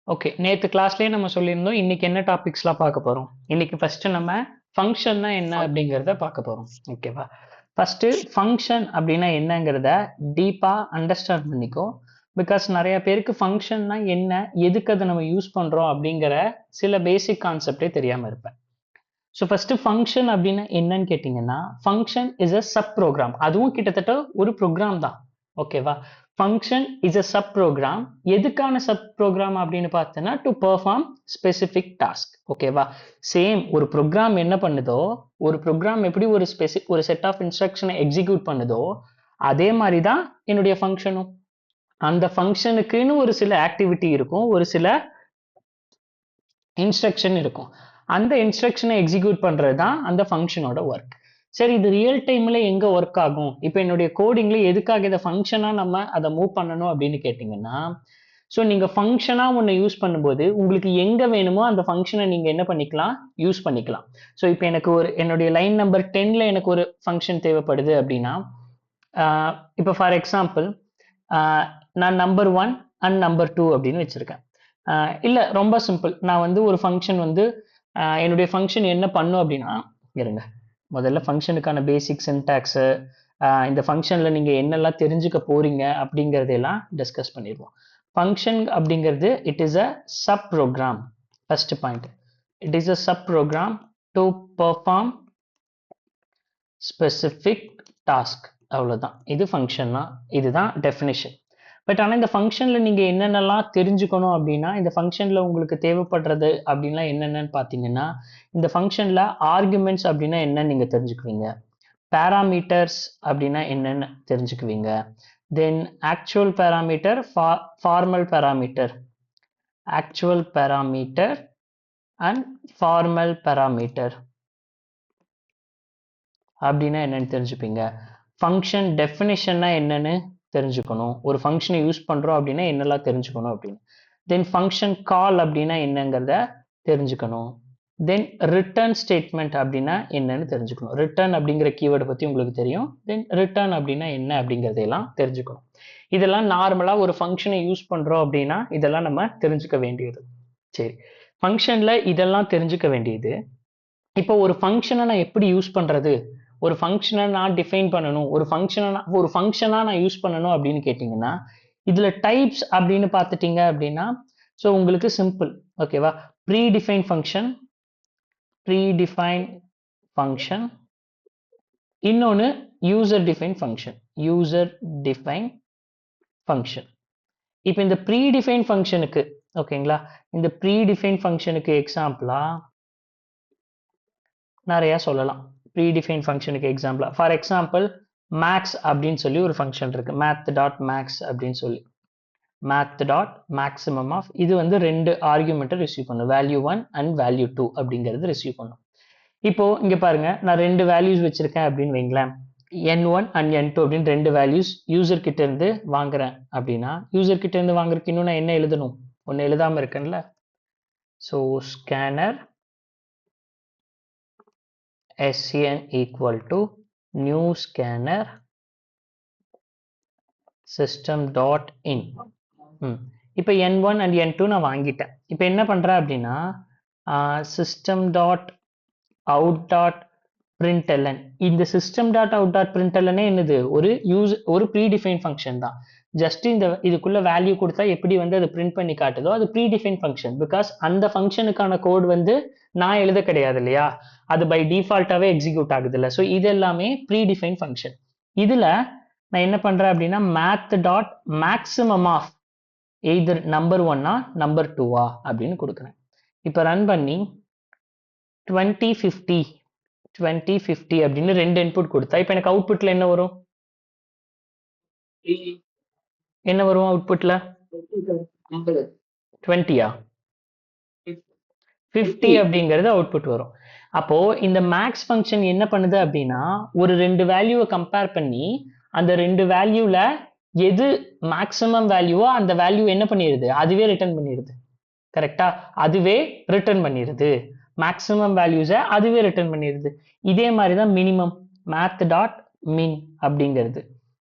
Okay, நேத்து கிளாஸ்லயே நம்ம சொல்லியிருந்தோம் இன்னைக்கு என்ன டாபிக்ஸ்லாம் பார்க்க போறோம். இன்னைக்கு ஃபர்ஸ்ட் நம்ம ஃபங்க்ஷன்னா என்ன அப்படிங்கிறத பார்க்க போறோம். ஓகேவா? ஃபர்ஸ்ட் ஃபங்க்ஷன் அப்படின்னா என்னங்கிறத டீப்பா அண்டர்ஸ்டாண்ட் பண்ணிக்கோ. பிகாஸ் நிறைய பேருக்கு ஃபங்க்ஷன்னா என்ன, எதுக்கு அதை நம்ம யூஸ் பண்றோம் அப்படிங்கிற சில பேசிக் கான்செப்டே தெரியாம இருப்பேன். ஸோ ஃபர்ஸ்ட் ஃபங்க்ஷன் அப்படின்னா என்னன்னு கேட்டிங்கன்னா, function is a sub program. அதுவும் கிட்டத்தட்ட ஒரு ப்ரோக்ராம் தான். ஓகேவா? Function is a sub program. எதுக்கான சப் ப்ரோக்ராம் அப்படின்னு பார்த்தோன்னா, டு பெர்ஃபார்ம் ஸ்பெசிஃபிக் டாஸ்க். ஓகேவா? சேம் ஒரு ப்ரோக்ராம் என்ன பண்ணுதோ, ஒரு ப்ரோக்ராம் எப்படி ஒரு செட் ஆஃப் இன்ஸ்ட்ரக்ஷனை எக்ஸிக்யூட் பண்ணுதோ, அதே மாதிரி தான் என்னுடைய ஃபங்க்ஷனும். அந்த ஃபங்க்ஷனுக்குன்னு ஒரு சில ஆக்டிவிட்டி இருக்கும், ஒரு சில இன்ஸ்ட்ரக்ஷன் இருக்கும். அந்த இன்ஸ்ட்ரக்ஷனை எக்ஸிக்யூட் பண்றது தான் அந்த ஃபங்க்ஷனோட ஒர்க். சரி, இது ரியல் டைம்ல எங்க ஒர்க் ஆகும்? இப்போ என்னுடைய கோடிங்ல எதுக்காக இதை ஃபங்க்ஷனா நம்ம அதை மூவ் பண்ணணும் அப்படின்னு கேட்டிங்கன்னா, ஸோ நீங்க ஃபங்க்ஷனா ஒன்று யூஸ் பண்ணும்போது உங்களுக்கு எங்க வேணுமோ அந்த ஃபங்க்ஷனை நீங்க என்ன பண்ணிக்கலாம், யூஸ் பண்ணிக்கலாம். ஸோ இப்போ எனக்கு என்னுடைய லைன் நம்பர் 10ல எனக்கு ஒரு ஃபங்க்ஷன் தேவைப்படுது அப்படின்னா, இப்போ ஃபார் எக்ஸாம்பிள் நான் நம்பர் 1 அண்ட் நம்பர் 2 அப்படின்னு வச்சிருக்கேன். இல்லை, ரொம்ப சிம்பிள். நான் வந்து ஒரு ஃபங்க்ஷன் வந்து என்னுடைய ஃபங்க்ஷன் என்ன பண்ணும் அப்படின்னா, இருங்க முதல்ல ஃபங்க்ஷனுக்கான பேசிக் சின்டாக்ஸு, இந்த ஃபங்க்ஷனில் நீங்கள் என்னெல்லாம் தெரிஞ்சுக்க போறீங்க அப்படிங்கிறதெல்லாம் டிஸ்கஸ் பண்ணிடுவோம். ஃபங்க்ஷன் அப்படிங்கிறது it is a sub program. First point, it is a sub program to perform specific task. அவ்வளோதான், இது ஃபங்க்ஷன்னா இதுதான் டெஃபினிஷன். பட் ஆனால் இந்த ஃபங்க்ஷனில் நீங்கள் என்னென்னலாம் தெரிஞ்சுக்கணும் அப்படின்னா, இந்த ஃபங்க்ஷனில் உங்களுக்கு தேவைப்படுறது அப்படின்லாம் என்னென்னு பார்த்தீங்கன்னா, இந்த ஃபங்க்ஷனில் ஆர்குமெண்ட்ஸ் அப்படின்னா என்னன்னு நீங்கள் தெரிஞ்சுக்குவீங்க, பேராமீட்டர்ஸ் அப்படின்னா என்னன்னு தெரிஞ்சுக்குவீங்க, then actual parameter, formal parameter, actual parameter and formal parameter அப்படின்னா என்னன்னு தெரிஞ்சுப்பீங்க. ஃபங்க்ஷன் டெஃபினிஷன்னா என்னன்னு தெரிஞ்சுக்கணும். ஒரு ஃபங்க்ஷனை யூஸ் பண்ணுறோம் அப்படின்னா என்னெல்லாம் தெரிஞ்சுக்கணும் அப்படின்னு. தென் ஃபங்க்ஷன் கால் அப்படின்னா என்னங்கிறத தெரிஞ்சுக்கணும். தென் ரிட்டர்ன் ஸ்டேட்மெண்ட் அப்படின்னா என்னன்னு தெரிஞ்சுக்கணும். ரிட்டர்ன் அப்படிங்கிற கீவேர்டை பற்றி உங்களுக்கு தெரியும். தென் ரிட்டர்ன் அப்படின்னா என்ன அப்படிங்கிறதையெல்லாம் தெரிஞ்சுக்கணும். இதெல்லாம் நார்மலாக ஒரு ஃபங்க்ஷனை யூஸ் பண்ணுறோம் அப்படின்னா இதெல்லாம் நம்ம தெரிஞ்சுக்க வேண்டியது. சரி, ஃபங்க்ஷனில் இதெல்லாம் தெரிஞ்சுக்க வேண்டியது. இப்போ ஒரு ஃபங்க்ஷனை நான் எப்படி யூஸ் பண்ணுறது, ஒரு ஃபங்க்ஷனை நான் டிஃபைன் பண்ணணும், ஒரு ஃபங்க்ஷனா நான் யூஸ் பண்ணணும் அப்படின்னு கேட்டிங்கன்னா, இதுல டைப்ஸ் அப்படின்னு பார்த்துட்டீங்க அப்படின்னா, ஸோ உங்களுக்கு சிம்பிள். ஓகேவா? ப்ரீடிஃபைன் ஃபங்க்ஷன், இன்னொன்று யூசர் டிஃபைன் ஃபங்க்ஷன். இப்போ இந்த ப்ரீடிஃபைன் ஃபங்க்ஷனுக்கு, ஓகேங்களா, இந்த ப்ரீடிஃபைன் ஃபங்க்ஷனுக்கு எக்ஸாம்பிளா நிறைய சொல்லலாம். ப்ரீடிஃபைன் ஃபங்க்ஷனுக்கு எக்ஸாம்பிளா ஃபார் எக்ஸாம்பிள் மேக்ஸ் அப்படின்னு சொல்லி ஒரு ஃபங்க்ஷன் இருக்கு, math.max அப்படின்னு சொல்லி. math.maximum ஆஃப் இது வந்து 2 ஆர்குமெண்ட்டை ரிசீவ் பண்ணும், வேல்யூ 1 அண்ட் வேல்யூ 2 அப்படிங்கிறது ரிசீவ் பண்ணும். இப்போ இங்க பாருங்க, நான் 2 வேல்யூஸ் வச்சிருக்கேன் அப்படின்னு வைங்களேன், n1 அண்ட் n2 அப்படின்னு 2 வேல்யூஸ் யூசர் கிட்ட இருந்து வாங்குறேன் அப்படின்னா, யூசர் கிட்ட இருந்து வாங்குறதுக்கு இன்னும் நான் என்ன எழுதணும், ஒன்று எழுதாம இருக்கேன்ல. So scanner SN equal to new scanner system.in. இப்போ n1 and n2 நான் வாங்கிட்டேன். இப்போ என்ன பண்றேன் அப்படின்னா, system.out.println, இந்த system.out.println என்னது, ஒரு ப்ரீடிஃபைன் ஃபங்க்ஷன் தான். ஜஸ்ட் இதுக்குள்ள வேல்யூ கொடுத்தா எப்படி வந்து அது பிரிண்ட் பண்ணி காட்டுதோ அது ப்ரீடிஃபைன் ஃபங்க்ஷன். பிகாஸ் அந்த ஃபங்க்ஷனுக்கான கோட் வந்து நான் எழுத கிடையாது இல்லையா, அது பை டிஃபால்ட்டாவே எக்ஸிக்யூட் ஆகுது இல்லை. ஸோ இது எல்லாமே ப்ரீடிஃபைன் ஃபங்க்ஷன். இதுல நான் என்ன பண்றேன் அப்படின்னா, math.maximum of either number 1 number 2 அப்படின்னு கொடுக்குறேன். இப்போ ரன் பண்ணி 2050 அப்படின்னு 2 இன்புட் கொடுத்தா இப்போ எனக்கு அவுட்புட்ல என்ன வரும், அவுட்புட்ல 20 50 அப்படிங்கிறது அவுட்புட் வரும். அப்போ இந்த மேக்ஸ் ஃபங்க்ஷன் என்ன பண்ணுது அப்படின்னா, ஒரு 2 வேல்யூவை கம்பேர் பண்ணி அந்த 2 வேல்யூல எது மேக்ஸிமம் வேல்யூவோ அந்த வேல்யூ என்ன பண்ணிடுது, அதுவே ரிட்டர்ன் பண்ணிடுது. கரெக்டா? அதுவே ரிட்டர்ன் பண்ணிடுது மேக்ஸிமம் வேல்யூஸை, அதுவே ரிட்டர்ன் பண்ணிடுது. இதே மாதிரி தான் மினிமம், math.min அப்படிங்கிறது.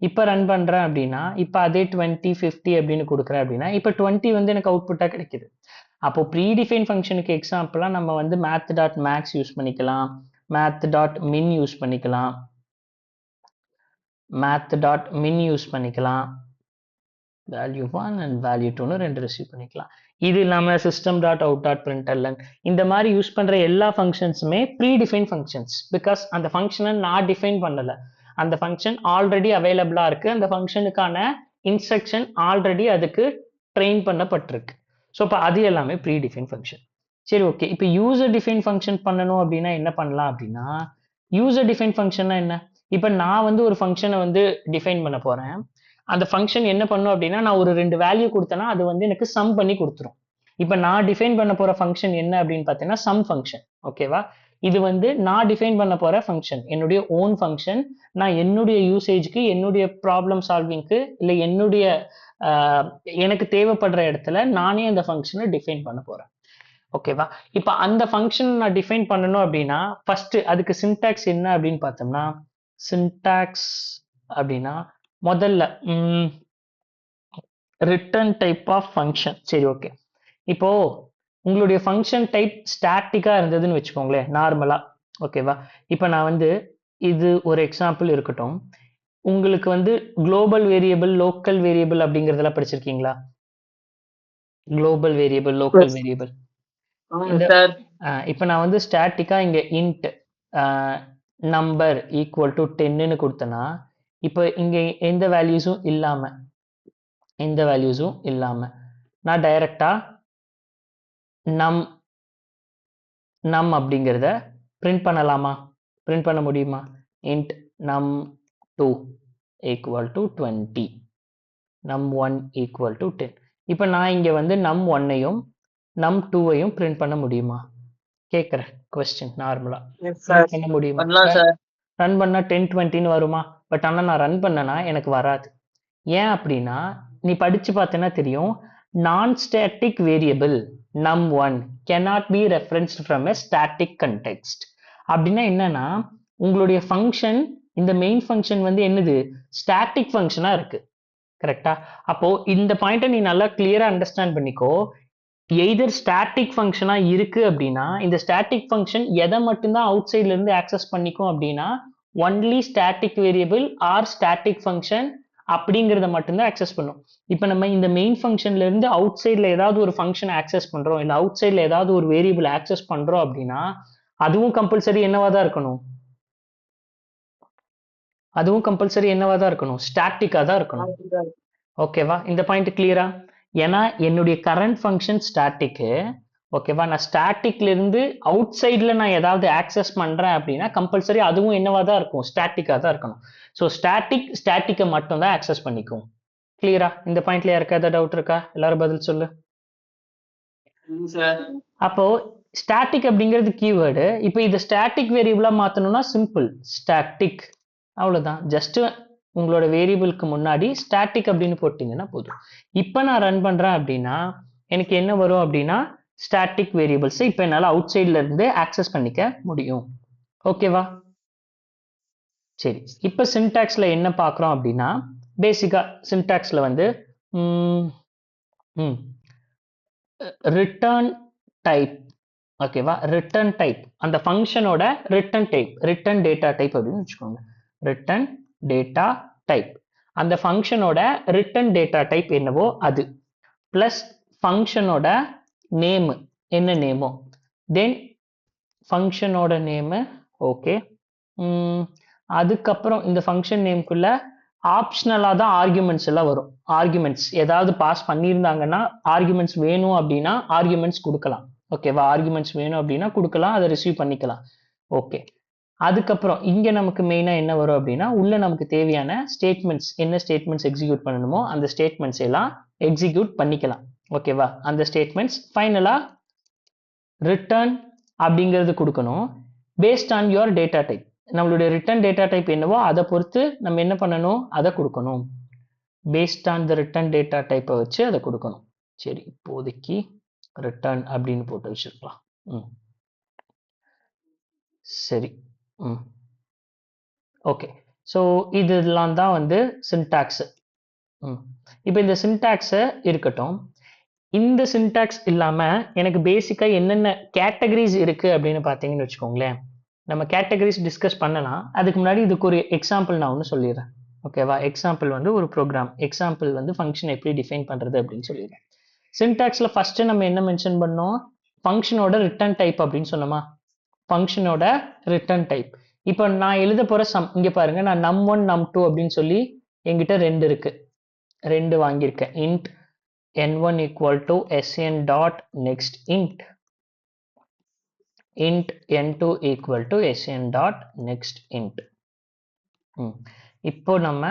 இப்போ ரன் பண்றேன் அப்படின்னா இப்போ அதே 20 50 அப்படின்னு கொடுக்குறேன் அப்படின்னா இப்போ 20 வந்து எனக்கு அவுட்புட்டாக கிடைக்குது. அப்போ ப்ரீடிஃபைன் ஃபங்க்ஷனுக்கு எக்ஸாம்பிளாக நம்ம வந்து மேத் டாட் மேக்ஸ் யூஸ் பண்ணிக்கலாம், மேத் டாட் மின் யூஸ் பண்ணிக்கலாம், மேத் டாட் மின் யூஸ் பண்ணிக்கலாம், வேல்யூ 1 அண்ட் வேல்யூ 2ன்னு ரெண்டு ரிசீவ் பண்ணிக்கலாம். இது இல்லாமல் சிஸ்டம் டாட் அவுட் டாட் பிரிண்டர்லன் இந்த மாதிரி யூஸ் பண்ணுற எல்லா ஃபங்க்ஷன்ஸுமே ப்ரீடிஃபைன் ஃபங்க்ஷன்ஸ். பிகாஸ் அந்த ஃபங்க்ஷனை நான் டிஃபைன் பண்ணலை, அந்த ஃபங்க்ஷன் ஆல்ரெடி அவைலபிளாக இருக்குது, அந்த ஃபங்க்ஷனுக்கான இன்ஸ்ட்ரக்ஷன் ஆல்ரெடி அதுக்கு ட்ரெயின் பண்ணப்பட்டிருக்கு. ஸோ இப்போ அது எல்லாமே ப்ரீடிஃபைன் ஃபங்க்ஷன். சரி, ஓகே. இப்போ யூசர் டிஃபைன் ஃபங்க்ஷன் பண்ணணும் அப்படின்னா என்ன பண்ணலாம் அப்படின்னா, யூசர் டிஃபைன் ஃபங்க்ஷன்னா என்ன? இப்போ நான் வந்து ஒரு ஃபங்க்ஷனை வந்து டிஃபைன் பண்ண போகிறேன். அந்த ஃபங்க்ஷன் என்ன பண்ணும் அப்படின்னா, நான் ஒரு 2 வேல்யூ கொடுத்தேன்னா அது வந்து எனக்கு சம் பண்ணி கொடுத்துரும். இப்போ நான் டிஃபைன் பண்ண போற ஃபங்க்ஷன் என்ன அப்படின்னு பார்த்தீங்கன்னா சம் ஃபங்க்ஷன். ஓகேவா? இது வந்து நான் டிஃபைன் பண்ண போற ஃபங்க்ஷன், என்னுடைய ஓன் ஃபங்க்ஷன். நான் என்னுடைய யூசேஜ்க்கு, என்னுடைய ப்ராப்ளம் சால்விங்க்கு, இல்லை என்னுடைய எனக்கு தேவைப்படுற இடத்துல நானே அந்த ஃபங்க்ஷனை டிஃபைன் பண்ண போறேன். ஓகேவா? இப்போ அந்த ஃபங்க்ஷன் நான் டிஃபைன் பண்ணணும் அப்படின்னா ஃபர்ஸ்ட் அதுக்கு சின்டாக்ஸ் என்ன அப்படின்னு பார்த்தோம்னா, சின்டாக்ஸ் அப்படின்னா முதல்ல ரிட்டர்ன் டைப் ஆஃப் ஃபங்க்ஷன். சரி, ஓகே. இப்போ உங்களுடைய ஃபங்க்ஷன் டைப் ஸ்டாட்டிக்கா இருந்ததுன்னு வச்சுக்கோங்களேன், நார்மலா. ஓகேவா? இப்போ நான் வந்து இது ஒரு எக்ஸாம்பிள் இருக்கட்டும். உங்களுக்கு வந்து குளோபல் வேரியபிள், லோக்கல் வேரியபிள் அப்படிங்கறதெல்லாம் படிச்சிருக்கீங்களா? Global variable, local variable. இப்போ நான் வந்து ஸ்டாட்டிக்கா இங்க இன்ட் நம்பர் ஈக்குவல் டு 10ன்னு கொடுத்தேன்னா, இப்போ இங்க எந்த வேல்யூஸும் இல்லாம நான் டைரக்டா நம் அப்படிங்கிறத பிரிண்ட் பண்ணலாமா? பிரிண்ட் பண்ண முடியுமா? int num2 equal to 20, num1 equal to 10. இப்போ நான் இங்க வந்து num1ஐயும் num2ஐயும் பிரிண்ட் பண்ண முடியுமா? கேட்குற கொஸ்டின் நார்மலா. பண்ண முடியுமா? ரன் பண்ணா 10 20ன்னு வருமா? பட் ஆனால் நான் ரன் பண்ணனா எனக்கு வராது. ஏன் அப்படின்னா நீ படிச்சு பார்த்தேன்னா தெரியும், நான் static variable num1 cannot be referenced from a static context. அப்படின்னா என்னன்னா, உங்களுடைய ஃபங்க்ஷன், இந்த மெயின் ஃபங்க்ஷன் வந்து என்னது, ஸ்டாட்டிக் ஃபங்க்ஷனா இருக்கு. கரெக்டா? அப்போ இந்த பாயிண்ட்டை நீ நல்லா கிளியரா அண்டர்ஸ்டாண்ட் பண்ணிக்கோ. எய்தர் ஸ்டாட்டிக் ஃபங்க்ஷனா இருக்கு அப்படின்னா இந்த ஸ்டாட்டிக் ஃபங்க்ஷன் எதை மட்டும்தான் அவுட் சைட்ல இருந்து ஆக்சஸ் பண்ணிக்கும் அப்படின்னா only static variable or static function அப்படிங்கிறத மட்டும்தான் ஆக்சஸ் பண்ணும். இப்போ நம்ம இந்த மெயின் ஃபங்க்ஷன்ல இருந்து அவுட் சைட்ல ஏதாவது ஒரு ஃபங்க்ஷன் ஆக்சஸ் பண்றோம், இல்லை அவுட் சைட்ல ஏதாவது ஒரு வேரியபிள் ஆக்சஸ் பண்றோம் அப்படின்னா அதுவும் கம்பல்சரி என்னவா தான் இருக்கணும்? ஸ்டாட்டிக்கா தான் இருக்கணும். ஓகேவா? இந்த பாயிண்ட் கிளியரா? ஏன்னா என்னுடைய கரண்ட் ஃபங்க்ஷன் ஸ்டாட்டிக்கு. ஓகேவா? நான் ஸ்டாட்டிக்ல இருந்து அவுட் சைட்ல நான் ஏதாவது ஆக்சஸ் பண்றேன் அப்படின்னா கம்பல்சரி அதுவும் என்னவா தான் இருக்கும்? ஸ்டாட்டிக்கா தான் இருக்கணும். ஸோ ஸ்டாட்டிக்கை மட்டும் தான் ஆக்சஸ் பண்ணிக்கும். கிளியரா? இந்த பாயிண்ட்ல யாருக்கா ஏதாவது டவுட் இருக்கா? எல்லாரும் பதில் சொல்லு. அப்போ ஸ்டாட்டிக் அப்படிங்கிறது கீவேர்டு. இப்போ இதை ஸ்டாட்டிக் வேரியபிளா மாத்தணும்னா சிம்பிள், ஸ்டாட்டிக், அவ்வளவுதான். ஜஸ்ட் உங்களோட வேரியபிளுக்கு முன்னாடி ஸ்டாட்டிக் அப்படின்னு போட்டீங்கன்னா போதும். இப்போ நான் ரன் பண்றேன் அப்படின்னா எனக்கு என்ன வரும் அப்படின்னா ஸ்டாட்டிக் வேரியபிள்ஸ் இப்போ என்னால் அவுட் சைட்ல இருந்து ஆக்சஸ் பண்ணிக்க முடியும். ஓகேவா? சரி, இப்போ சின்டாக்ஸ்ல என்ன பார்க்குறோம் அப்படின்னா, பேசிக்கா சின்டாக்ஸ்ல வந்து ரிட்டர்ன் டைப். ஓகேவா? ரிட்டர்ன் டைப் அந்த ஃபங்க்ஷனோட return type, return data type அப்படின்னு வச்சுக்கோங்க. ரிட்டர்ன் டேட்டா டைப் அந்த ஃபங்க்ஷனோட ரிட்டர்ன் டேட்டா டைப் என்னவோ அது, பிளஸ் ஃபங்க்ஷனோட நேம் என்ன நேமோ, தென் ஃபங்க்ஷனோட நேமு. ஓகே. அதுக்கப்புறம் இந்த ஃபங்க்ஷன் நேம்குள்ள ஆப்ஷனலாக தான் ஆர்குமெண்ட்ஸ் எல்லாம் வரும். ஆர்குமெண்ட்ஸ் ஏதாவது பாஸ் பண்ணியிருந்தாங்கன்னா ஆர்குமெண்ட்ஸ் வேணும் அப்படின்னா ஆர்குமெண்ட்ஸ் கொடுக்கலாம். ஓகேவா? ஆர்குமெண்ட்ஸ் வேணும் அப்படின்னா கொடுக்கலாம், அதை ரிசீவ் பண்ணிக்கலாம். ஓகே. அதுக்கப்புறம் இங்க நமக்கு மெயினா என்ன வரும் அப்படின்னா உள்ள நமக்கு தேவையான ஸ்டேட்மெண்ட்ஸ், என்ன ஸ்டேட்மெண்ட்ஸ் எக்ஸிக்யூட் பண்ணணுமோ அந்த ஸ்டேட்மெண்ட்ஸ் எல்லாம் எக்ஸிக்யூட் பண்ணிக்கலாம். ஓகேவா? அந்த ஸ்டேட்மெண்ட்ஸ் ஃபைனலா ரிட்டர்ன் அப்படிங்கிறது கொடுக்கணும் based on your data type. நம்மளுடைய ரிட்டர்ன் டேட்டா டைப் என்னவோ அதை பொறுத்து நம்ம என்ன பண்ணணும், அதை கொடுக்கணும். Based on the return data டைப்பை வச்சு அதை கொடுக்கணும். சரி, இப்போதைக்கு ரிட்டர்ன் அப்படின்னு போட்டு வச்சிருக்கலாம். சரி. ஓகே. ஸோ இதெல்லாம் தான் வந்து சின்டாக்ஸ். இப்போ இந்த சின்டாக்ஸை இருக்கட்டும். இந்த சின்டாக்ஸ் இல்லாம எனக்கு பேசிக்கா என்னென்ன கேட்டகரிஸ் இருக்கு அப்படின்னு பார்த்தீங்கன்னு வச்சுக்கோங்களேன். நம்ம கேட்டகரிஸ் டிஸ்கஸ் பண்ணலாம். அதுக்கு முன்னாடி இதுக்கு ஒரு எக்ஸாம்பிள் நான் ஒன்று சொல்லிடுறேன். ஓகேவா? எக்ஸாம்பிள் வந்து ஒரு ப்ரோக்ராம். எக்ஸாம்பிள் வந்து ஃபங்க்ஷன் எப்படி டிஃபைன் பண்றது அப்படின்னு சொல்லிடுறேன். சின்டாக்ஸ்ல ஃபர்ஸ்ட் நம்ம என்ன மென்ஷன் பண்ணோம்? ஃபங்க்ஷனோட ரிட்டர்ன் டைப் அப்படின்னு சொன்னோமா? ஃபங்க்ஷனோட ரிட்டர்ன் டைப். இப்போ நான் எழுத போற சம் இங்க பாருங்க. நான் num1 num2 அப்படின்னு சொல்லி என்கிட்ட 2 இருக்கு. 2 வாங்கியிருக்கேன். int n1 equal to sn dot next int n2 equal to sn dot next int. இப்போ நம்ம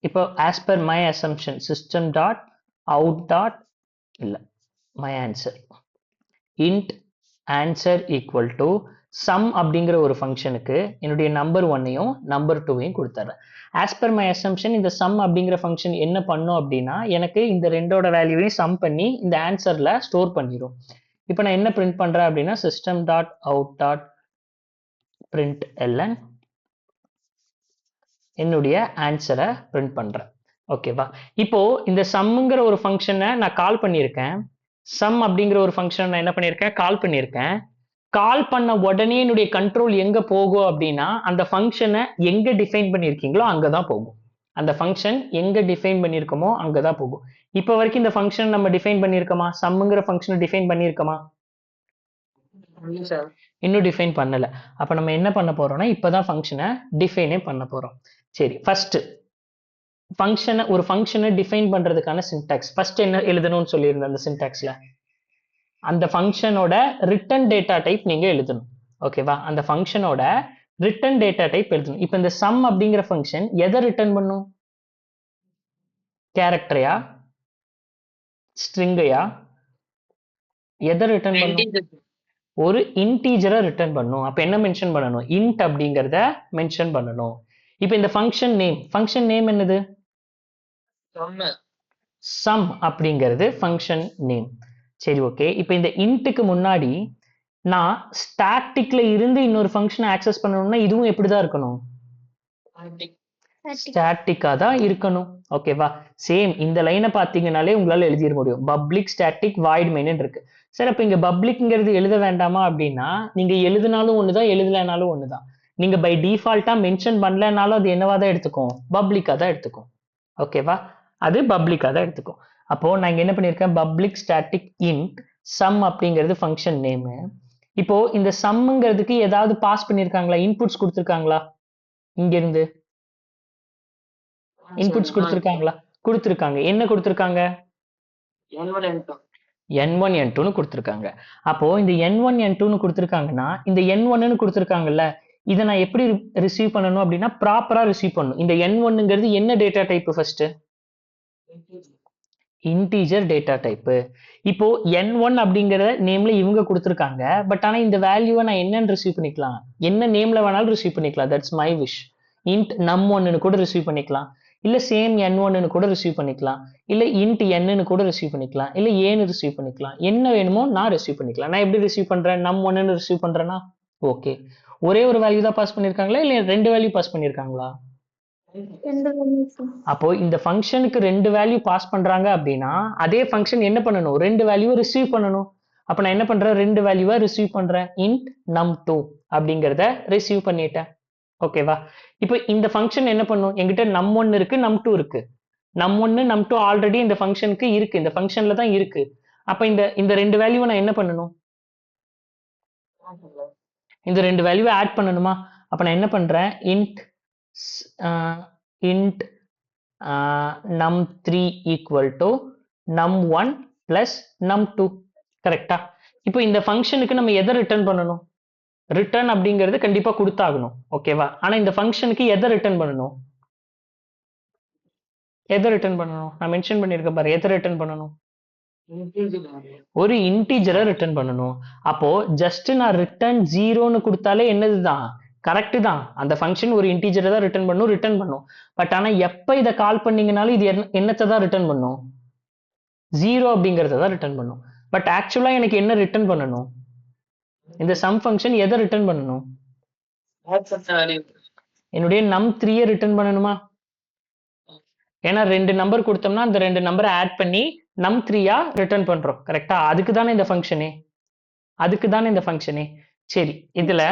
இப்போ as per my assumption system dot out dot இல்ல my answer int answer equal to sum அப்படிங்கிற ஒரு ஃபங்க்ஷனுக்கு என்னுடைய நம்பர் 1ஐயும் நம்பர் 2ஐயும் கொடுத்துறேன். As per my assumption இந்த சம் அப்படிங்கிற ஃபங்க்ஷன் என்ன பண்ணும் அப்படின்னா எனக்கு இந்த ரெண்டோட வேல்யூவையும் சம் பண்ணி இந்த ஆன்சர்ல ஸ்டோர் பண்ணிடும். இப்போ நான் என்ன பிரிண்ட் பண்றேன் அப்படின்னா system dot out dot print L N என்னுடைய ஆன்சரை பிரிண்ட் பண்றேன். ஓகேவா? இப்போ இந்த சம்ங்கிற ஒரு ஃபங்க்ஷனை நான் கால் பண்ணியிருக்கேன். சம் அப்படிங்கிற ஒரு ஃபங்க்ஷன் நான் என்ன பண்ணியிருக்கேன்? கால் பண்ணியிருக்கேன். கால் பண்ண உடனே என்னுடைய கண்ட்ரோல் எங்க போகும் அப்படின்னா அந்த ஃபங்க்ஷனை எங்க டிஃபைன் பண்ணியிருக்கீங்களோ அங்கதான் போகும். அந்த ஃபங்க்ஷன் எங்க டிஃபைன் பண்ணியிருக்கோமோ அங்கதான் போகும். இப்போ வரைக்கும் இந்த ஃபங்க்ஷன் நம்ம டிஃபைன் பண்ணியிருக்கோமா? சம்ங்கிற ஃபங்க்ஷனை டிஃபைன் பண்ணியிருக்கோமா? இன்னும் டிஃபைன் பண்ணல. அப்ப நம்ம என்ன பண்ண போறோம்னா இப்பதான் ஃபங்க்ஷனை டிஃபைனே பண்ண போறோம். சரி, ஃபர்ஸ்ட் ஃபங்க்ஷனை ஒரு ஃபங்க்ஷனை டிஃபைன் பண்றதுக்கான சின்டாக்ஸ் ஃபர்ஸ்ட் என்ன எழுதணும்னு சொல்லியிருந்தேன். அந்த சின்டாக்ஸ்ல அந்த ஃபங்க்ஷனோட ரிட்டர்ன் டேட்டா டைப் நீங்க எழுதணும். ஓகேவா? அந்த ஃபங்க்ஷனோட ரிட்டர்ன் டேட்டா டைப் எழுதணும். இப்போ இந்த சம் அப்படிங்கிற ஃபங்க்ஷன் எதை ரிட்டர்ன் பண்ணும்? கேரக்டரையா, ஸ்ட்ரிங்கையா, எதை ரிட்டர்ன் பண்ணும்? ஒரு இன்டீஜரை ரிட்டர்ன் பண்ணும். அப்ப என்ன மென்ஷன் பண்ணணும்? இன்ட் அப்படிங்கறத மென்ஷன் பண்ணணும். இப்போ இந்த ஃபங்க்ஷன் நேம் என்னது? சம் அப்படிங்கிறது ஃபங்க்ஷன் நேம். சரி, ஓகே. இப்போ இந்த இன்ட்டுக்கு முன்னாடி நான் ஸ்டாட்டிக்ல இருந்து இன்னொரு ஃபங்க்ஷனை ஆக்சஸ் பண்ணணும்னா இதுவும் எப்படிதான் இருக்கணும்? ஸ்டாட்டிக்கா தான் இருக்கணும். ஓகேவா? சேம் இந்த லைனை பார்த்தீங்கன்னாலே உங்களால எழுதிட முடியும். பப்ளிக் ஸ்டாட்டிக் வாய்ட் மெயின் இருக்கு. சரி, அப்ப இங்க பப்ளிக்ங்கிறது எழுத வேண்டாமா அப்படின்னா நீங்க எழுதினாலும் ஒண்ணுதான், எழுதலைனாலும் ஒண்ணுதான். நீங்க பை டிஃபால்ட்டா மென்ஷன் பண்ணலனாலும் அது என்னவா தான் எடுத்துக்கும்? பப்ளிக்கா தான் எடுத்துக்கும். ஓகேவா? அது பப்ளிக்கா தான் எடுத்துக்கும். அப்போ நான் இங்க என்ன பண்ணிருக்கேன்? பப்ளிக் ஸ்டாட்டிக் இன்ட் சம் அப்படிங்கிறது ஃபங்க்ஷன் நேம். இப்போ இந்த சம்ங்கிறதுக்கு ஏதாவது பாஸ் பண்ணிருக்காங்களா? இன்புட்ஸ் கொடுத்துருக்காங்களா? இங்க இருந்து இன்புட்ஸ் கொடுத்துருக்காங்களா? கொடுத்துருக்காங்க. என்ன கொடுத்துருக்காங்க? n1 n2 கொடுத்துருக்காங்க. அப்போ இந்த n1 n2 கொடுத்துருக்காங்கன்னா இந்த n1 கொடுத்துருக்காங்கல்ல, இதை நான் எப்படி ரிசீவ் பண்ணணும் அப்படின்னா ப்ராப்பரா ரிசீவ் பண்ணணும். இந்த n1ங்கிறது என்ன data type? First integer data type. இப்போ n1 அப்படிங்கிற நேம்ல இவங்க கொடுத்துருக்காங்க. பட் ஆனா இந்த வேல்யூவை நான் என்னன்னு ரிசீவ் பண்ணிக்கலாம்? என்ன நேம்ல வேணாலும் ரிசீவ் பண்ணிக்கலாம். That's my wish. Int num1 கூட ரிசீவ் பண்ணிக்கலாம், இல்ல சேம் n1 கூட ரிசீவ் பண்ணிக்கலாம், இல்ல இன்ட் n கூட ரிசீவ் பண்ணிக்கலாம், இல்ல ஏன்னு ரிசீவ் பண்ணிக்கலாம். என்ன வேணுமோ நான் ரிசீவ் பண்ணிக்கலாம். நான் எப்படி ரிசீவ் பண்றேன்? num1 ரிசீவ் பண்றேன்னா ஓகே. ஒரே ஒரு வேல்யூ தான் பாஸ் பண்ணிருக்காங்களா இல்ல ரெண்டு வேல்யூ பாஸ் பண்ணிருக்காங்களா? அப்போ இந்த ஃபங்க்ஷனுக்கு ரெண்டு வேல்யூ பாஸ் பண்றாங்க அப்படின்னா அதே ஃபங்க்ஷன் என்ன பண்ணணும்? ரெண்டு வேல்யூவை ரிசீவ் பண்ணணும். அப்ப நான் என்ன பண்றேன்? ரெண்டு வேல்யூவை ரிசீவ் பண்றேன். இன்ட் num2 அப்படிங்கறத ரிசீவ் பண்ணிட்டேன். ஓகேவா? இப்போ இந்த ஃபங்க்ஷன் என்ன பண்ணும்? என்கிட்ட num1 இருக்கு, num2 இருக்கு. num1 num2 ஆல்ரெடி இந்த ஃபங்க்ஷனுக்கு இருக்கு, இந்த ஃபங்க்ஷன்ல தான் இருக்கு. அப்ப இந்த ரெண்டு வேல்யூவை நான் என்ன பண்ணணும்? இந்த ரெண்டு வேல்யூவை ஆட் பண்ணணுமா? அப்ப நான் என்ன பண்றேன்? int num3 equal to num1 plus num2. கரெக்டா? இப்போ இந்த ஃபங்க்ஷனுக்கு நம்ம எதை ரிட்டர்ன் பண்ணணும்? ரிட்டர்ன் அப்படிங்கிறது கண்டிப்பா கொடுத்தாகணும். ஓகேவா? ஆனா இந்த ஃபங்க்ஷனுக்கு எதை ரிட்டர்ன் பண்ணணும்? எதை ரிட்டர்ன் பண்ணணும்? நான் மென்ஷன் பண்ணிருக்கேன் பாரு. எதை ரிட்டர்ன் பண்ணணும்? ஒரு இன்டீஜரை ரிட்டர்ன் பண்ணணும். அப்போ ஜஸ்ட் நான் ரிட்டர்ன் 0ன்னு கொடுத்தாலே என்னதுதான்? கரெக்ட் தான். அந்த ஃபங்க்ஷன் ஒரு இன்டீஜரை தான் ரிட்டர்ன் பண்ணும். பட் ஆனா எப்ப இதை கால் பண்ணீங்கனாலும் இது என்னத்தை தான் ரிட்டர்ன் பண்ணும்? 0 அப்படிங்கறத தான் ரிட்டர்ன் பண்ணும். பட் ஆக்சுவலா எனக்கு என்ன ரிட்டர்ன் பண்ணணும்? இந்த சம் ஃபங்க்ஷன் எதை ரிட்டர்ன் பண்ணணும்? என்னுடைய num3 ரிட்டர்ன் பண்ணணுமா? ஏன்னா 2 நம்பர் கொடுத்தோம்னா அந்த 2 நம்பரை ஆட் பண்ணி num3 ரிட்டர்ன் பண்றோம். கரெக்டா? அதுக்கு தானே இந்த ஃபங்க்ஷனே. அதுக்கு தானே இந்த ஃபங்க்ஷனே. சரி, இதுல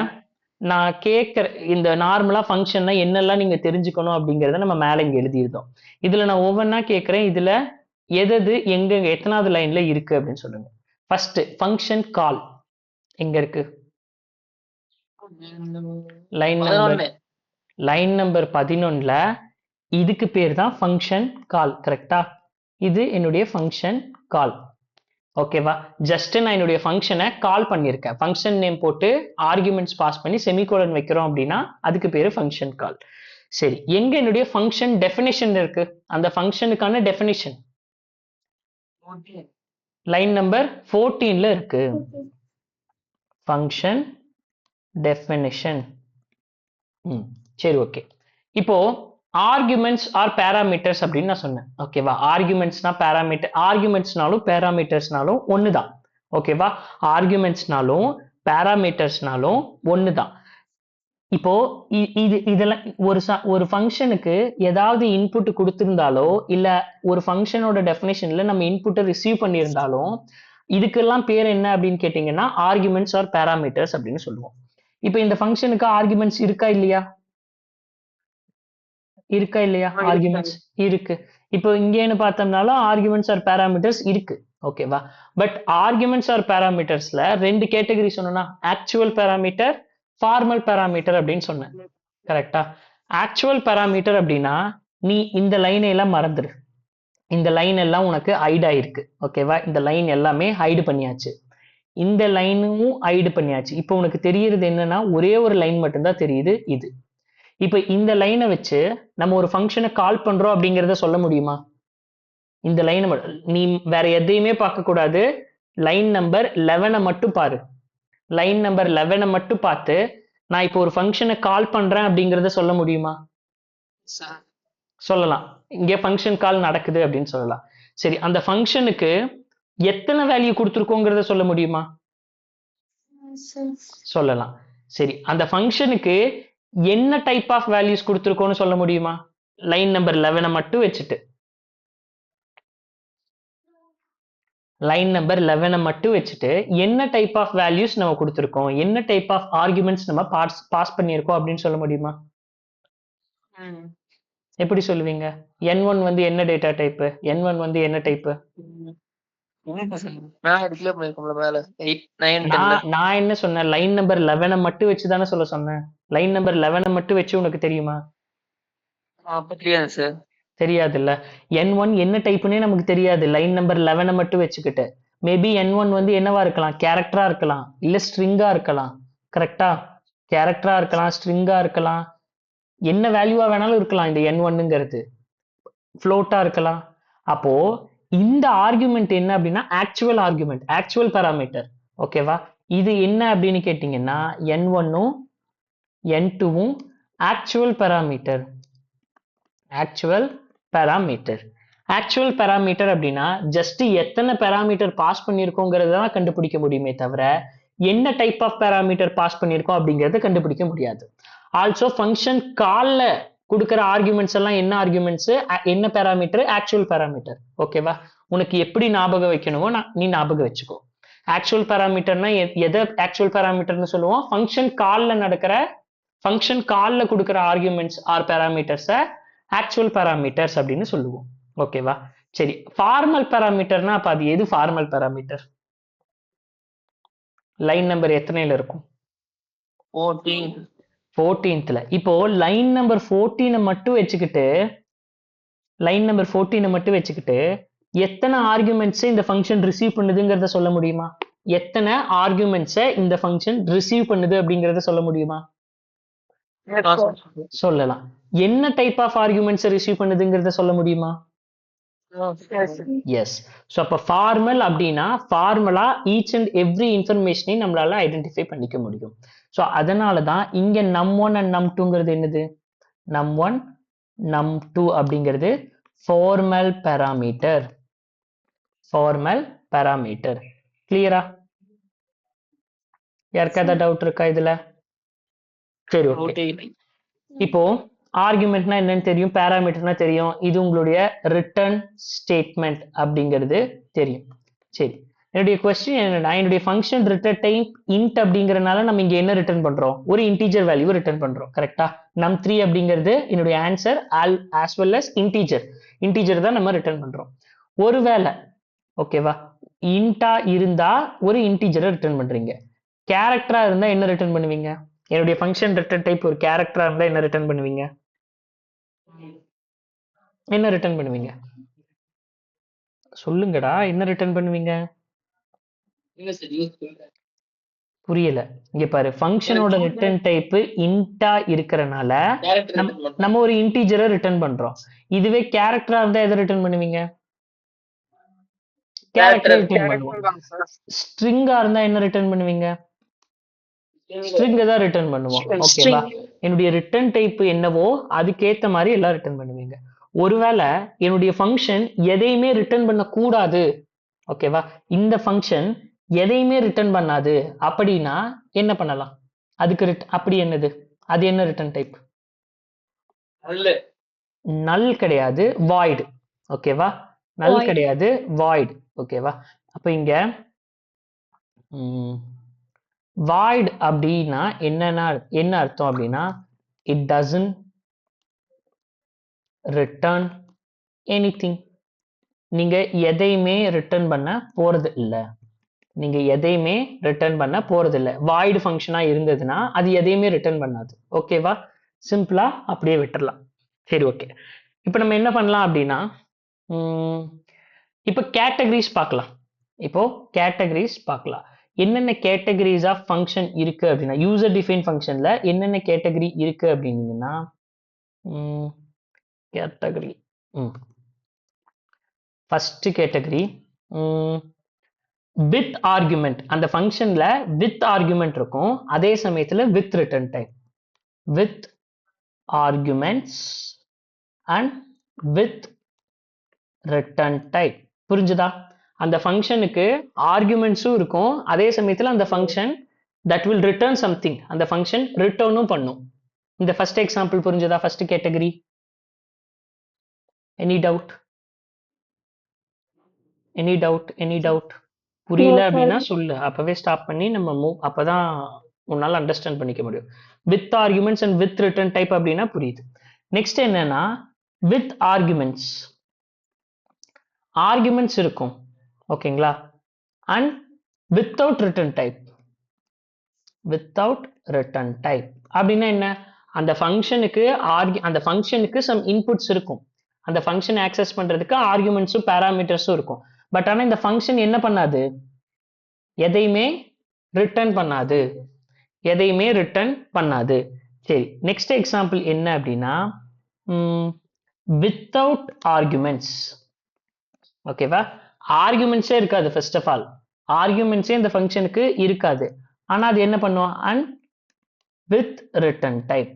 நான் கேட்கிற இந்த நார்மலா ஃபங்க்ஷன்னா என்னெல்லாம் நீங்க தெரிஞ்சுக்கணும் அப்படிங்கறத நம்ம மேல இங்க எழுதியிருந்தோம். இதுல நான் ஒவ்வொன்னா கேட்கிறேன். இதுல எது எங்க எத்தனாவது லைன்ல இருக்கு அப்படின்னு சொல்லுங்க. ஃபர்ஸ்ட் ஃபங்க்ஷன் கால் எங்க இருக்கு? லைன் நம்பர் 11ல இதுக்கு பேர் தான் ஃபங்க்ஷன் கால். கரெக்டா? இது என்னுடைய ஃபங்க்ஷன் கால். ஓகேவா? ஜஸ்ட் நான் என்னுடைய ஃபங்க்ஷனை கால் பண்ணியிருக்கேன். ஃபங்க்ஷன் நேம் போட்டு ஆர்குமெண்ட்ஸ் பாஸ் பண்ணி செமிகோலன் வைக்கிறோம் அப்படின்னா அதுக்கு பேரு ஃபங்க்ஷன் கால். சரி, எங்க என்னுடைய ஃபங்க்ஷன் டெஃபினிஷன் இருக்கு? அந்த ஃபங்க்ஷனுக்கான டெஃபினிஷன் லைன் நம்பர் 14ல இருக்கு. Function definition. சரி, ஓகே. இப்போ ஆர்குமெண்ட்ஸ் ஆர் பேராமீட்டர்ஸ் அப்படின்னு நான் சொன்னேன். ஓகேவா? ஆர்குமெண்ட்ஸ்னா பேராமீட்டர், ஆர்குமெண்ட்ஸ்னாலும் பேராமீட்டர்ஸ்னாலும் ஒண்ணுதான். ஓகேவா? ஆர்குமெண்ட்ஸ்னாலும் பேராமீட்டர்ஸ்னாலும் ஒண்ணுதான். இப்போ இதெல்லாம் ஒரு ஃபங்க்ஷனுக்கு ஏதாவது இன்புட் கொடுத்திருந்தாலோ இல்ல ஒரு ஃபங்க்ஷனோட டெஃபினேஷன்ல நம்ம இன்புட்டை ரிசீவ் பண்ணியிருந்தாலும் இதுக்கெல்லாம் பேர் என்ன அப்படின்னு கேட்டீங்கன்னா ஆர்குமெண்ட்ஸ் ஆர் பேராமீட்டர்ஸ் அப்படின்னு சொல்லுவோம். இப்போ இந்த ஃபங்க்ஷனுக்கு ஆர்குமெண்ட்ஸ் இருக்கா இல்லையா? இருக்கா இல்லையா? ஆர்குமெண்ட்ஸ் இருக்கு. இப்போ இங்கேன்னு பார்த்தோம்னாலும் ஆர்குமெண்ட்ஸ் ஆர் பேராமீட்டர்ஸ் இருக்கு. ஓகேவா? பட் ஆர்குமெண்ட்ஸ் ஆர் பேராமீட்டர்ஸ்ல ரெண்டு கேட்டகரி சொன்னா, ஆக்சுவல் பேராமீட்டர், ஃபார்மல் பேராமீட்டர் அப்படின்னு சொன்னேன். கரெக்டா? ஆக்சுவல் பேராமீட்டர் அப்படின்னா நீ இந்த லைனை எல்லாம் மறந்துரு. இந்த லைன் எல்லாம் உனக்கு ஹைட் ஆயிருக்கு. ஓகேவா? இந்த லைன் எல்லாமே ஹைடு பண்ணியாச்சு. இந்த லைனும் ஹைடு பண்ணியாச்சு. இப்போ உனக்கு தெரியறது என்னன்னா ஒரே ஒரு லைன் மட்டும்தான் தெரியுது, இது. இப்ப இந்த லைனை வச்சு நம்ம ஒரு ஃபங்க்ஷனை கால் பண்றோம் அப்படிங்கறத சொல்ல முடியுமா? இந்த லைனை நீ வேற எதையுமே பார்க்க கூடாது. லைன் நம்பர் 11 மட்டும் பாரு. லைன் நம்பர் 11 மட்டும் பார்த்து நான் இப்போ ஒரு ஃபங்க்ஷனை கால் பண்றேன் அப்படிங்கறத சொல்ல முடியுமா? சொல்லலாம். இங்க ஃபங்க்ஷன் கால் நடக்குது அப்படின்னு சொல்லலாம். சரி, அந்த ஃபங்க்ஷனுக்கு எத்தனை வேல்யூ கொடுத்துருக்கோங்கிறத சொல்ல முடியுமா? சொல்லலாம். சரி, அந்த ஃபங்க்ஷனுக்கு என்ன டைப் ஆஃப் வேல்யூஸ் கொடுத்துருக்கோம்னு சொல்ல முடியுமா? லைன் நம்பர் 11 மட்டும் வச்சுட்டு லைன் நம்பர் 11 மட்டும் வச்சுட்டு என்ன டைப் ஆஃப் வேல்யூஸ் நம்ம கொடுத்துருக்கோம், என்ன டைப் ஆஃப் ஆர்குமெண்ட்ஸ் நம்ம பாஸ் பண்ணியிருக்கோம் அப்படின்னு சொல்ல முடியுமா? எப்படி சொல்லுவீங்க? n1 வந்து என்ன டேட்டா டைப், n1 வந்து என்ன டைப்? நான் என்ன சொன்னேன்? லைன் நம்பர் 11 மட்டும் வச்சு தானே சொல்ல சொன்னேன். லைன் நம்பர் 11 மட்டும் வச்சு உனக்கு தெரியுமா? தெரியாதுல்ல. n1 என்ன டைப்னே நமக்கு தெரியாது. லைன் நம்பர் 11 மட்டும் வச்சுக்கிட்டு மேபி n1 வந்து என்னவா இருக்கலாம்? கேரக்டரா இருக்கலாம், இல்ல ஸ்ட்ரிங்கா இருக்கலாம். கரெக்டா? கேரக்டரா இருக்கலாம், ஸ்ட்ரிங்கா இருக்கலாம், என்ன வேல்யூவா வேணாலும் இருக்கலாம். இந்த n1ங்கிறது ஃப்ளோட்டா இருக்கலாம். அப்போ இந்த ஆர்குமெண்ட் என்ன அப்படின்னா ஆக்சுவல் ஆர்குமெண்ட், ஆக்சுவல் பேராமீட்டர். ஓகேவா? இது என்ன அப்படின்னு கேட்டீங்கன்னா n1ம் n2ம் actual parameter. Actual parameter. Actual parameter அப்படின்னா ஜஸ்ட் எத்தனை பேராமீட்டர் பாஸ் பண்ணியிருக்கோங்கிறத தான் கண்டுபிடிக்க முடியுமே தவிர என்ன டைப் ஆஃப் பேராமீட்டர் பாஸ் பண்ணியிருக்கோம் அப்படிங்கறத கண்டுபிடிக்க முடியாது. ஆல்சோ ஃபங்க்ஷன் கால்ல கொடுக்கிற ஆர்குமெண்ட்ஸ் எல்லாம் என்ன ஆர்குமெண்ட்ஸ், என்ன பேராமீட்டர்? Actual parameter. ஓகேவா? உனக்கு எப்படி ஞாபகம் வைக்கணுமோ நீ ஞாபகம் வச்சுக்கோ. ஆக்சுவல் பேராமீட்டர்னா எதை ஆக்சுவல் பேராமீட்டர்னு சொல்லுவோம்? ஃபங்க்ஷன் கால்ல நடக்கிற, ஃபங்க்ஷன் கால்ல கொடுக்கிற ஆர்குமெண்ட்ஸ் ஆர் பேராமீட்டர்ஸை ஆக்சுவல் பேராமீட்டர்ஸ் அப்படின்னு சொல்லுவோம். ஓகேவா? சரி, ஃபார்மல் பேராமீட்டர்னா அப்ப அது எது ஃபார்மல் பேராமீட்டர்? லைன் நம்பர் எத்தனைல இருக்கும்? 14th. இப்போ லைன் நம்பர் 14 மட்டும் வச்சுக்கிட்டு லைன் நம்பர் 14 மட்டும் வச்சுக்கிட்டு எத்தனை ஆர்குமெண்ட்ஸ் இந்த ஃபங்க்ஷன் ரிசீவ் பண்ணுதுங்கிறத சொல்ல முடியுமா? எத்தனை ஆர்குமெண்ட்ஸை இந்த ஃபங்க்ஷன் ரிசீவ் பண்ணுது அப்படிங்கறத சொல்ல முடியுமா? சொல்லலாம். என்ன டைப் ஆஃப் ஆர்குமெண்ட்ஸ் ரிசீவ் பண்ணுதுங்கிறத சொல்ல முடியுமா? எஸ். ஸோ அப்போ ஃபார்மல் அப்படின்னா ஃபார்மலா ஈச் அண்ட் எவ்ரி இன்ஃபர்மேஷனையும் நம்மளால ஐடென்டிஃபை பண்ணிக்க முடியும். ஸோ அதனால தான் இங்க num1 அண்ட் num2ங்கிறது என்னது? num1 num2 அப்படிங்கிறது ஃபார்மல் பேராமீட்டர். Formal parameter. கிளியரா? யாருக்காவது டவுட் இருக்கா இதுல? சரி, ஓகே. இப்போ ஆர்குமெண்ட்னா என்னன்னு தெரியும், பேராமீட்டர்னா தெரியும், இது உங்களுடைய ரிட்டர்ன் ஸ்டேட்மெண்ட் அப்படிங்கிறது தெரியும். சரி, என்னுடைய கொஸ்டின் என்னன்னா, என்னுடைய ஃபங்க்ஷன் ரிட்டர்ன் டைப் இன்ட் அப்படிங்கறனால நம்ம இங்க என்ன ரிட்டர்ன் பண்றோம், ஒரு இன்டீஜர் வேல்யூ ரிட்டர்ன் பண்றோம். கரெக்டா? num3 அப்படிங்கிறது என்னுடைய answer as well as integer தான் நம்ம ரிட்டர்ன் பண்றோம். ஒருவேளை ஓகேவா இன்டா இருந்தா ஒரு இன்டீஜரை ரிட்டர்ன் பண்றீங்க, கேரக்டரா இருந்தா என்ன ரிட்டர்ன் பண்ணுவீங்க? என்னுடைய ஃபங்க்ஷன் ரிட்டர்ன் டைப் ஒரு கேரக்டரா இருந்தா என்ன ரிட்டர்ன் பண்ணுவீங்க? என்ன ரிட்டர்ன் பண்ணுவீங்க? சொல்லுங்கடா, என்ன ரிட்டர்ன் பண்ணுவீங்க? புரியல. இங்க பாரு, ஃபங்க்ஷனோட ரிட்டர்ன் டைப் இன்டா இருக்கறனால நம்ம ஒரு இன்டீஜரை ரிட்டர்ன் பண்றோம். இதுவே கேரக்டரா இருந்தா எதை ரிட்டர்ன் பண்ணுவீங்க? கேரக்டர் ரிட்டர்ன் பண்ணுவோம். ஸ்ட்ரிங்கா இருந்தா என்ன ரிட்டர்ன் பண்ணுவீங்க? ஸ்ட்ரிங் தான் ரிட்டர்ன் பண்ணுவோம். ஓகேவா? என்னுடைய ரிட்டர்ன் டைப் என்னவோ அதுக்கேத்த மாதிரி எல்லாம் ரிட்டர்ன் பண்ணுவீங்க. ஒருவேளை என்னுடைய ஃபங்க்ஷன் எதையுமே ரிட்டர்ன் பண்ண கூடாது, ஓகேவா, இந்த ஃபங்க்ஷன் எதையுமே ரிட்டர்ன் பண்ணாது அப்படின்னா என்ன பண்ணலாம்? அதுக்கு அப்படி என்னது, அது என்ன ரிட்டர்ன் டைப்? நல் கிடையாது, வாய்டு. ஓகேவா? நல் கிடையாது, வாய்டு. ஓகேவா? அப்ப இங்க வாய்ட் அப்படின்னா என்ன அர்த்தம் அப்படின்னா, இட் டசன்ட் ரிட்டர்ன் எனிதிங். நீங்க எதையுமே ரிட்டர்ன் பண்ண போறது இல்ல. நீங்க எதையுமே ரிட்டர்ன் பண்ண போறது இல்ல. வாய்டு ஃபங்க்ஷனா இருந்ததுன்னா அது எதையுமே ரிட்டர்ன் பண்ணாது. ஓகேவா? சிம்பிளா அப்படியே விட்டுறலாம். சரி, ஓகே. இப்போ நம்ம என்ன பண்ணலாம் அப்படின்னா, இப்போ கேட்டகரிஸ் பார்க்கலாம். இப்போ கேட்டகரிஸ் பார்க்கலாம். என்னென்ன கேட்டகரிஸ் ஆஃப் ஃபங்க்ஷன் இருக்கு அப்படின்னா, யூசர் டிஃபைன் ஃபங்க்ஷன்ல என்னென்ன கேட்டகரி இருக்கு அப்படின்னீங்கன்னா, category first category with argument. அந்த ஃபங்க்ஷன்ல வித் ஆர்குமெண்ட் இருக்கும், அதே சமயத்துல with return type. With arguments and with return type. புரிஞ்சுதா? அந்த ஃபங்க்ஷனுக்கு ஆர்குமெண்ட்ஸும் இருக்கும், அதே சமயத்துல அந்த function that will return something, அந்த ஃபங்க்ஷன் ரிட்டர்னும் பண்ணும். இந்த ஃபர்ஸ்ட் எக்ஸாம்பிள் புரிஞ்சுதா? First category. Any doubt? Any doubt? புரியல அப்படின்னா சொல்லு, அப்பவே ஸ்டாப் பண்ணி நம்ம மூவ், அப்பதான் உன்னால அண்டர்ஸ்டாண்ட் பண்ணிக்க முடியும். With arguments and with return type அப்படின்னா புரியுது. நெக்ஸ்ட் என்னன்னா, வித் ஆர்குமெண்ட்ஸ். ஆர்குமெண்ட்ஸ் இருக்கும், ஓகேங்களா, and without return type. Without return type அப்படின்னா என்ன? அந்த ஃபங்க்ஷனுக்கு சம் இன்புட்ஸ் இருக்கும், அந்த ஃபங்க்ஷன் ஆக்சஸ் பண்றதுக்கு ஆர்குமெண்ட்ஸும் பேராமீட்டர்ஸும் இருக்கும். பட் ஆனா இந்த ஃபங்க்ஷன் என்ன பண்ணாது, எதையுமே ரிட்டர்ன் பண்ணாது, எதையுமே ரிட்டர்ன் பண்ணாது. சரி, நெக்ஸ்ட் எக்ஸாம்பிள் என்ன அப்படின்னா, வித்தவுட் ஆர்குமெண்ட்ஸ். ஓகேவா? ஆர்குமெண்ட்ஸே இருக்காது. ஃபர்ஸ்ட் ஆஃப் ஆல் ஆர்குமெண்ட்ஸே இந்த ஃபங்க்ஷனுக்கு இருக்காது, ஆனா அது என்ன பண்ணும், and with return type.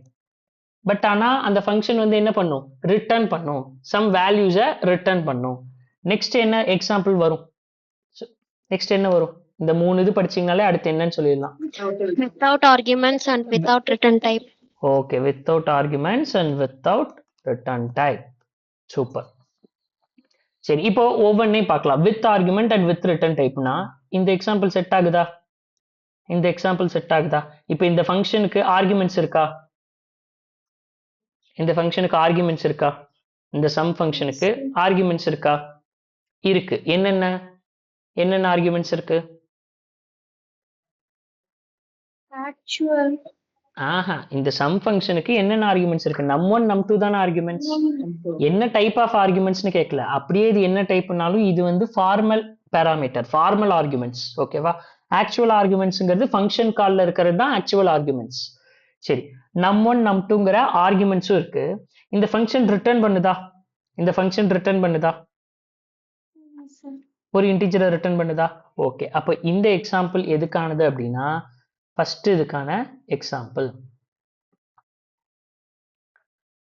But ஆனா அந்த ஃபங்க்ஷன் வந்து என்ன பண்ணும், ரிட்டர்ன் பண்ணும், சம் வேல்யூஸை ரிட்டர்ன் பண்ணும். நெக்ஸ்ட் என்ன எக்ஸாம்பிள் வரும்? நெக்ஸ்ட் என்ன வரும்? இந்த 3 இது படிச்சீங்கனாலே அடுத்து என்னன்னு சொல்லிடலாம். Without arguments and without return type. Okay, without arguments and without return type. Super. சரி, இப்போ ஒவ்வொன்றையும் பார்க்கலாம். With argument and with return டைப்னா இந்த எக்ஸாம்பிள் செட் ஆகுதா? இந்த எக்ஸாம்பிள் செட் ஆகுதா? இப்போ இந்த ஃபங்க்ஷனுக்கு ஆர்குமெண்ட்ஸ் இருக்கா? இந்த ஃபங்க்ஷனுக்கு ஆர்குமெண்ட்ஸ் இருக்கா? இந்த சம் ஃபங்க்ஷனுக்கு ஆர்குமெண்ட்ஸ் இருக்கா? இருக்கு. என்னென்ன ஆர்குமெண்ட்ஸ் இருக்கு? Actual. இந்த சம் ஃபங்க்ஷனுக்கு என்னென்ன ஆர்குமெண்ட்ஸ் இருக்கு? num1 num2 தான ஆர்குமெண்ட்ஸ். என்ன டைப் ஆஃப் ஆர்குமெண்ட்ஸ்னு கேட்கல, அப்படியே இது என்ன டைப்னாலும் இது வந்து ஃபார்மல் பேராமீட்டர், ஃபார்மல் ஆர்குமெண்ட்ஸ். ஓகேவா? ஆக்சுவல் ஆர்குமெண்ட்ஸ்ங்கிறது ஃபங்க்ஷன் கால்ல இருக்கிறது தான் ஆக்சுவல் ஆர்குமெண்ட்ஸ். சரி, num1 num2ங்கிற ஆர்குமெண்ட்ஸும் இருக்கு. இந்த ஃபங்க்ஷன் ரிட்டர்ன் பண்ணுதா? இந்த ஃபங்க்ஷன் ரிட்டர்ன் பண்ணுதா? ஒரு இன்டிஜரை ரிட்டர்ன் பண்ணுதா? ஓகே, அப்போ இந்த எக்ஸாம்பிள் எதுக்கானது அப்படின்னா, ஃபர்ஸ்ட் இதுக்கான எக்ஸாம்பிள்.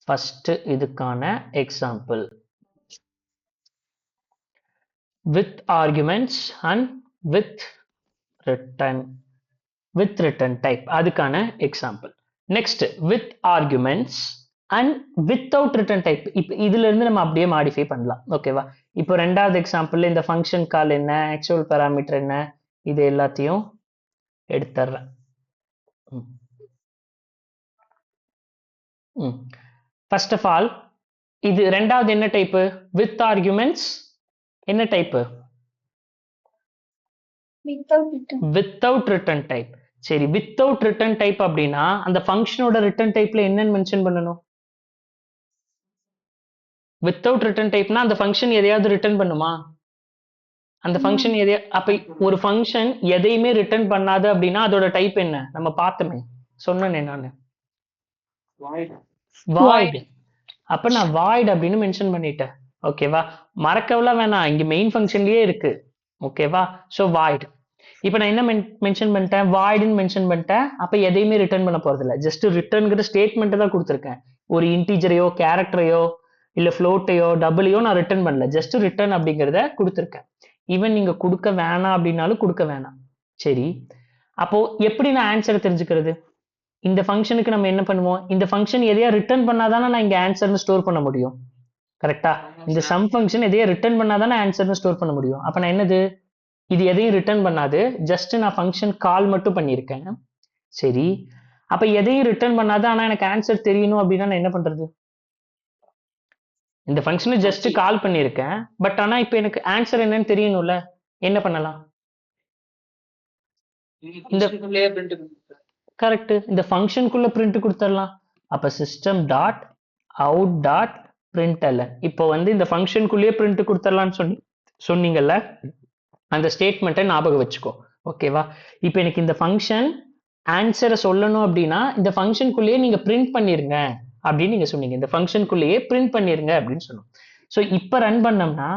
ஃபர்ஸ்ட் இதுக்கான example with arguments and with return type, அதுக்கான example. Next with arguments and without return type. இப்போ இதுல இருந்து நம்ம அப்படியே மாடிஃபை பண்ணலாம். ஓகேவா? இப்போ ரெண்டாவது எக்ஸாம்பிள் இந்த ஃபங்க்ஷன் கால் என்ன, ஆக்சுவல் பேராமீட்டர் என்ன, இது எல்லாத்தையும் எடுத்துறேன். ஃபர்ஸ்ட் ஆஃப் ஆல் இது ரெண்டாவது என்ன டைப்? வித் ஆர்குமெண்ட்ஸ் என்ன டைப்? Without return type. சரி, வித்தவுட் ரிட்டர்ன் டைப் அப்படின்னா அந்த ஃபங்க்ஷனோட ரிட்டர்ன் டைப்ல என்னன்னு மென்ஷன் பண்ணணும்? வித்தவுட் ரிட்டர்ன் டைப்னா அந்த ஃபங்க்ஷன் எதையாவது ரிட்டர்ன் பண்ணுமா? அந்த ஃபங்க்ஷன் எதையா அப்ப ஒரு ஃபங்க்ஷன் எதையுமே ரிட்டர்ன் பண்ணாது அப்படின்னா அதோட டைப் என்ன? நம்ம பார்த்தோமே, சொன்னேனே நானு, void. அப்ப நான் void அப்படின்னு மென்ஷன் பண்ணிட்டேன். ஓகேவா? மறக்கவெல்லாம் வேணாம், இங்க மெயின் ஃபங்க்ஷன்லயே இருக்கு. ஓகேவா? So void. இப்போ நான் என்ன மென்ஷன் பண்ணிட்டேன்? voidன்னு மென்ஷன் பண்ணிட்டேன். அப்ப எதையுமே ரிட்டர்ன் பண்ண போறது இல்ல, ஜஸ்ட் ரிட்டர்ன்ங்கிற ஸ்டேட்மெண்ட் தான் கொடுத்துருக்கேன். ஒரு இன்டீஜரையோ கேரக்டரையோ இல்ல ஃப்ளோட்டையோ டபுளையோ நான் ரிட்டர்ன் பண்ணல, ஜஸ்ட் ரிட்டர்ன் அப்படிங்கிறத கொடுத்துருக்கேன். ஈவன் நீங்க கொடுக்க வேணாம் அப்படின்னாலும் கொடுக்க வேணாம். சரி, அப்போ எப்படி நான் ஆன்சரை தெரிஞ்சுக்கிறது? இந்த ஃபங்க்ஷனுக்கு நம்ம என்ன பண்ணுவோம்? இந்த ஃபங்க்ஷன் எதையா ரிட்டர்ன் பண்ணாதானே நான் இங்க ஆன்சர்னு ஸ்டோர் பண்ண முடியும். கரெக்டா? இந்த சம் ஃபங்க்ஷன் எதையா ரிட்டர்ன் பண்ணாதானே ஆன்சர்னு ஸ்டோர் பண்ண முடியும். அப்ப நான் என்னது, இது எதையும் ரிட்டர்ன் பண்ணாது, ஜஸ்ட் நான் ஃபங்க்ஷன் கால் மட்டும் பண்ணியிருக்கேன். சரி, அப்ப எதையும் ரிட்டர்ன் பண்ணாது ஆனா எனக்கு ஆன்சர் தெரியணும் அப்படின்னா நான் என்ன பண்றது? இந்த ஃபங்க்ஷனை ஜஸ்ட் கால் பண்ணியிருக்கேன், பட் ஆனா இப்போ எனக்கு ஆன்சர் என்னன்னு தெரியணும்ல, என்ன பண்ணலாம்? இந்த கரெக்ட், இந்த ஃபங்க்ஷனுக்குள்ள பிரிண்ட் கொடுத்துடலாம். அப்ப system dot out dot println. இப்போ வந்து இந்த ஃபங்க்ஷனுக்குள்ளேயே பிரிண்ட் கொடுத்துடலாம்னு சொன்னீங்கல்ல, அந்த ஸ்டேட்மெண்ட்டை ஞாபகம் வச்சுக்கோ. ஓகேவா? இப்போ எனக்கு இந்த ஃபங்க்ஷன் ஆன்சரை சொல்லணும் அப்படின்னா இந்த ஃபங்க்ஷனுக்குள்ளேயே நீங்க பிரிண்ட் பண்ணிருங்க அப்படின்னு நீங்க சொன்னீங்க. இந்த ஃபங்க்ஷனுக்குள்ளேயே பிரிண்ட் பண்ணிருங்க அப்படின்னு சொன்னோம். ஸோ இப்போ ரன் பண்ணோம்னா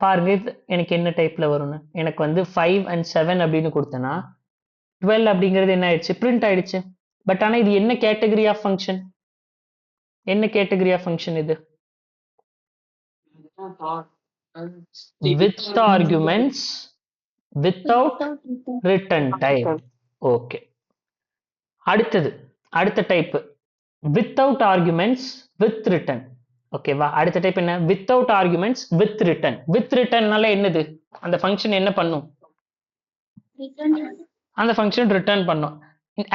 பாருங்க எனக்கு என்ன டைப்ல வரும்னு. எனக்கு வந்து 5 and 7 அப்படின்னு கொடுத்தேன்னா 12 அப்படிங்கிறது என்ன ஆயிடுச்சு? பிரிண்ட் ஆயிடுச்சு. பட் ஆனா இது என்ன கேட்டகரி ஆஃப் ஃபங்க்ஷன்? என்ன கேட்டகரி ஆஃப் ஃபங்க்ஷன் இது? With arguments without return type. Okay, அடுத்தது அடுத்த type without arguments with return. ஓகேவா? அடுத்த டைப் என்ன? Without arguments with return. With ரிட்டர்ன்னால என்னது? அந்த ஃபங்க்ஷன் என்ன பண்ணும்? அந்த ஃபங்க்ஷன் ரிட்டர்ன் பண்ணும்.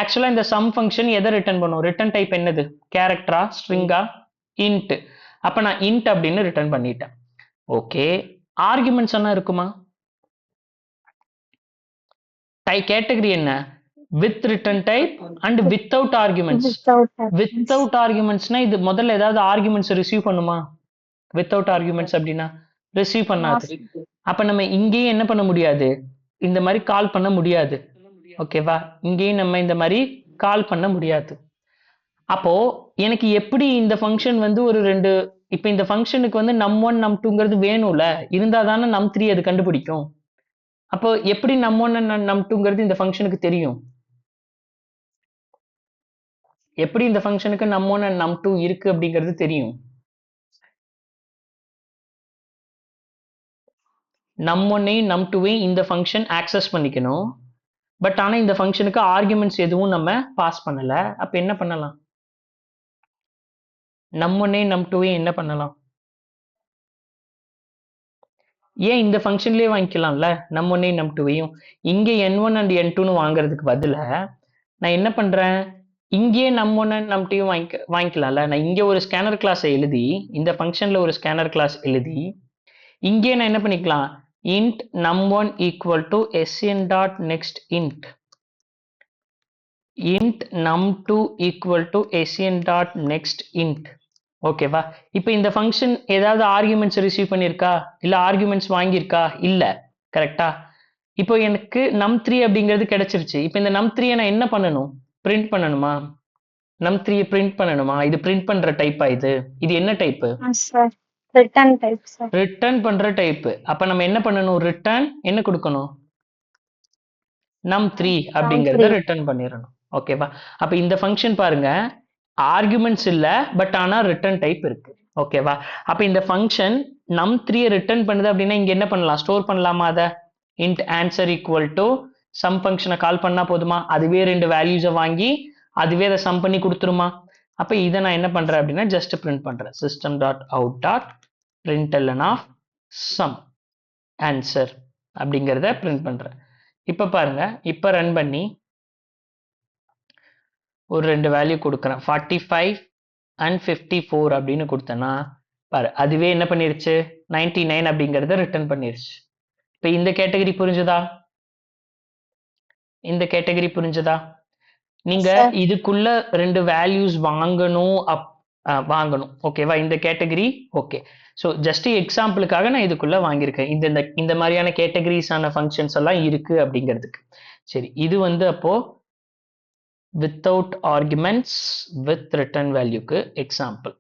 ஆக்சுவலா இந்த சம் ஃபங்க்ஷன் எதை ரிட்டர்ன் பண்ணும்? ரிட்டர்ன் டைப் என்னது? கேரக்டரா, ஸ்ட்ரிங்கா, இன்ட். அப்ப நான் இன்ட் அப்படின்னு ரிட்டர்ன் பண்ணிட்டேன். ஓகே, ஆர்குமெண்ட்ஸ் என்ன இருக்குமா? கேட்டகரி என்ன? With return type and without arguments. Without ஆர்குமெண்ட்ஸ்னா இது முதல்ல ஏதாவது ஆர்குமெண்ட்ஸ் ரிசீவ் பண்ணுமா? வித்தவுட் ஆர்குமெண்ட்ஸ் அப்படின்னா ரிசீவ் பண்ணாது. அப்ப நம்ம இங்கேயும் என்ன பண்ண முடியாது? இந்த மாதிரி கால் பண்ண முடியாது. ஓகேவா? இங்கேயும் நம்ம இந்த மாதிரி கால் பண்ண முடியாது. அப்போ எனக்கு எப்படி இந்த ஃபங்க்ஷன் வந்து ஒரு ரெண்டு, இப்போ இந்த ஃபங்க்ஷனுக்கு வந்து num1 num2ங்கிறது வேணும்ல, இருந்தா தானே num3 அது கண்டுபிடிக்கும். அப்போ எப்படி num1 and num2ங்கிறது இந்த ஃபங்க்ஷனுக்கு தெரியும்? எப்படி இந்த ஃபங்க்ஷனுக்கு num1 and num2 இருக்கு அப்படிங்கிறது தெரியும்? num1ஐயும் num2ஐயும் இந்த ஃபங்க்ஷன் ஆக்சஸ் பண்ணிக்கணும். பட் ஆனா இந்த ஃபங்க்ஷனுக்கு ஆர்குமெண்ட்ஸ் எதுவும் நம்ம பாஸ் பண்ணல. அப்ப என்ன பண்ணலாம்? num1ஐயும் num2ஐயும் என்ன பண்ணலாம்? ஏன் இந்த ஃபங்க்ஷன்லயே வாங்கிக்கலாம்ல num1ஐயும் num2ஐயும்? இங்க n1 and n2ன்னு வாங்குறதுக்கு பதிலா நான் என்ன பண்றேன்? இங்கே num1 and num2ஐயும் வாங்கிக்கலாம்ல. நான் இங்க ஒரு ஸ்கேனர் கிளாஸ் எழுதி, இந்த ஃபங்க்ஷன்ல ஒரு ஸ்கேனர் கிளாஸ் எழுதி, இங்கே நான் என்ன பண்ணிக்கலாம்? int num1 equal to sen dot next int num2 equal to sen dot next int. ஓகேவா? இப்போ இந்த ஃபங்க்ஷன் ஏதாவது ஆர்குமெண்ட்ஸ் ரிசீவ் பண்ணியிருக்கா? இல்ல ஆர்குமெண்ட்ஸ் வாங்கியிருக்கா? இல்ல. கரெக்டா? இப்போ எனக்கு num3 அப்படிங்கிறது கிடைச்சிருச்சு. இப்போ இந்த num3 நான் என்ன பண்ணணும்? பிரிண்ட் பண்ணணுமா? num3 பிரிண்ட் பண்ணணுமா? இது பிரிண்ட் பண்ற டைப்பா? இது என்ன type? Return type sir. Return பண்ற டைப். அப்ப நம்ம என்ன பண்ணணும்? ரிட்டர்ன் என்ன கொடுக்கணும்? num3 அப்படிங்கறத ரிட்டர்ன் பண்ணிரணும். ஓகேவா? அப்ப இந்த ஃபங்க்ஷன் பாருங்க, ஆர்குமெண்ட்ஸ் இல்ல, பட் ஆனா ரிட்டர்ன் டைப் இருக்கு. ஓகேவா? அப்ப இந்த ஃபங்க்ஷன் num3 ரிட்டர்ன் பண்ணுது அப்படின்னா இங்க என்ன பண்ணலாம்? ஸ்டோர் பண்ணலாமா? அத int answer equal to sum ஃபங்க்ஷனை கால் பண்ணா போதுமா? அதுவே ரெண்டு வேல்யூஸை வாங்கி அதுவே அதை சம் பண்ணி கொடுத்துருமா? அப்போ இதை நான் என்ன பண்றேன் அப்படின்னா ஜஸ்ட் பிரிண்ட் பண்றேன், system dot out dot println of sum answer அப்படிங்கிறத பிரிண்ட் பண்றேன். இப்போ பாருங்க, இப்போ ரன் பண்ணி ஒரு 2 வேல்யூ கொடுக்குறேன், 45 and 54 அப்படின்னு கொடுத்தேன்னா பாரு அதுவே என்ன பண்ணிருச்சு, 99 அப்படிங்கிறத ரிட்டர்ன் பண்ணிருச்சு. இப்போ இந்த கேட்டகரி புரிஞ்சுதா? இந்த கேட்டகரி புரிஞ்சுதா? நீங்க Sir. இதுக்குள்ள 2 வேல்யூஸ் வாங்கணும் வாங்கணும், ஓகேவா? இந்த கேட்டகரி ஓகே. ஸோ ஜஸ்ட் எக்ஸாம்பிளுக்காக நான் இதுக்குள்ள வாங்கியிருக்கேன். இந்த மாதிரியான கேட்டகரிஸான ஃபங்க்ஷன்ஸ் எல்லாம் இருக்கு அப்படிங்கிறதுக்கு. சரி, இது வந்து அப்போ வித்தவுட் ஆர்குமெண்ட்ஸ் வித் ரிட்டர்ன் வேல்யூக்கு எக்ஸாம்பிள்.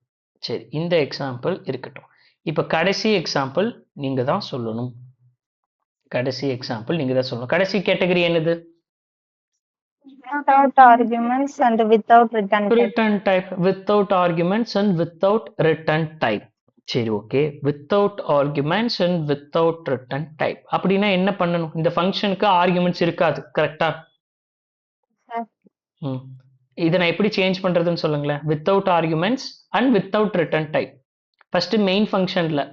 சரி, இந்த எக்ஸாம்பிள் இருக்கட்டும். இப்போ கடைசி எக்ஸாம்பிள் நீங்க தான் சொல்லணும். கடைசி எக்ஸாம்பிள் நீங்க தான் சொல்லணும். கடைசி கேட்டகரி என்னது? Without arguments and without return type. Return type. Without arguments and without return type. சரி, okay. Without arguments and without return type. அப்படின்னா என்ன பண்ணணும்? இந்த ஃபங்க்ஷனுக்கு ஆர்குமெண்ட்ஸ் இருக்காது, கரெக்டா? Sir. இதை நான் எப்படி சேஞ்ச் பண்றதுன்னு சொல்லுங்களேன். Without arguments and without return type. First main ஃபங்க்ஷன்ல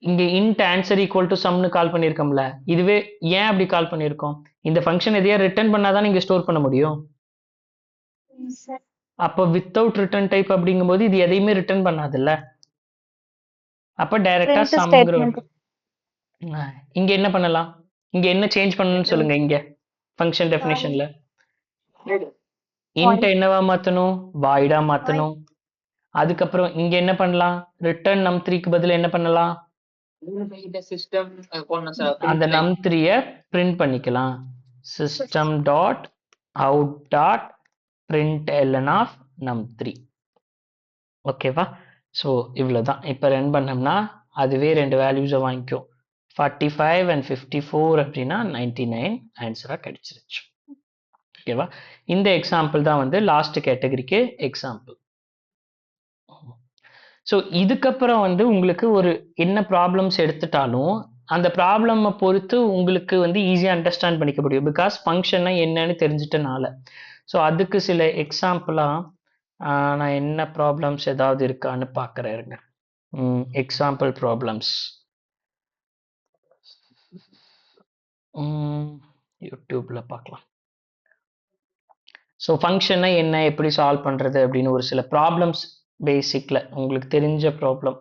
இங்க int answer equal to sumனு கால் பண்ணியிருக்கோம்ல, இதுவே ஏன் அப்படி கால் பண்ணியிருக்கோம்? இந்த ஃபங்க்ஷன் எதையா ரிட்டர்ன் பண்ணாதான் நீங்க ஸ்டோர் பண்ண முடியும். Sir. அப்போ வித்தவுட் ரிட்டர்ன் டைப் அப்படிங்கும்போது இது எதையுமே ரிட்டர்ன் பண்ணாதுல்ல. அப்ப டைரக்டா Print சம்ங்கிற statement. இங்க என்ன பண்ணலாம்? இங்க என்ன சேஞ்ச் பண்ணணும்னு சொல்லுங்க. இங்க ஃபங்க்ஷன் டெஃபினிஷன்ல int என்னவா மாத்தணும்? வாய்டா மாத்தணும். அதுக்கப்புறம் இங்க என்ன பண்ணலாம்? ரிட்டர்ன் num3க்கு பதிலா என்ன பண்ணலாம்? அந்த num3ய பிரிண்ட் பண்ணிக்கலாம். system dot out dot println of num3. ஓகேவா? ஸோ இவ்வளோதான். இப்போ ரன் பண்ணோம்னா அதுவே 2 வேல்யூஸை வாங்கிக்கும், 45 and 54 அப்படின்னா 99 ஆன்சராக கிடைச்சிருச்சு. ஓகேவா? இந்த எக்ஸாம்பிள் தான் வந்து லாஸ்ட் கேட்டகரிக்கு எக்ஸாம்பிள். ஸோ இதுக்கப்புறம் வந்து உங்களுக்கு ஒரு என்ன ப்ராப்ளம்ஸ் எடுத்துட்டாலும் அந்த ப்ராப்ளமை பொறுத்து உங்களுக்கு வந்து ஈஸியாக அண்டர்ஸ்டாண்ட் பண்ணிக்க முடியும், பிகாஸ் ஃபங்க்ஷன்னா என்னன்னு தெரிஞ்சிட்டனால. ஸோ அதுக்கு சில எக்ஸாம்பிளாக நான் என்ன ப்ராப்ளம்ஸ் ஏதாவது இருக்கான்னு பார்க்குறேன் இருங்க. எக்ஸாம்பிள் ப்ராப்ளம்ஸ் யூடியூப்ல பார்க்கலாம். ஸோ ஃபங்க்ஷனை என்ன எப்படி சால்வ் பண்ணுறது அப்படின்னு ஒரு சில ப்ராப்ளம்ஸ் பேசிக்ல உங்களுக்கு தெரிஞ்ச ப்ராப்ளம்.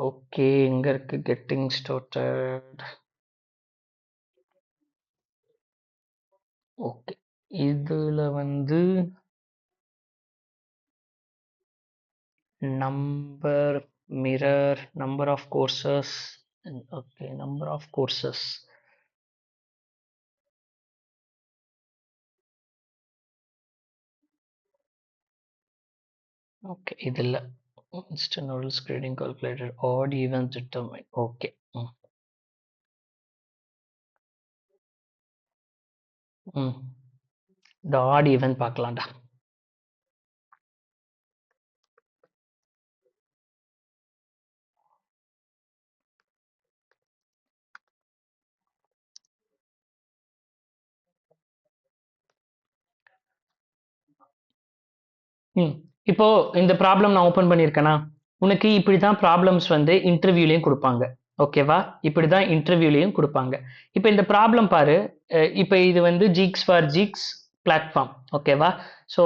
ஓகே, எங்க இருக்கு? Getting started. ஓகே, இதுல வந்து number mirror number of courses. Okay, number of courses. Okay, இது இல்லை. instant noodles grading calculator odd even determine. Okay, இந்த ஆட் ஈவன் பார்க்கலாம்டா. இப்போ இந்த ப்ராப்ளம் நான் ஓப்பன் பண்ணியிருக்கேனா, உனக்கு இப்படி தான் ப்ராப்ளம்ஸ் வந்து இன்டர்வியூலையும் கொடுப்பாங்க. ஓகேவா? இப்படி தான் இன்டர்வியூலையும் கொடுப்பாங்க. இப்போ இந்த ப்ராப்ளம் பாரு, இப்போ இது வந்து ஜீக்ஸ் ஃபார் ஜீக்ஸ் பிளாட்ஃபார்ம். ஓகேவா? ஸோ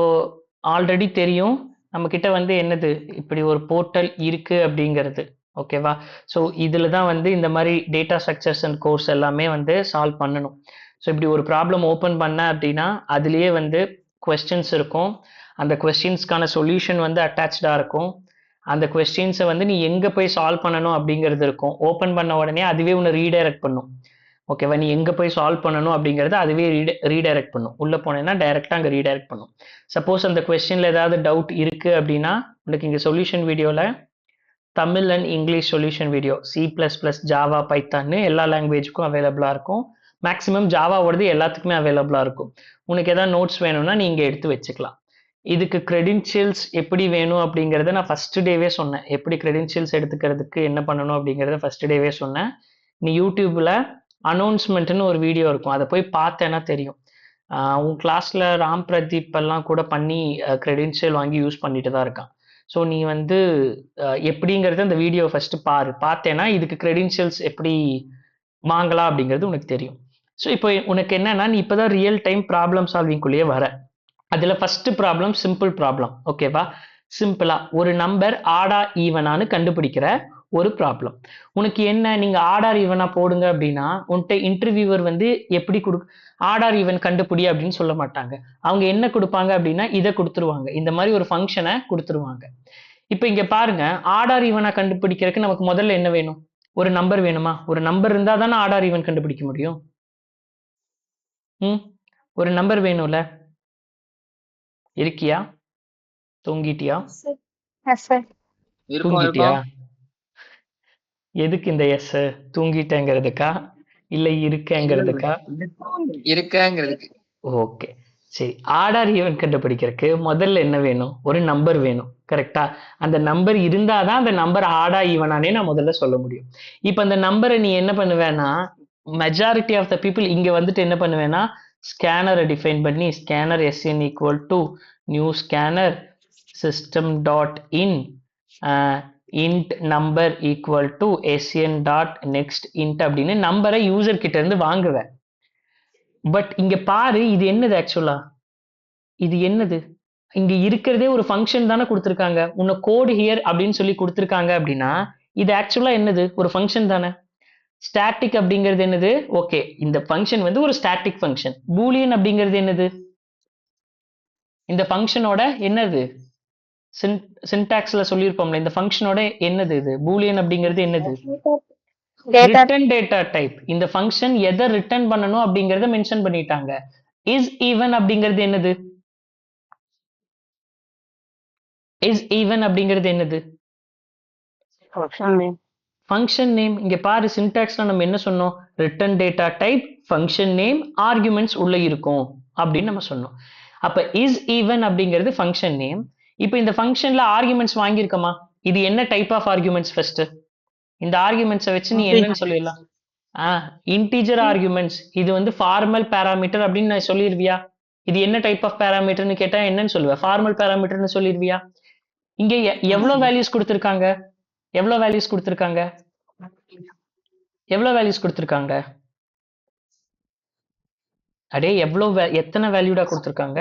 ஆல்ரெடி தெரியும் நம்ம கிட்ட வந்து என்னது, இப்படி ஒரு போர்ட்டல் இருக்கு அப்படிங்கிறது. ஓகேவா? ஸோ இதில் தான் வந்து இந்த மாதிரி டேட்டா ஸ்ட்ரக்சர்ஸ் அண்ட் கோர்ஸ் எல்லாமே வந்து சால்வ் பண்ணணும். ஸோ இப்படி ஒரு ப்ராப்ளம் ஓப்பன் பண்ண அப்படின்னா அதுலேயே வந்து கொஸ்டின்ஸ் இருக்கும், அந்த கொஸ்டின்ஸ்க்கான சொல்யூஷன் வந்து அட்டாச்சாக இருக்கும், அந்த கொஸ்டின்ஸை வந்து நீ எங்கே போய் சால்வ் பண்ணணும் அப்படிங்கிறது இருக்கும். ஓப்பன் பண்ண உடனே அதுவே உன்னை ரீடைரக்ட் பண்ணும். ஓகேவா? நீ எங்கே போய் சால்வ் பண்ணணும் அப்படிங்கிறது அதுவே ரீடைரக்ட் பண்ணும். உள்ளே போனேன்னா டைரெக்டாக அங்கே ரீடைரக்ட் பண்ணும். சப்போஸ் அந்த கொஸ்டினில் ஏதாவது டவுட் இருக்குது அப்படின்னா உனக்கு இங்கே சொல்யூஷன் வீடியோவில் Tamil and English solution video, C++, Java, பைத்தான்னு எல்லா லாங்குவேஜுக்கும் அவைலபிளாக இருக்கும். மேக்ஸிமம் ஜாவாவோடது எல்லாத்துக்குமே அவைலபிளாக இருக்கும். உனக்கு எதாவது நோட்ஸ் வேணும்னா நீ இங்கே எடுத்து வச்சுக்கலாம். இதுக்கு கிரெடென்ஷியல்ஸ் எப்படி வேணும் அப்படிங்கிறத நான் ஃபர்ஸ்ட் டேவே சொன்னேன். எப்படி கிரெடென்ஷியல்ஸ் எடுத்துக்கிறதுக்கு என்ன பண்ணணும் அப்படிங்கிறத ஃபர்ஸ்ட் டேவே சொன்னேன். நீ யூடியூப்ல அனௌன்ஸ்மெண்ட்னு ஒரு வீடியோ இருக்கும், அதை போய் பார்த்தேன்னா தெரியும். உன் கிளாஸ்ல ராம் பிரதீப் எல்லாம் கூட பண்ணி கிரெடென்ஷியல் வாங்கி யூஸ் பண்ணிட்டு தான் இருக்கான். ஸோ நீ வந்து எப்படிங்கிறது அந்த வீடியோ ஃபர்ஸ்ட் பாரு. பார்த்தேன்னா இதுக்கு கிரெடென்ஷியல்ஸ் எப்படி வாங்கலாம் அப்படிங்கிறது உனக்கு தெரியும். ஸோ இப்போ உனக்கு என்னன்னா, நீ இப்போதான் ரியல் டைம் ப்ராப்ளம் சால்விங்குள்ளேயே வர. அதுல ஃபர்ஸ்ட் ப்ராப்ளம் சிம்பிள் ப்ராப்ளம். ஓகேவா? சிம்பிளா ஒரு நம்பர் ஆடா ஈவனான்னு கண்டுபிடிக்கிற ஒரு ப்ராப்ளம். உனக்கு என்ன, நீங்க ஆடார் ஈவனா போடுங்க அப்படின்னா உன்கிட்ட இன்டர்வியூவர் வந்து எப்படி ஆடார் ஈவன் கண்டுபிடி அப்படின்னு சொல்ல மாட்டாங்க. அவங்க என்ன கொடுப்பாங்க அப்படின்னா இதை கொடுத்துருவாங்க, இந்த மாதிரி ஒரு ஃபங்க்ஷனை கொடுத்துருவாங்க. இப்போ இங்க பாருங்க, ஆடார் ஈவனா கண்டுபிடிக்கிறதுக்கு நமக்கு முதல்ல என்ன வேணும்? ஒரு நம்பர் வேணுமா? ஒரு நம்பர் இருந்தா தானே ஆடார் ஈவன் கண்டுபிடிக்க முடியும். ஒரு நம்பர் வேணும்ல. இருக்கியா? தூங்கிட்டியா? தூங்கிட்டியா? எதுக்கு இந்த எஸ்? தூங்கிட்டேங்கிறதுக்கா இல்ல இருக்கேங்கிறதுக்கா? இருக்கேங்கிறதுக்கு. ஓகே சரி. ஆர்டர் ஈவன் கண்டுபிடிக்கிறதுக்கு முதல்ல என்ன வேணும்? ஒரு நம்பர் வேணும். கரெக்டா? அந்த நம்பர் இருந்தாதான் அந்த நம்பர் ஆடா ஈவனானே நான் முதல்ல சொல்ல முடியும். இப்ப அந்த நம்பரை நீ என்ன பண்ணுவேன்னா, மெஜாரிட்டி ஆஃப் த பீப்புள் இங்க வந்துட்டு என்ன பண்ணுவேன்னா, ஸ்கேனரை டிஃபைன் பண்ணி scanner S N equal to new scanner system dot in int number equal to sn dot next int அப்படின்னு நம்பரை யூசர் கிட்ட இருந்து வாங்குவேன். பட் இங்க பாரு, இது என்னது ஆக்சுவலா? இது என்னது? இங்க இருக்கிறதே ஒரு ஃபங்க்ஷன் தானே கொடுத்துருக்காங்க. உன்னை கோட் ஹியர் அப்படின்னு சொல்லி கொடுத்துருக்காங்க அப்படின்னா இது ஆக்சுவலா என்னது? ஒரு ஃபங்க்ஷன் தானே. ஸ்டாட்டிக் அப்படிங்கிறது என்னது? ஓகே, இந்த ஃபங்க்ஷன் வந்து ஒரு ஸ்டாட்டிக் ஃபங்க்ஷன். பூலியன் அப்படிங்கிறது என்னது? இந்த ஃபங்க்ஷனோட என்னது? சின்டாக்ஸ்ல சொல்லியிருப்போம்ல, இந்த ஃபங்க்ஷனோட என்னது? இது பூலியன் அப்படிங்கிறது என்னது? Return data type. இந்த ஃபங்க்ஷன் எதை ரிட்டர்ன் பண்ணணும் அப்படிங்கறத மென்ஷன் பண்ணிட்டாங்க. இஸ் ஈவன் அப்படிங்கிறது என்னது? இஸ் ஈவன் அப்படிங்கிறது என்னது? Function name. இங்க பாரு, சின்டாக்ஸ்ல நம்ம என்ன சொன்னோம்? Return data type, function name, arguments உள்ள இருக்கும் அப்படின்னு நம்ம சொன்னோம். அப்ப இஸ் ஈவன் அப்படிங்கிறது ஃபங்க்ஷன் நேம். இப்போ இந்த ஃபங்க்ஷன்ல ஆர்குமெண்ட்ஸ் வாங்கியிருக்கமா? இது என்ன டைப் ஆஃப் ஆர்குமெண்ட்ஸ்? ஃபர்ஸ்ட் இந்த ஆர்குமெண்ட்ஸை வச்சு நீ என்னன்னு சொல்லிடலாம்? Integer arguments. இது வந்து ஃபார்மல் பேராமீட்டர் அப்படின்னு நான் சொல்லிடுவியா? இது என்ன டைப் ஆஃப் பேராமீட்டர்னு கேட்டா என்னன்னு சொல்லுவேன்? ஃபார்மல் பேராமீட்டர்னு சொல்லிடுவியா? இங்க எவ்வளவு வேல்யூஸ் கொடுத்துருக்காங்க? எவ்வளவு வேல்யூஸ் கொடுத்துருக்காங்க? எவ்வளவு வேல்யூஸ் கொடுத்துருக்காங்க? அடே எவ்வளவு எத்தனை வேல்யூடா கொடுத்துருக்காங்க?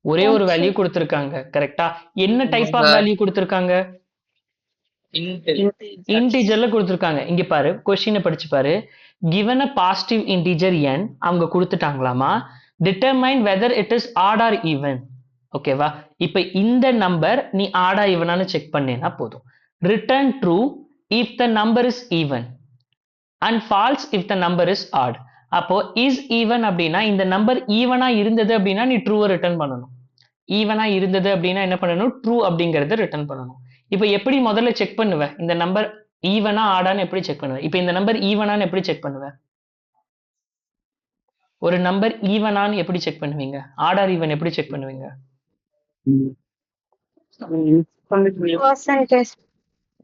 ஒரே ஒரு வேல்யூ கொடுத்துருக்காங்க. கரெக்டா? என்ன டைப் ஆஃப் வேல்யூ கொடுத்துருக்காங்க? இன்டிஜர்ல கொடுத்துருக்காங்க. இங்க பாரு, கொஸ்டினை படிச்சு பாரு. given a positive integer n அவங்க கொடுத்துட்டாங்களாமா. determine whether it is odd or even. ஓகேவா? இப்ப இந்த நம்பர் நீ ஆடா ஈவனானு செக் பண்ணேன்னா போதும். return true if the number is even and false if the number is odd. அப்போ is even அப்படின்னா இந்த நம்பர் ஈவனா இருந்தது அப்படின்னா நீ ட்ரூ ரிட்டர்ன் பண்ணணும். ஈவனா இருந்தது அப்படின்னா என்ன பண்ணணும்? ட்ரூ அப்படிங்கறத ரிட்டர்ன் பண்ணணும். இப்ப எப்படி முதல்ல செக் பண்ணுவ? இந்த நம்பர் ஈவனா ஆடான்னு எப்படி செக் பண்ணுவ? இப்ப இந்த நம்பர் ஈவனான்னு எப்படி செக் பண்ணுவ? ஒரு நம்பர் ஈவனான்னு எப்படி செக் பண்ணுவீங்க? ஆடார் ஈவன் எப்படி செக் பண்ணுவீங்க?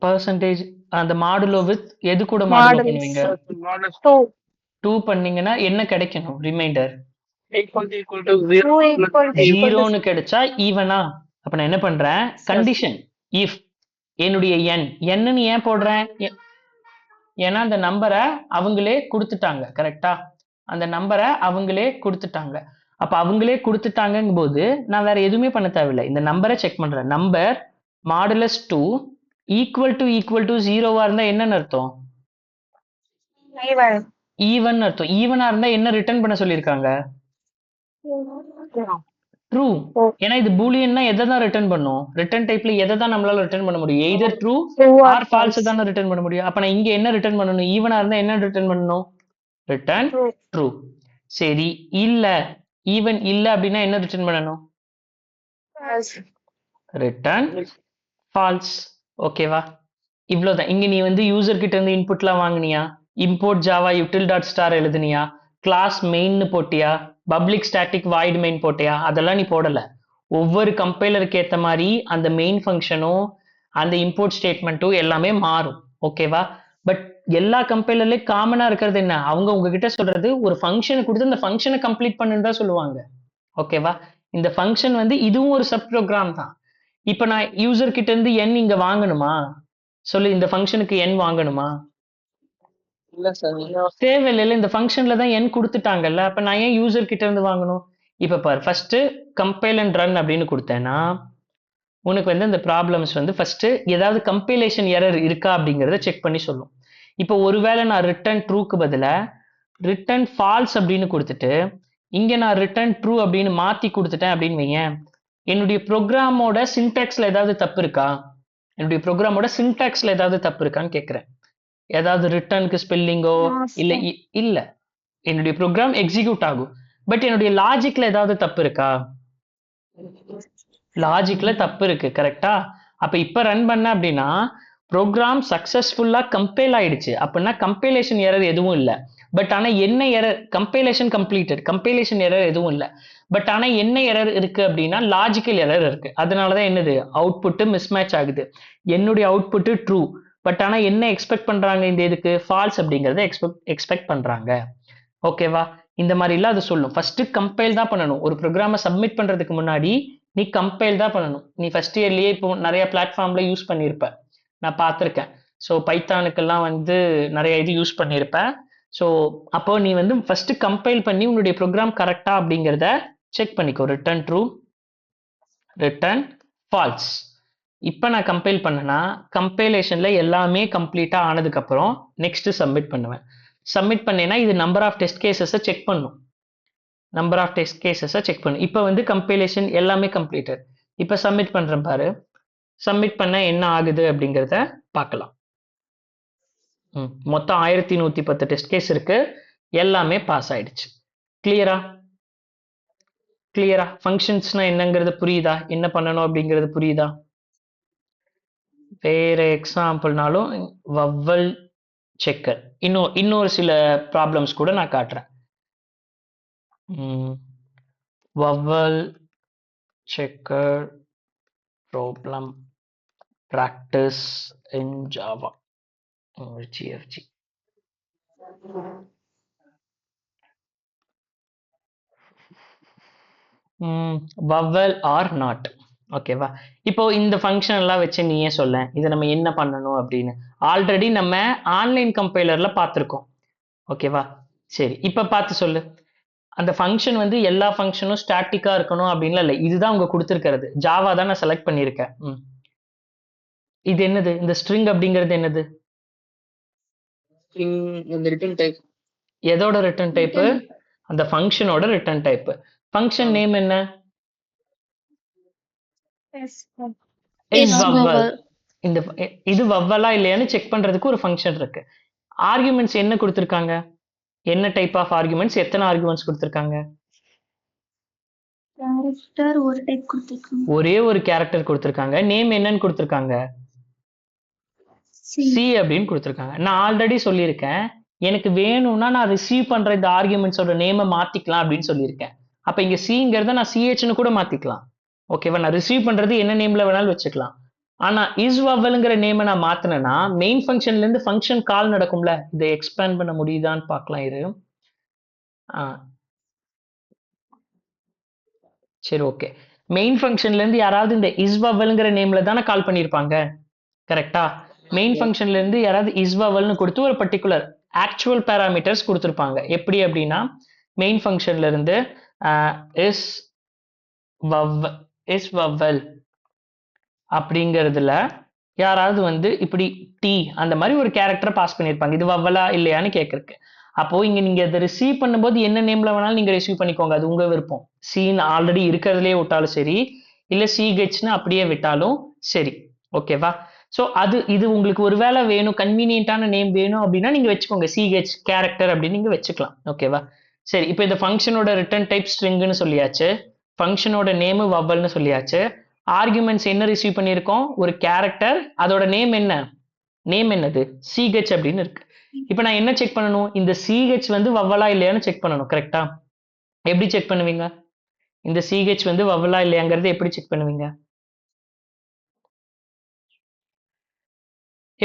பர்சன்டேஜ். அந்த மாடுலோ வித் எது கூட மாடுலோ பண்ணுவீங்க? 2 பண்ணீங்கன்னா என்ன கிடைக்கணும்? ரிமைண்டர் 0ன்னு கிடைச்சா ஈவனா? அப்ப நான் என்ன பண்றேன்? கண்டிஷன் இஃப் என்னுடைய என் என்னன்னு ஏன் போடுறேன்? ஏன்னா அந்த நம்பரை அவங்களே கொடுத்துட்டாங்க. கரெக்டா? அந்த நம்பரை அவங்களே கொடுத்துட்டாங்க. அப்ப அவங்களே கொடுத்துட்டாங்கும் போது நான் வேற எதுவுமே பண்ண தேவையில்லை. இந்த நம்பரை செக் பண்றேன். நம்பர் மாடுலஸ் 2 ஈக்குவல் டு 0வா இருந்தா என்னன்னு அர்த்தம்? ஈவன் அர்த்தம். ஈவனா இருந்தா என்ன ரிட்டர்ன் பண்ண சொல்லியிருக்காங்க? ட்ரூ. ஏன்னா இது பூலியன்னா எதை தான் ரிட்டர்ன் பண்ணும்? ரிட்டர்ன் டைப்ல எதை தான் நம்மளால ரிட்டர்ன் பண்ண முடியும்? எய்தர் ட்ரூ ஆர் ஃபால்ஸ் தானே ரிட்டர்ன் பண்ண முடியும். அப்ப நான் இங்க என்ன ரிட்டர்ன் பண்ணணும்? ஈவனா இருந்தா என்ன ரிட்டர்ன் பண்ணணும்? Return true. சரி, இல்ல ஈவன் இல்ல அப்படின்னா என்ன ரிட்டர்ன் பண்ணணும்? Return false. ஓகேவா? இவ்வளவுதான். இங்க நீ வந்து யூசர் கிட்ட இருந்து இன்புட்லாம் வாங்கினியா? இம்போர்ட் ஜாவா util.star எழுதுனியா? கிளாஸ் மெயின்னு போட்டியா, பப்ளிக் ஸ்டாட்டிக் வாய்ட் மெயின் போட்டியா, அதெல்லாம் நீ போடல. ஒவ்வொரு கம்பைலருக்கு ஏத்த மாதிரி அந்த மெயின் ஃபங்க்ஷனும் அந்த இம்போர்ட் ஸ்டேட்மெண்ட்டும் எல்லாமே மாறும். ஓகேவா? பட் எல்லா கம்பைலர்லயும் காமனா இருக்கிறது என்ன, அவங்க உங்ககிட்ட சொல்றது ஒரு ஃபங்க்ஷனை கொடுத்து அந்த ஃபங்க்ஷனை கம்ப்ளீட் பண்ணுன்னு தான் சொல்லுவாங்க. ஓகேவா? இந்த ஃபங்க்ஷன் வந்து இதுவும் ஒரு சப் ப்ரோக்ராம் தான். இப்ப நான் யூசர் கிட்ட இருந்து n இங்க வாங்கணுமா? சொல்லு, இந்த ஃபங்க்ஷனுக்கு n வாங்கணுமா? இல்ல சார். தேவையில்லை, இந்த ஃபங்க்ஷன்ல தான் n கொடுத்துட்டாங்கல்ல, அப்ப நான் ஏன் யூசர் கிட்ட இருந்து வாங்கணும்? இப்ப பாரு, ஃபர்ஸ்ட் கம்பைல் அண்ட் ரன் அப்படின்னு கொடுத்தேன்னா உனக்கு வந்து இந்த ப்ராப்ளம்ஸ் வந்து ஃபர்ஸ்ட் ஏதாவது கம்பைலேஷன் எரர் இருக்கா அப்படிங்கறத செக் பண்ணி சொல்லும். இப்போ ஒருவேளை நான் ரிட்டர்ன் ட்ரூக்கு பதிலா ரிட்டர்ன் ஃபால்ஸ் அப்படின்னு கொடுத்துட்டு இங்க நான் ரிட்டர்ன் ட்ரூ அப்படின்னு மாத்தி கொடுத்துட்டேன் அப்படின்னு வையேன், என்னுடைய ப்ரோக்ராமோட சின்டாக்ஸ்ல ஏதாவது தப்பு இருக்கா? என்னுடைய ப்ரோக்ராமோட சின்டாக்ஸ்ல ஏதாவது தப்பு இருக்கான்னு கேட்கிறேன். ஏதாவது ரிட்டர்னுக்கு ஸ்பெல்லிங்கோ No, இல்ல sir. இல்ல, என்னுடைய ப்ரோக்ராம் எக்ஸிக்யூட் ஆகும். பட் என்னுடைய லாஜிக்ல ஏதாவது தப்பு இருக்கா? லாஜிக்ல தப்பு இருக்கு. கரெக்டா? அப்ப இப்ப ரன் பண்ண அப்படின்னா ப்ரோக்ராம் சக்சஸ்ஃபுல்லா கம்பைல் ஆயிடுச்சு அப்படின்னா கம்பைலேஷன் எரர் எதுவும் இல்லை. பட் ஆனா என்ன error, compilation completed, compilation error எதுவும் இல்லை. பட் ஆனா என்ன எரர் இருக்கு அப்படின்னா லாஜிக்கல் எரர் இருக்கு. அதனாலதான் என்னது, அவுட்புட் மிஸ்மேட்ச் ஆகுது. என்னுடைய அவுட்புட் ட்ரூ, பட் ஆனா என்ன எக்ஸ்பெக்ட் பண்றாங்க இந்த இதுக்கு, ஃபால்ஸ் அப்படிங்கறத எக்ஸ்பெக்ட் பண்றாங்க. ஓகேவா? இந்த மாதிரி எல்லாம் அது சொல்லும். ஃபர்ஸ்ட் கம்பைல் தான் பண்ணணும். ஒரு ப்ரோக்ராமை சப்மிட் பண்றதுக்கு முன்னாடி நீ கம்பைல் தான் பண்ணணும். நீ ஃபர்ஸ்ட் இயர்லயே இப்போ நிறைய பிளாட்ஃபார்ம்ல யூஸ் பண்ணியிருப்ப, நான் பார்த்துருக்கேன். ஸோ பைத்தானுக்கெல்லாம் வந்து நிறைய இது யூஸ் பண்ணியிருப்பேன். ஸோ அப்போ நீ வந்து ஃபர்ஸ்ட் கம்பைல் பண்ணி உன்னுடைய ப்ரோக்ராம் கரெக்டா அப்படிங்கிறத செக் பண்ணிக்கோ. Return true, return falls. இப்போ நான் கம்பைல் பண்ணனா கம்பைலேஷன்ல எல்லாமே கம்ப்ளீட்டா ஆனதுக்கு அப்புறம் நெக்ஸ்ட் சப்மிட் பண்ணுவேன். சப்மிட் பண்ணேன்னா இது நம்பர் ஆஃப் டெஸ்ட் கேசஸை செக் பண்ணும். நம்பர் ஆஃப் டெஸ்ட் கேசஸை செக் பண்ணும். இப்போ வந்து கம்பைலேஷன் எல்லாமே கம்ப்ளீட்டட். இப்போ சப்மிட் பண்றேன் பாரு. சப்மிட் பண்ண என்ன ஆகுது அப்படிங்கிறத பார்க்கலாம். மொத்தம் 1110 டெஸ்ட் கேஸ் இருக்கு, எல்லாமே பாஸ் ஆயிடுச்சு. கிளியரா? கிளியரா? ஃபங்க்ஷன்ஸ்னா என்னங்கிறது புரியுதா? என்ன பண்ணணும் அப்படிங்கிறது புரியுதா? வேற எக்ஸாம்பிள்னாலும் வவ்வல் செக்கர், இன்னொரு சில ப்ராப்ளம்ஸ் கூட நான் காட்டுறேன். Vowel checker problem practice in Java or GFG. vowel or not. ஓகேவா? இப்போ இந்த ஃபங்க்ஷன் எல்லாம் வச்சு நீயே சொல்ல இதை நம்ம என்ன பண்ணணும் அப்படின்னு. ஆல்ரெடி நம்ம ஆன்லைன் கம்பைலர்ல பார்த்துருக்கோம். ஓகேவா? சரி, இப்ப பார்த்து சொல்லு. அந்த ஃபங்க்ஷன் வந்து எல்லா ஃபங்க்ஷனும் ஸ்டாட்டிக்கா இருக்கணும் அப்படின்லாம் இல்லை. இதுதான் உங்க கொடுத்துருக்கிறது. ஜாவா தான் நான் செலக்ட் பண்ணியிருக்கேன். இது என்னது, இந்த ஸ்ட்ரிங் அப்படிங்கிறது என்னது? ஸ்ட்ரிங் அந்த ரிட்டர்ன் டைப். எதோட ரிட்டர்ன் டைப்? அந்த ஃபங்க்ஷனோட ரிட்டர்ன் டைப். ஃபங்க்ஷன் நேம் என்ன? Is vowel. இந்த இது வவ்வலா இல்லையான்னு செக் பண்றதுக்கு ஒரு ஃபங்க்ஷன் இருக்கு. ஆர்குமெண்ட்ஸ் என்ன கொடுத்திருக்காங்க? என்ன டைப் ஆஃப் ஆர்குமெண்ட்ஸ், எத்தனை ஆர்குமெண்ட்ஸ் கொடுத்திருக்காங்க? கேரக்டர் ஒரு டைப் கொடுத்திருக்காங்க. ஒரே ஒரு கேரக்டர் கொடுத்திருக்காங்க. நேம் என்னன்னு கொடுத்திருக்காங்க? சி அப்படின்னு கொடுத்திருக்காங்க. நான் ஆல்ரெடி சொல்லியிருக்கேன், எனக்கு வேணும்னா நான் ரிசீவ் பண்ற இந்த ஆர்குமெண்ட்ஸோட நேமை மாத்திக்கலாம் அப்படின்னு சொல்லியிருக்கேன். அப்ப இங்க சிங்கிறத நான் சிஹெச்னு கூட மாத்திக்கலாம். ஓகேவா? நான் ரிசீவ் பண்றது என்ன நேம்ல வேணாலும் வச்சுக்கலாம். ஆனா இஸ் வவ்வல்ங்கிற நேமை நான் மாத்தினேன்னா மெயின் ஃபங்க்ஷன்ல இருந்து ஃபங்க்ஷன் கால் நடக்கும்ல. இதை எக்ஸ்பேண்ட் பண்ண முடியுதான்னு பார்க்கலாம் இரு. சரி, ஓகே. மெயின் ஃபங்க்ஷன்ல இருந்து யாராவது இந்த இஸ் வவ்வல்ங்கிற நேம்ல தானே கால் பண்ணியிருப்பாங்க. கரெக்டா? மெயின் ஃபங்க்ஷன்ல இருந்து யாராவது இஸ் வவ்வல்னு கொடுத்து ஒரு பர்டிகுலர் ஆக்சுவல் பேராமீட்டர்ஸ் கொடுத்துருப்பாங்க. எப்படி அப்படின்னா மெயின் ஃபங்க்ஷன்ல இருந்து இஸ் வவ்வல் அப்படிங்கிறதுல யாராவது வந்து இப்படி டி அந்த மாதிரி ஒரு கேரக்டர் பாஸ் பண்ணியிருப்பாங்க. இது வவ்வலா இல்லையான்னு கேட்கறக்கு. அப்போ இங்க நீங்க அதை ரிசீவ் பண்ணும்போது என்ன நேம்ல வேணாலும் நீங்க ரிசீவ் பண்ணிக்கோங்க, அது உங்க விருப்பம். சீன் ஆல்ரெடி இருக்கிறதுலே விட்டாலும் சரி, இல்ல சிஹெச்னு அப்படியே விட்டாலும் சரி. ஓகேவா? ஸோ இது உங்களுக்கு ஒரு வேளை வேணும், கன்வீனியன்டான நேம் வேணும் அப்படின்னா நீங்க வச்சுக்கோங்க, சிஹெச் கேரக்டர் அப்படின்னு நீங்க வச்சுக்கலாம். ஓகேவா? சரி, இப்போ இந்த ஃபங்க்ஷனோட ரிட்டர்ன் டைப் ஸ்ட்ரிங்னு சொல்லியாச்சு, ஃபங்க்ஷனோட நேம் வவ்வல்னு சொல்லியாச்சு. ஆர்குமெண்ட்ஸ் என்ன ரிசீவ் பண்ணியிருக்கோம்? ஒரு கேரக்டர். அதோட நேம் என்ன? நேம் என்னது சிஹெச் அப்படின்னு இருக்கு. இப்போ நான் என்ன செக் பண்ணணும், இந்த சிஹெச் வந்து வவ்வலா இல்லையான்னு செக் பண்ணணும். கரெக்டா? எப்படி செக் பண்ணுவீங்க? இந்த சிஹெச் வந்து வவ்வலா இல்லையாங்கிறது எப்படி செக் பண்ணுவீங்க?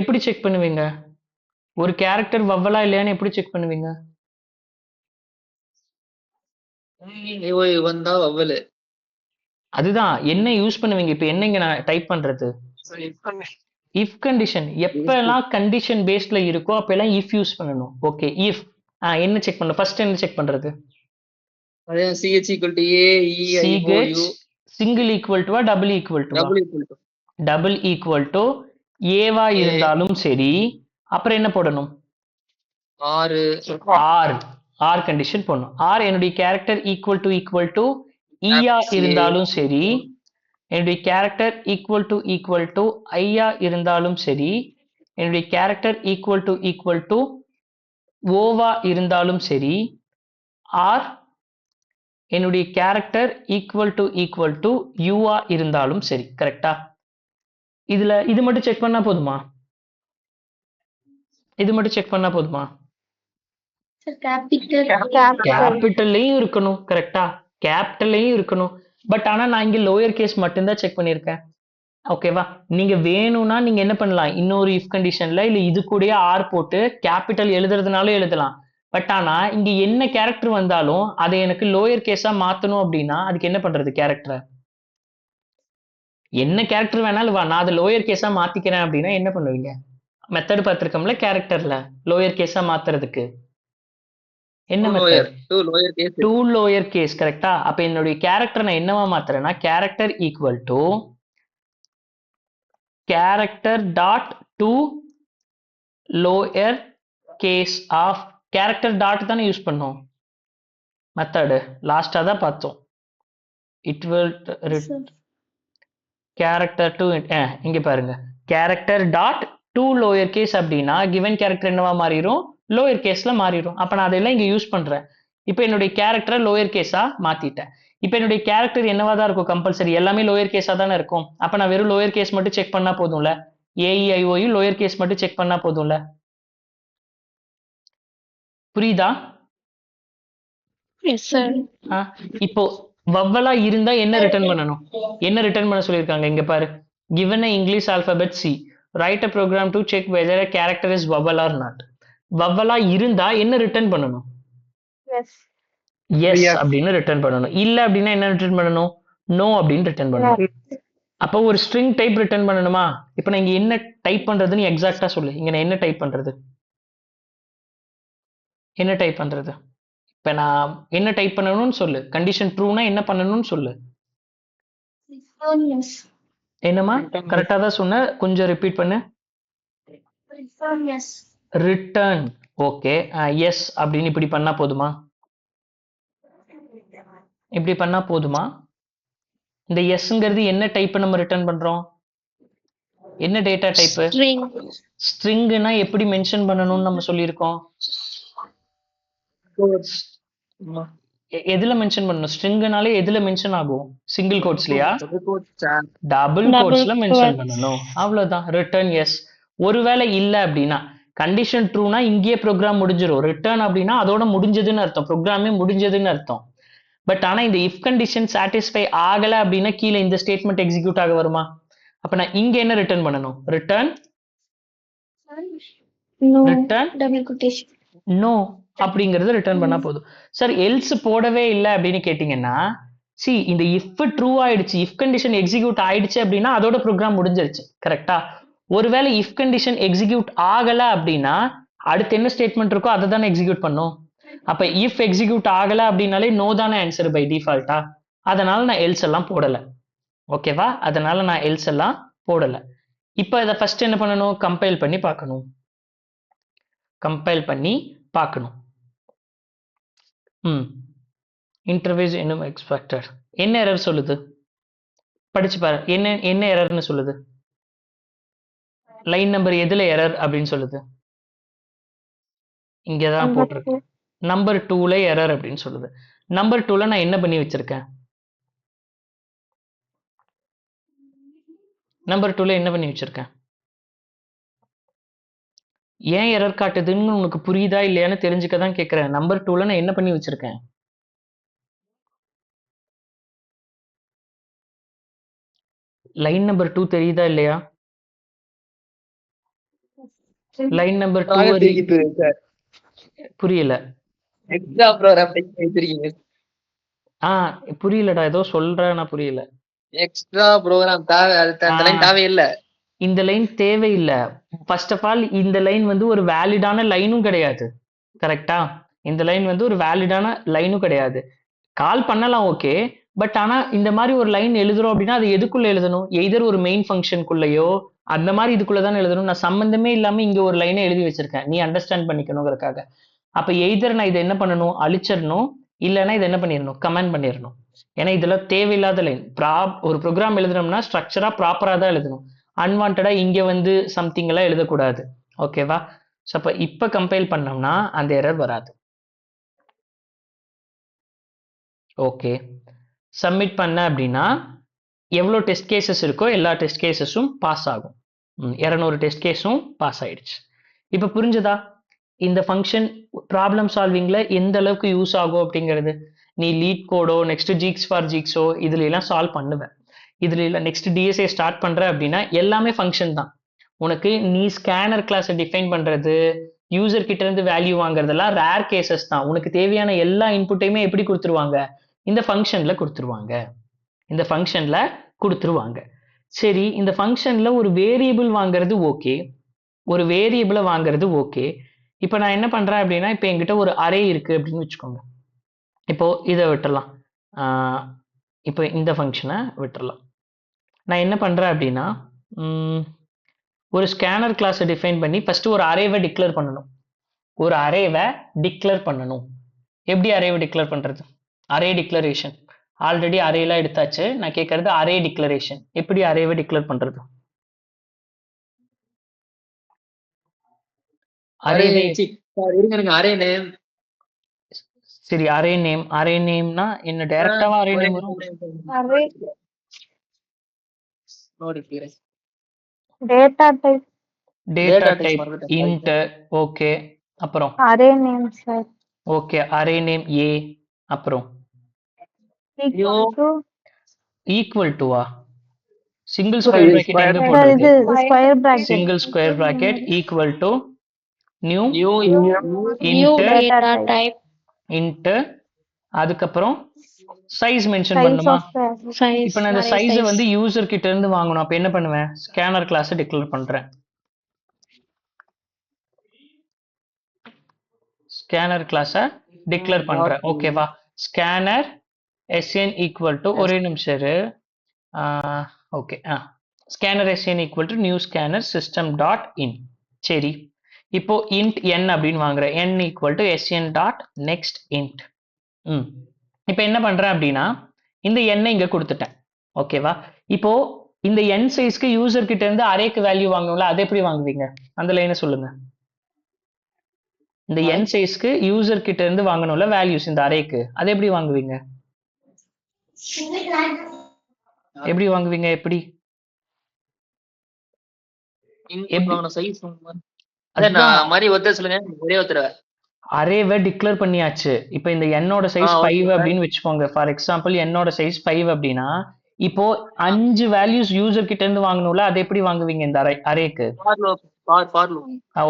எப்படி செக் பண்ணுவீங்க? ஒரு கேரக்டர் வவ்வலா இல்லையான்னு எப்படி செக் பண்ணுவீங்க? ஓய் வந்தா வவ்வலு. அதுதான் என்ன யூஸ் பண்ணுவீங்க? இப்போ என்ன இங்க நான் டைப் பண்றது? If condition. எப்பெல்லாம் கண்டிஷன் பேஸ்ட்ல இருக்கோ அப்பெல்லாம் இஃப் யூஸ் பண்ணணும். ஓகே, இஃப் என்ன செக் பண்ணணும்? ஃபர்ஸ்ட் என்ன செக் பண்றது? அதே C H equal to A E I O C H U single equal டுவா டபுள் ஈக்குவல் டுவா? Double equal to double equal to ஏவா ஏ இருந்தாலும் சரி. அப்புறம் என்ன போடணும்? ஆறு ஆர். ஆர் கண்டிஷன் போடணும். ஆர் என்னுடைய கேரக்டர் ஈக்குவல் டு ஈயா ஏ இருந்தாலும் சரி, என்னுடைய கேரக்டர் ஈக்குவல் டு ஐயா இருந்தாலும் சரி, என்னுடைய கேரக்டர் ஈக்குவல் டு ஓவா இருந்தாலும் சரி, ஆர் என்னுடைய கேரக்டர் ஈக்குவல் டு யூஆ இருந்தாலும் சரி. கரெக்டா? இதுல இது மட்டும் செக் பண்ணா போதுமா? இது மட்டும் செக் பண்ணா போதுமா? சார் கேபிட்டல் கேபிட்டல்லையும் இருக்கணும். கரெக்டா? கேபிட்டல்லையும் இருக்கணும். பட் ஆனா நான் இங்க லோயர் கேஸ் மட்டும்தான் செக் பண்ணியிருக்கேன். ஓகேவா? நீங்க வேணும்னா நீங்க என்ன பண்ணலாம், இன்னொரு இஃப் கண்டிஷன்ல இல்ல இது கூடயே ஆர் போட்டு கேபிட்டல் எழுதுறதுனாலும் எழுதலாம். பட் ஆனா இங்க என்ன கேரக்டர் வந்தாலும் அதை எனக்கு லோயர் கேஸா மாத்தணும் அப்படின்னா அதுக்கு என்ன பண்றது? கேரக்டரை என்ன கேரக்டர் வேணாலும் வா, நான் அதை லோயர் கேஸா மாத்திக்கிறேன் அப்படின்னா என்ன பண்ணுவீங்க? மெத்தட் பார்த்திருக்கோம்ல கேரக்டர்ல லோயர் கேஸா மாத்துறதுக்கு. என்ன method? Lower case to lower case. கரெக்டா? அப்ப என்னுடைய கேரக்டர் நான் என்னவா மாத்துறேன்னா character equal to character dot to lower case of character dot தானே யூஸ் பண்ணோம் மெத்தடு. லாஸ்டா தான் பார்த்தோம். It will char character to இங்க பாருங்க, character dot to lower case அப்படின்னா கிவன் கேரக்டர் என்னவா மாறிடும்? லோயர் கேஸ்ல மாறிடும். அப்ப நான் அதெல்லாம் இங்க யூஸ் பண்றேன். இப்போ என்னுடைய கேரக்டரை லோயர் கேஸா மாத்திட்டேன். இப்போ என்னுடைய கேரக்டர் என்னவா தான் இருக்கும்? கம்பல்சரி எல்லாமே லோயர் கேஸா தானே இருக்கும். அப்ப நான் வெறும் லோயர் கேஸ் மட்டும் செக் பண்ணா போதும்ல. ஏஇஐஓயு லோயர் கேஸ் மட்டும் செக் பண்ணா போதும்ல. புரியுதா? எஸ் சார் இப்போ வவ்வலா இருந்தா என்ன ரிட்டர்ன் பண்ணணும்? என்ன ரிட்டர்ன் பண்ண சொல்லியிருக்காங்க இங்க பாரு. given a English alphabet C, write a program to check whether a character is vowel or not. வவ்வலா இருந்தா என்ன ரிட்டர்ன் பண்ணணும்? எஸ் எஸ் அப்படின்னு ரிட்டர்ன் பண்ணணும். இல்ல அப்படின்னா என்ன ரிட்டர்ன் பண்ணணும்? நோ அப்படின்னு ரிட்டர்ன் பண்ணணும். அப்போ ஒரு ஸ்ட்ரிங் டைப் ரிட்டர்ன் பண்ணணுமா? இப்போ நான் இங்க என்ன டைப் பண்றதுன்னு எக்ஸாக்டா சொல்லு. இங்க நான் என்ன டைப் பண்றது? என்ன டைப் பண்றது? இப்ப நான் என்ன டைப் பண்ணணும்னு சொல்லு. கண்டிஷன் ட்ரூனா என்ன பண்ணணும்னு சொல்லு. எஸ் என்னமா? கரெக்டா தான் சொன்ன, கொஞ்சம் ரிப்பீட் பண்ணு. S return. ஓகே, எஸ் அப்படின்னு இப்படி பண்ணா போதுமா? இப்படி பண்ணா போதுமா? இந்த எஸ்ங்கிறது என்ன டைப் நம்ம ரிட்டர்ன் பண்றோம்? என்ன டேட்டா டைப்? ஸ்ட்ரிங் ஸ்ட்ரிங்னா எப்படி மென்ஷன் பண்ணணும்னு நம்ம சொல்லியிருக்கோம். எதுல மென்ஷன் பண்ணணும்? ஸ்ட்ரிங்னாலே எதுல மென்ஷன் ஆகும்? சிங்கிள் கோட்ஸ்லயா? டபுள் கோட்ஸ்ல மென்ஷன் பண்ணணும். அவ்வளவுதான். Return S. ஒருவேளை இல்ல அப்படின்னா கண்டிஷன் ட்ரூனா இங்கேயே ப்ரோக்ராம் முடிஞ்சிடும். ரிட்டர்ன் அப்படின்னா அதோட முடிஞ்சதுன்னு அர்த்தம், ப்ரோக்ராமே முடிஞ்சதுன்னு அர்த்தம். பட் ஆனா இந்த இஃப் கண்டிஷன் சாட்டிஸ்ஃபை ஆகல அப்படின்னா கீழே இந்த ஸ்டேட்மெண்ட் எக்ஸிக்யூட் ஆக வருமா? அப்ப நான் இங்க என்ன ரிட்டர்ன் பண்ணணும்? Return return double quotation no அப்படிங்கறது ரிட்டர்ன் பண்ணா போதும். சார் எல்ஸ் போடவே இல்லை அப்படின்னு கேட்டீங்கன்னா, சி இந்த இஃப் ட்ரூ ஆயிடுச்சு, இஃப் கண்டிஷன் எக்ஸிக்யூட் ஆயிடுச்சு அப்படின்னா அதோட ப்ரோக்ராம் முடிஞ்சிருச்சு. கரெக்டா? ஒருவேளை இஃப் கண்டிஷன் எக்ஸிக்யூட் ஆகல அப்படின்னா அடுத்து என்ன ஸ்டேட்மெண்ட் இருக்கோ அதை தானே எக்ஸிக்யூட் பண்ணும். அப்ப இஃப் எக்ஸிக்யூட் ஆகல அப்படின்னாலே நோ தானே ஆன்சர் பை டிஃபால்ட்டா. அதனால நான் எல்ஸ் எல்லாம் போடல. ஓகேவா? அதனால நான் எல்ஸ் எல்லாம் போடல. இப்போ இதை ஃபர்ஸ்ட் என்ன பண்ணணும்? கம்பைல் பண்ணி பார்க்கணும். கம்பைல் பண்ணி பார்க்கணும். இன்டர்ஃபேஸ் இன்னும் எக்ஸ்பெக்டட். என்ன எரர் சொல்லுது? படிச்சு பாரு. என்ன எரர்னு சொல்லுது? லைன் நம்பர் எதுல எரர் அப்படின்னு சொல்லுது? இங்கதான் போட்டிருக்கு. நம்பர் 2ல எரர் அப்படின்னு சொல்லுது. நம்பர் 2ல நான் என்ன பண்ணி வச்சிருக்கேன்? நம்பர் 2ல என்ன பண்ணி வச்சிருக்கேன்? ஏன் எரர் காட்டுதுன்னு உனக்கு புரியுதா இல்லையான்னு தெரிஞ்சுக்க தான் கேட்குறேன். நம்பர் 2ல நான் என்ன பண்ணி வச்சிருக்கேன்? லைன் நம்பர் 2 தெரியுதா இல்லையா? லைன் நம்பர் 2 தெரியுது சார். புரியல. எக்ஸ்ட்ரா ப்ரோக்ராம் வச்சிருக்கீங்க. புரியலடா, ஏதோ சொல்ற, நான் புரியல. எக்ஸ்ட்ரா ப்ரோக்ராம் தேவை, அது அந்த லைன் தேவையில்ல. இந்த லைன் தேவையில்லை. ஃபர்ஸ்ட் ஆஃப் ஆல் இந்த லைன் வந்து ஒரு வேலிடான லைனும் கிடையாது. கரெக்டா? இந்த லைன் வந்து ஒரு வேலிடான லைனும் கிடையாது. கால் பண்ணலாம், ஓகே. பட் ஆனா இந்த மாதிரி ஒரு லைன் எழுதுறோம் அப்படின்னா அது எதுக்குள்ள எழுதணும்? எய்தர் ஒரு மெயின் ஃபங்க்ஷனுக்குள்ளேயோ அந்த மாதிரி இதுக்குள்ள தான் எழுதணும். நான் சம்பந்தமே இல்லாம இங்க ஒரு லைனை எழுதி வச்சிருக்கேன், நீ அண்டர்ஸ்டாண்ட் பண்ணிக்கணுங்கிறதுக்காக. அப்ப எய்தர் நான் இதை என்ன பண்ணணும், அழிச்சிடணும், இல்லைன்னா இதை என்ன பண்ணிடணும், கமெண்ட் பண்ணிடணும். ஏன்னா இதுல தேவையில்லாத லைன். ஒரு ப்ரோக்ராம் எழுதுனோம்னா ஸ்ட்ரக்சரா ப்ராப்பரா தான் எழுதணும். அன்வான்டா இங்க வந்து சம்திங் எல்லாம் எழுதக்கூடாது. ஓகேவா? ஸோ அப்ப இப்ப கம்பைல் பண்ணோம்னா அந்த எரர் வராது. ஓகே, சப்மிட் பண்ண அப்படின்னா எவ்வளோ டெஸ்ட் கேசஸ் இருக்கோ எல்லா டெஸ்ட் கேசஸும் பாஸ் ஆகும். 200 டெஸ்ட் கேஸும் பாஸ் ஆயிடுச்சு. இப்போ புரிஞ்சதா இந்த ஃபங்க்ஷன் ப்ராப்ளம் சால்விங்ல எந்த அளவுக்கு யூஸ் ஆகும் அப்படிங்கிறது? நீ லீட் கோடோ நெக்ஸ்ட் ஜிக்ஸ் ஃபார் ஜிக்ஸோ இதுல எல்லாம் சால்வ் பண்ணுவேன். இதுல இல்லை நெக்ஸ்ட் டிஎஸ்ஏ ஸ்டார்ட் பண்ற அப்படின்னா எல்லாமே ஃபங்க்ஷன் தான் உனக்கு. நீ ஸ்கேனர் கிளாஸை டிஃபைன் பண்றது, யூசர் கிட்ட இருந்து வேல்யூ வாங்குறதெல்லாம் ரேர் கேசஸ் தான். உனக்கு தேவையான எல்லா இன்புட்டையுமே எப்படி கொடுத்துருவாங்க? இந்த ஃபங்க்ஷன்ல கொடுத்துருவாங்க. இந்த ஃபங்க்ஷன்ல கொடுத்துருவாங்க. சரி, இந்த ஃபங்க்ஷன்ல ஒரு வேரியபிள் வாங்குறது ஓகே, ஒரு வேரியபிளை வாங்குறது ஓகே. இப்போ நான் என்ன பண்றேன் அப்படின்னா, இப்போ என்கிட்ட ஒரு அரே இருக்கு அப்படின்னு வச்சுக்கோங்க. இப்போ இதை விட்டுறலாம், இப்போ இந்த ஃபங்க்ஷனை விட்டுறலாம். நான் என்ன பண்றேன் அப்படின்னா, ஒரு ஸ்கேனர் கிளாஸை டிஃபைன் பண்ணி ஃபர்ஸ்ட் ஒரு அரேவை டிக்ளேர் பண்ணணும். ஒரு அரேவை டிக்ளேர் பண்ணணும். எப்படி அரேவை டிக்ளேர் பண்றது? Array declaration. ஆல்ரெடி அரேலாம் எடுத்தாச்சு. நான் கேட்கறது அரே டிக்ளரேஷன். எப்படி அரேவை டிக்ளேர் பண்றது? அரேவே இருங்க, அரே நேம். சரி, அரே நேம். அரே நேம்னா என்ன, டைரக்டாவா அரே நேம் வரும்? Data type. Data type int. Okay, அப்புறம் array name sir. Okay, array name A. அப்புறம் ஈக்குவல் டுவா? சிங்கிள் ஸ்கொயர் பிராக்கெட் எங்க போடுறது? Square bracket. Single square bracket equal to new data type int. அதுக்கப்புறம் சைஸ் மென்ஷன் பண்ணுமா? இப்போ நான் அந்த சைஸை வந்து யூசர் கிட்ட இருந்து வாங்கணும். அப்ப என்ன பண்ணுவேன்? ஸ்கேனர் கிளாஸை டிக்ளேர் பண்றேன். ஸ்கேனர் கிளாஸை டிக்ளேர் பண்றேன். ஓகேவா? ஸ்கேனர் எஸ்என் ஈக்குவல் டு, ஒரே நிமிஷம் இரு. Okay, scanner S N equal to new scanner system dot in. சரி, இப்போ இன்ட் என் அப்படின்னு வாங்குறேன். N equal to S N dot next int. இப்போ என்ன பண்றேன் அப்படின்னா, இந்த எண்ணை இங்க கொடுத்துட்டேன். ஓகேவா? இப்போ இந்த என் சைஸ்க்கு யூசர் கிட்ட இருந்து அரேக்கு வேல்யூ வாங்கணும்ல, அதை எப்படி வாங்குவீங்க? அந்த லைனை சொல்லுங்க. இந்த என் சைஸ்க்கு யூசர் கிட்ட இருந்து வாங்கணும்ல வேல்யூஸ் இந்த அரேக்கு, அதை எப்படி வாங்குவீங்க? எப்படி வாங்குவீங்க? எப்படி அரேவை டிக்ளேர் பண்ணியாச்சு. இப்போ இந்த என்னோட சைஸ் 5 அப்படின்னு வச்சுக்கோங்க. ஃபார் எக்ஸாம்பிள் என்னோட சைஸ் 5 அப்படின்னா, இப்போ 5 வேல்யூஸ் யூசர் கிட்ட இருந்து வாங்கணும்ல, அதை எப்படி வாங்குவீங்க இந்த அரேக்கு?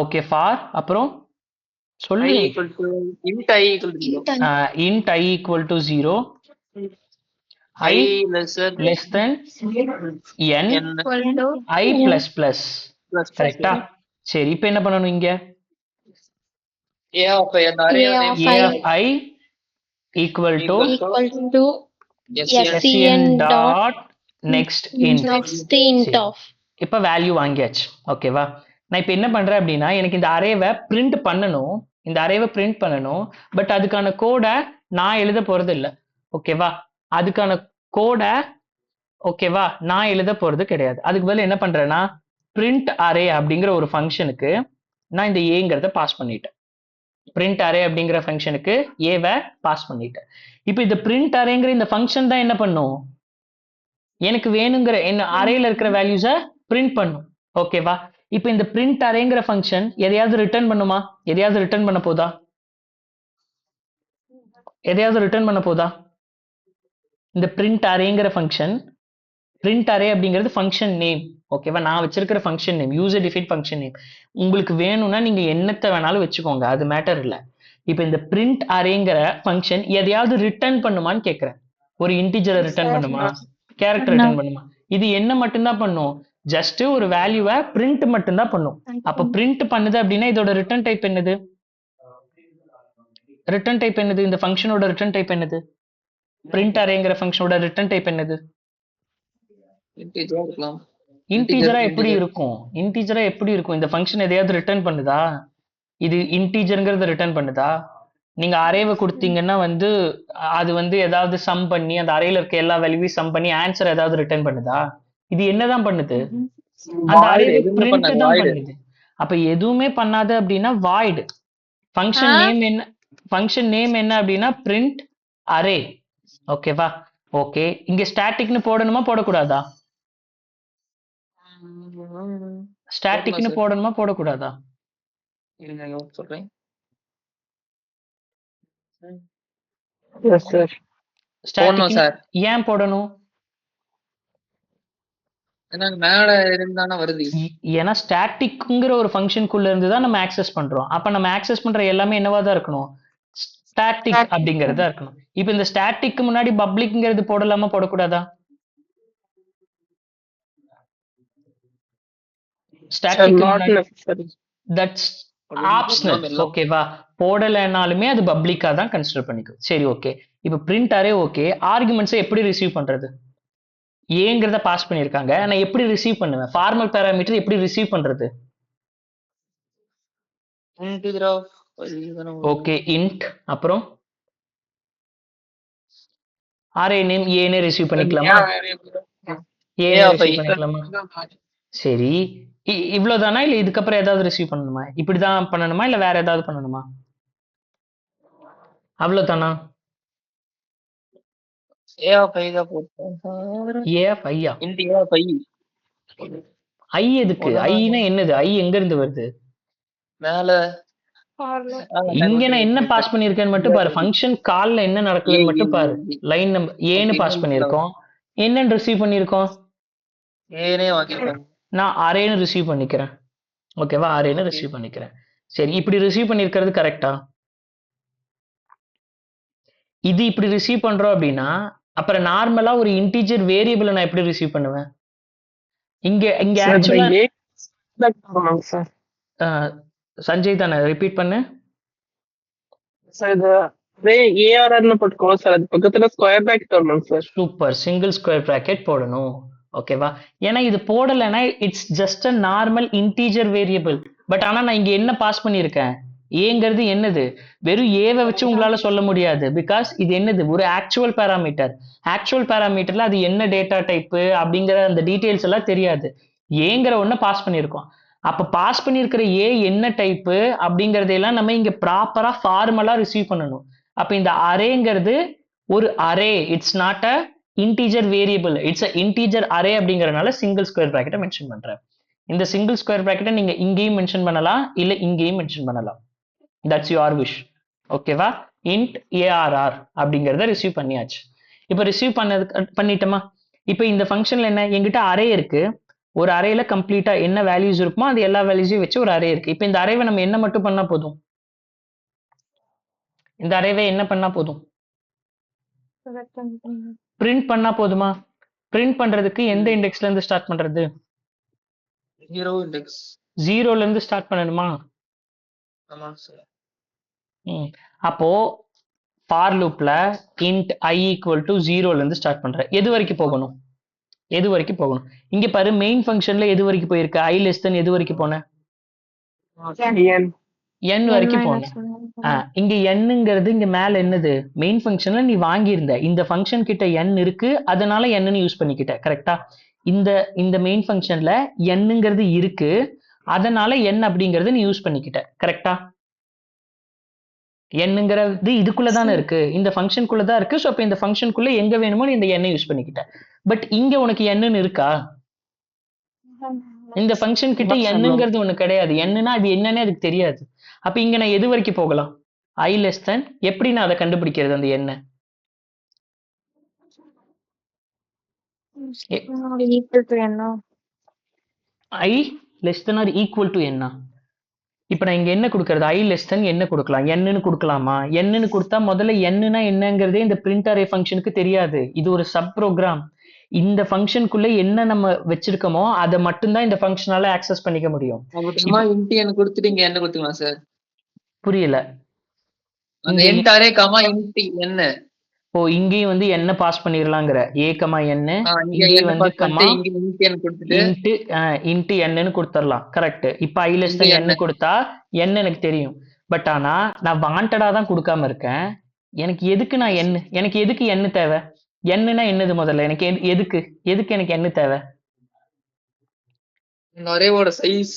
ஓகே, ஃபார் அப்புறம் சொல்லு. int i equal to 0, i less than n, i plus plus. கரெக்டா? சரி, இப்போ என்ன பண்ணணும்? இங்க a of i equal to sn dot next int. இப்ப வேல்யூ வாங்கியாச்சு. ஓகேவா? நான் இப்ப என்ன பண்றேன் அப்படின்னா, எனக்கு இந்த அரேவை பிரிண்ட் பண்ணணும். இந்த அரேவை பிரிண்ட் பண்ணணும். பட் அதுக்கான கோடை நான் எழுத போறது இல்லை. ஓகேவா? அதுக்கான கோடை ஓகேவா நான் எழுத போறது கிடையாது. அதுக்கு பதில் என்ன பண்றேன்னா, பிரிண்ட் அரே அப்படிங்கிற ஒரு ஃபங்க்ஷனுக்கு நான் இந்த ஏங்கிறத பாஸ் பண்ணிட்டேன். பிரிண்ட் அரே அப்படிங்கிற ஃபங்க்ஷனுக்கு ஏவை பாஸ் பண்ணிட்டேன். இப்போ இந்த பிரிண்ட் அரேங்கிற இந்த ஃபங்க்ஷன் தான் என்ன பண்ணும்? எனக்கு வேணுங்கிற என்ன அரேல இருக்கிற வேல்யூஸை பிரிண்ட் பண்ணும். ஓகேவா? இப்போ இந்த பிரிண்ட் அரேங்கிற ஃபங்க்ஷன் எதையாவது ரிட்டர்ன் பண்ணுமா? எதையாவது ரிட்டர்ன் பண்ண போதா? எதையாவது ரிட்டர்ன் பண்ண போதா? இந்த பிரிண்ட் அரேங்கிற ஃபங்க்ஷன், பிரிண்ட் அரே அப்படிங்கிறது ஃபங்க்ஷன் நேம். ஓகேவா? நான் வச்சிருக்கிற function name, user define function name. உங்களுக்கு வேணும்னா நீங்க என்னத்தை வேணாலும் வச்சுக்கோங்க, அது மேட்டர் இல்லை. இப்போ இந்த பிரிண்ட் அரேங்கிற ஃபங்க்ஷன் எதையாவது ரிட்டர்ன் பண்ணுமான்னு கேட்குறேன். ஒரு இன்டிஜரை ரிட்டர்ன் பண்ணுமா? கேரக்டர் ரிட்டர்ன் பண்ணுமா? இது என்ன மட்டும்தான் பண்ணும்? ஜஸ்ட் ஒரு வேல்யூவை பிரிண்ட் மட்டும்தான் பண்ணும். அப்ப பிரிண்ட் பண்ணுது அப்படின்னா இதோட ரிட்டர்ன் டைப் என்னது? ரிட்டர்ன் டைப் என்னது? இந்த ஃபங்க்ஷனோட ரிட்டர்ன் டைப் என்னது? பிரிண்ட் அரேங்கிற ஃபங்க்ஷனோட ரிட்டர்ன் டைப் என்னது? இன்டிஜரா இருக்கலாம். இன்டிஜரா எப்படி இருக்கும்? இன்டிஜரா எப்படி இருக்கும்? இந்த ஃபங்க்ஷன் எதையாவது ரிட்டர்ன் பண்ணுதா? இது இன்டிஜர்ங்கிறத ரிட்டர்ன் பண்ணுதா? நீங்க அரேவை கொடுத்தீங்கன்னா வந்து அது வந்து ஏதாவது சம் பண்ணி அந்த அரேல இருக்க எல்லா வேல்யூவையும் சம் பண்ணி ஆன்சர் ஏதாவது ரிட்டர்ன் பண்ணுதா? இது என்னதான் பண்ணுது? அந்த அரேவை பிரிண்ட் தான் பண்ணுது. அப்ப எதுவுமே பண்ணாது அப்படின்னா வாய்டு. ஃபங்க்ஷன் நேம் என்ன? ஃபங்க்ஷன் நேம் என்ன அப்படின்னா பிரிண்ட் அரே. ஓகேவா? ஓகே, இங்க ஸ்டாட்டிக்னு போடணுமா போடக்கூடாதா? ஸ்டாட்டிக்னு போடணுமா போடக்கூடாதா? இருங்க சொல்றேன். Yes sir. போடணும் சார். ஏன் போடணும்? ஏன்னா மேல இருந்தானே வருது. ஏன்னா ஸ்டாட்டிக்ங்கிற ஒரு ஃபங்க்ஷனுக்குள்ள இருந்து தான் நம்ம ஆக்சஸ் பண்றோம். அப்ப நம்ம ஆக்சஸ் பண்ற எல்லாமே என்னவா தான் இருக்கணும்? ஸ்டாட்டிக் அப்படிங்கறதா இருக்கணும். இப்போ இந்த ஸ்டாட்டிக்கு முன்னாடி பப்ளிக்ங்கிறது போடலாமா போடக்கூடாதா? Static that's optional. ஓகேவா? போடலைனாலுமே அது பப்ளிக்கா தான் கன்சிடர் பண்ணிக்கும். சரி, ஓகே. இப்போ பிரிண்ட் அரே ஓகே. ஆர்குமெண்ட்ஸை எப்படி ரிசீவ் பண்றது? ஏங்கிறத பாஸ் பண்ணியிருக்காங்க, நான் எப்படி ரிசீவ் பண்ணுவேன்? ஃபார்மல் பேராமீட்டர் எப்படி ரிசீவ் பண்றது? ஓகே, இன்ட் அப்புறம் அரே நேம் ஏனே ரிசீவ் பண்ணிக்கலாமா? ஏனே ரிசீவ் பண்ணிக்கலாமா? சரி, இவ்வளவுதானா இல்ல இதுக்கப்புறம் ஏதாவது ரிசீவ் பண்ணணுமா? இப்படிதான் பண்ணணுமா இல்ல வேற ஏதாவது பண்ணணுமா? அவ்வளவுதானா? ஐ எதுக்கு? ஐனா என்னது? ஐ எங்க இருந்து வருது? மேல இங்க நான் என்ன பாஸ் பண்ணிருக்கேன்னு மட்டும் பாரு. ஃபங்க்ஷன் கால்ல என்ன நடக்குதுன்னு மட்டும் பாரு. லைன் நம்பர் ஏன்னு பாஸ் பண்ணிருக்கோம். என்னன்னு ரிசீவ் பண்ணிருக்கோம்? ஏனே வாங்கிட்டேன். நான் அரேன்னு ரிசீவ் பண்ணிக்கிறேன். ஓகேவா? அரேன்னு ரிசீவ் பண்ணிக்கிறேன். சரி, இப்படி ரிசீவ் பண்ணிருக்கிறது கரெக்டா? இது இப்படி ரிசீவ் பண்றோம் அப்படின்னா அப்புறம் நார்மலா ஒரு இன்டிஜர் வேரியபிளை நான் எப்படி ரிசீவ் பண்ணுவேன்? இங்க இங்க ஆக்சுவலா சஞ்சய் தானே, ரிப்பீட் பண்ணு சார். இது ஏஆர்ஆர்னு போட்டுக்கோங்க சார். அது பக்கத்துல ஸ்கொயர் பிராக்கெட் வரணும் sir. Super, single square bracket போடணும். ஓகேவா? ஏன்னா இது போடலைன்னா it's just a normal integer variable. But ஆனா நான் இங்க என்ன பாஸ் பண்ணியிருக்கேன்? ஏங்கிறது என்னது? வெறும் ஏவை வச்சு உங்களால சொல்ல முடியாது. பிகாஸ் இது என்னது? ஒரு ஆக்சுவல் பேராமீட்டர். ஆக்சுவல் பேராமீட்டர்ல அது என்ன டேட்டா டைப்பு அப்படிங்கிற அந்த டீடைல்ஸ் எல்லாம் தெரியாது. ஏங்கிற ஒண்ண பாஸ் பண்ணியிருக்கோம். அப்ப பாஸ் பண்ணியிருக்கிற ஏ என்ன டைப்பு அப்படிங்கறதெல்லாம் நம்ம இங்க ப்ராப்பரா ஃபார்மலா ரிசீவ் பண்ணணும். அப்ப இந்த அரேங்கிறது ஒரு array, it's not a integer variable, it's a integer array அப்படிங்கறதுனால சிங்கிள் ஸ்கொயர் பிராக்கெட்டை மென்ஷன் பண்றேன். இந்த சிங்கிள் ஸ்கொயர் பிராக்கெட்டை நீங்க இங்கேயும் மென்ஷன் பண்ணலாம், இல்ல இங்கேயும் மென்ஷன் பண்ணலாம். That's your wish. ஓகேவா? இன்ட் ஏஆர்ஆர் அப்படிங்கறத ரிசீவ் பண்ணியாச்சு. இப்போ ரிசீவ் பண்ணிட்டோமா? இப்போ இந்த ஃபங்க்ஷன்ல என்ன? எங்கிட்ட அரே இருக்கு. ஒரு அரேல கம்ப்ளீட்டா என்ன வேல்யூஸ் இருக்குமோ அது எல்லா வேல்யூஸையும் வச்சு ஒரு அரே இருக்கு. இப்போ இந்த அரேவை நம்ம என்ன மட்டும் பண்ணா போதும்? இந்த அரேவை என்ன பண்ணா போதும்? பிரிண்ட் பண்ணா போதுமா? பிரிண்ட் பண்றதுக்கு எந்த இண்டெக்ஸ்ல இருந்து ஸ்டார்ட் பண்றது? 0 இண்டெக்ஸ். 0ல இருந்து ஸ்டார்ட் பண்ணணுமா? ஆமா சார். அப்போ ஃபார் லூப்ல int i equal to 0ல இருந்து ஸ்டார்ட் பண்றேன். எது வரைக்கும் போகணும்? எது வரைக்கும் போகணும்? இங்க பாரு, மெயின் ஃபங்க்ஷன்ல எது வரைக்கும் போயிருக்க? i less than எது வரைக்கும் போன? n வரைக்கும் போன. இங்க nங்கிறது இங்க மேல என்னது? மெயின் ஃபங்க்ஷன்ல நீ வாங்கியிருந்த இந்த ஃபங்க்ஷன் கிட்ட n இருக்கு, அதனால n யூஸ் பண்ணிக்கிட்ட. கரெக்டா? இந்த மெயின் ஃபங்க்ஷன்ல nங்கிறது இருக்கு, அதனால n அப்படிங்கறது நீ யூஸ் பண்ணிக்கிட்ட. கரெக்டா? என்னங்கிறது இதுக்குள்ளதானே இருக்கு, இந்த ஃபங்க்ஷனுக்குள்ளதான் இருக்கு. ஸோ அப்ப இந்த ஃபங்க்ஷனுக்குள்ள எங்க வேணுமோ நீ இந்த n யூஸ் பண்ணிக்கிட்ட. பட் இங்க உனக்கு என்னன்னு இருக்கா? இந்த ஃபங்க்ஷன் கிட்ட என்னங்கிறது ஒண்ணு கிடையாது. என்னன்னா அது என்னன்னே அதுக்கு தெரியாது. அப்ப இங்க நான் எது வரைக்கும் போகலாம்? I less than எப்படி நான் அதை கண்டுபிடிக்கிறது அந்த என்ன? equal to என்ன? I less than or equal to என்ன? இப்ப நான் இங்க என்ன கொடுக்கறது? I less than என்ன கொடுக்கலாம்? என்னன்னு கொடுக்கலாமா? என்னன்னு கொடுத்தா முதல்ல என்னன்னா என்னங்கிறதே இந்த பிரிண்ட் அரே ஃபங்க்ஷனுக்கு தெரியாது. இது ஒரு சப் ப்ரோக்ராம். இந்த ஃபங்க்ஷனுக்குள்ள என்ன நம்ம வச்சிருக்கோமோ அதை மட்டும்தான் இந்த ஃபங்க்ஷனால ஆக்சஸ் பண்ணிக்க முடியும். இன்ட் n கொடுத்துட்டு இங்க என்ன கொடுத்துக்கலாம் சார்? புரியல. அந்த int array comma int n. ஓ, இங்கேயும் வந்து என்ன பாஸ் பண்ணிடலாங்கிற a கமா n, இங்கே வந்து கமா இன்ட் என்னன்னு கொடுத்துடலாம். கரெக்ட். இப்ப i less than n கொடுத்தா n எனக்கு தெரியும். பட் ஆனா நான் வாண்டடா தான் கொடுக்காம இருக்கேன். எனக்கு எதுக்கு நான் n, எனக்கு எதுக்கு n தேவை? என்னன்னா என்னது முதல்ல? எனக்கு எதுக்கு எனக்கு என்ன தேவை? அரேவோட சைஸ்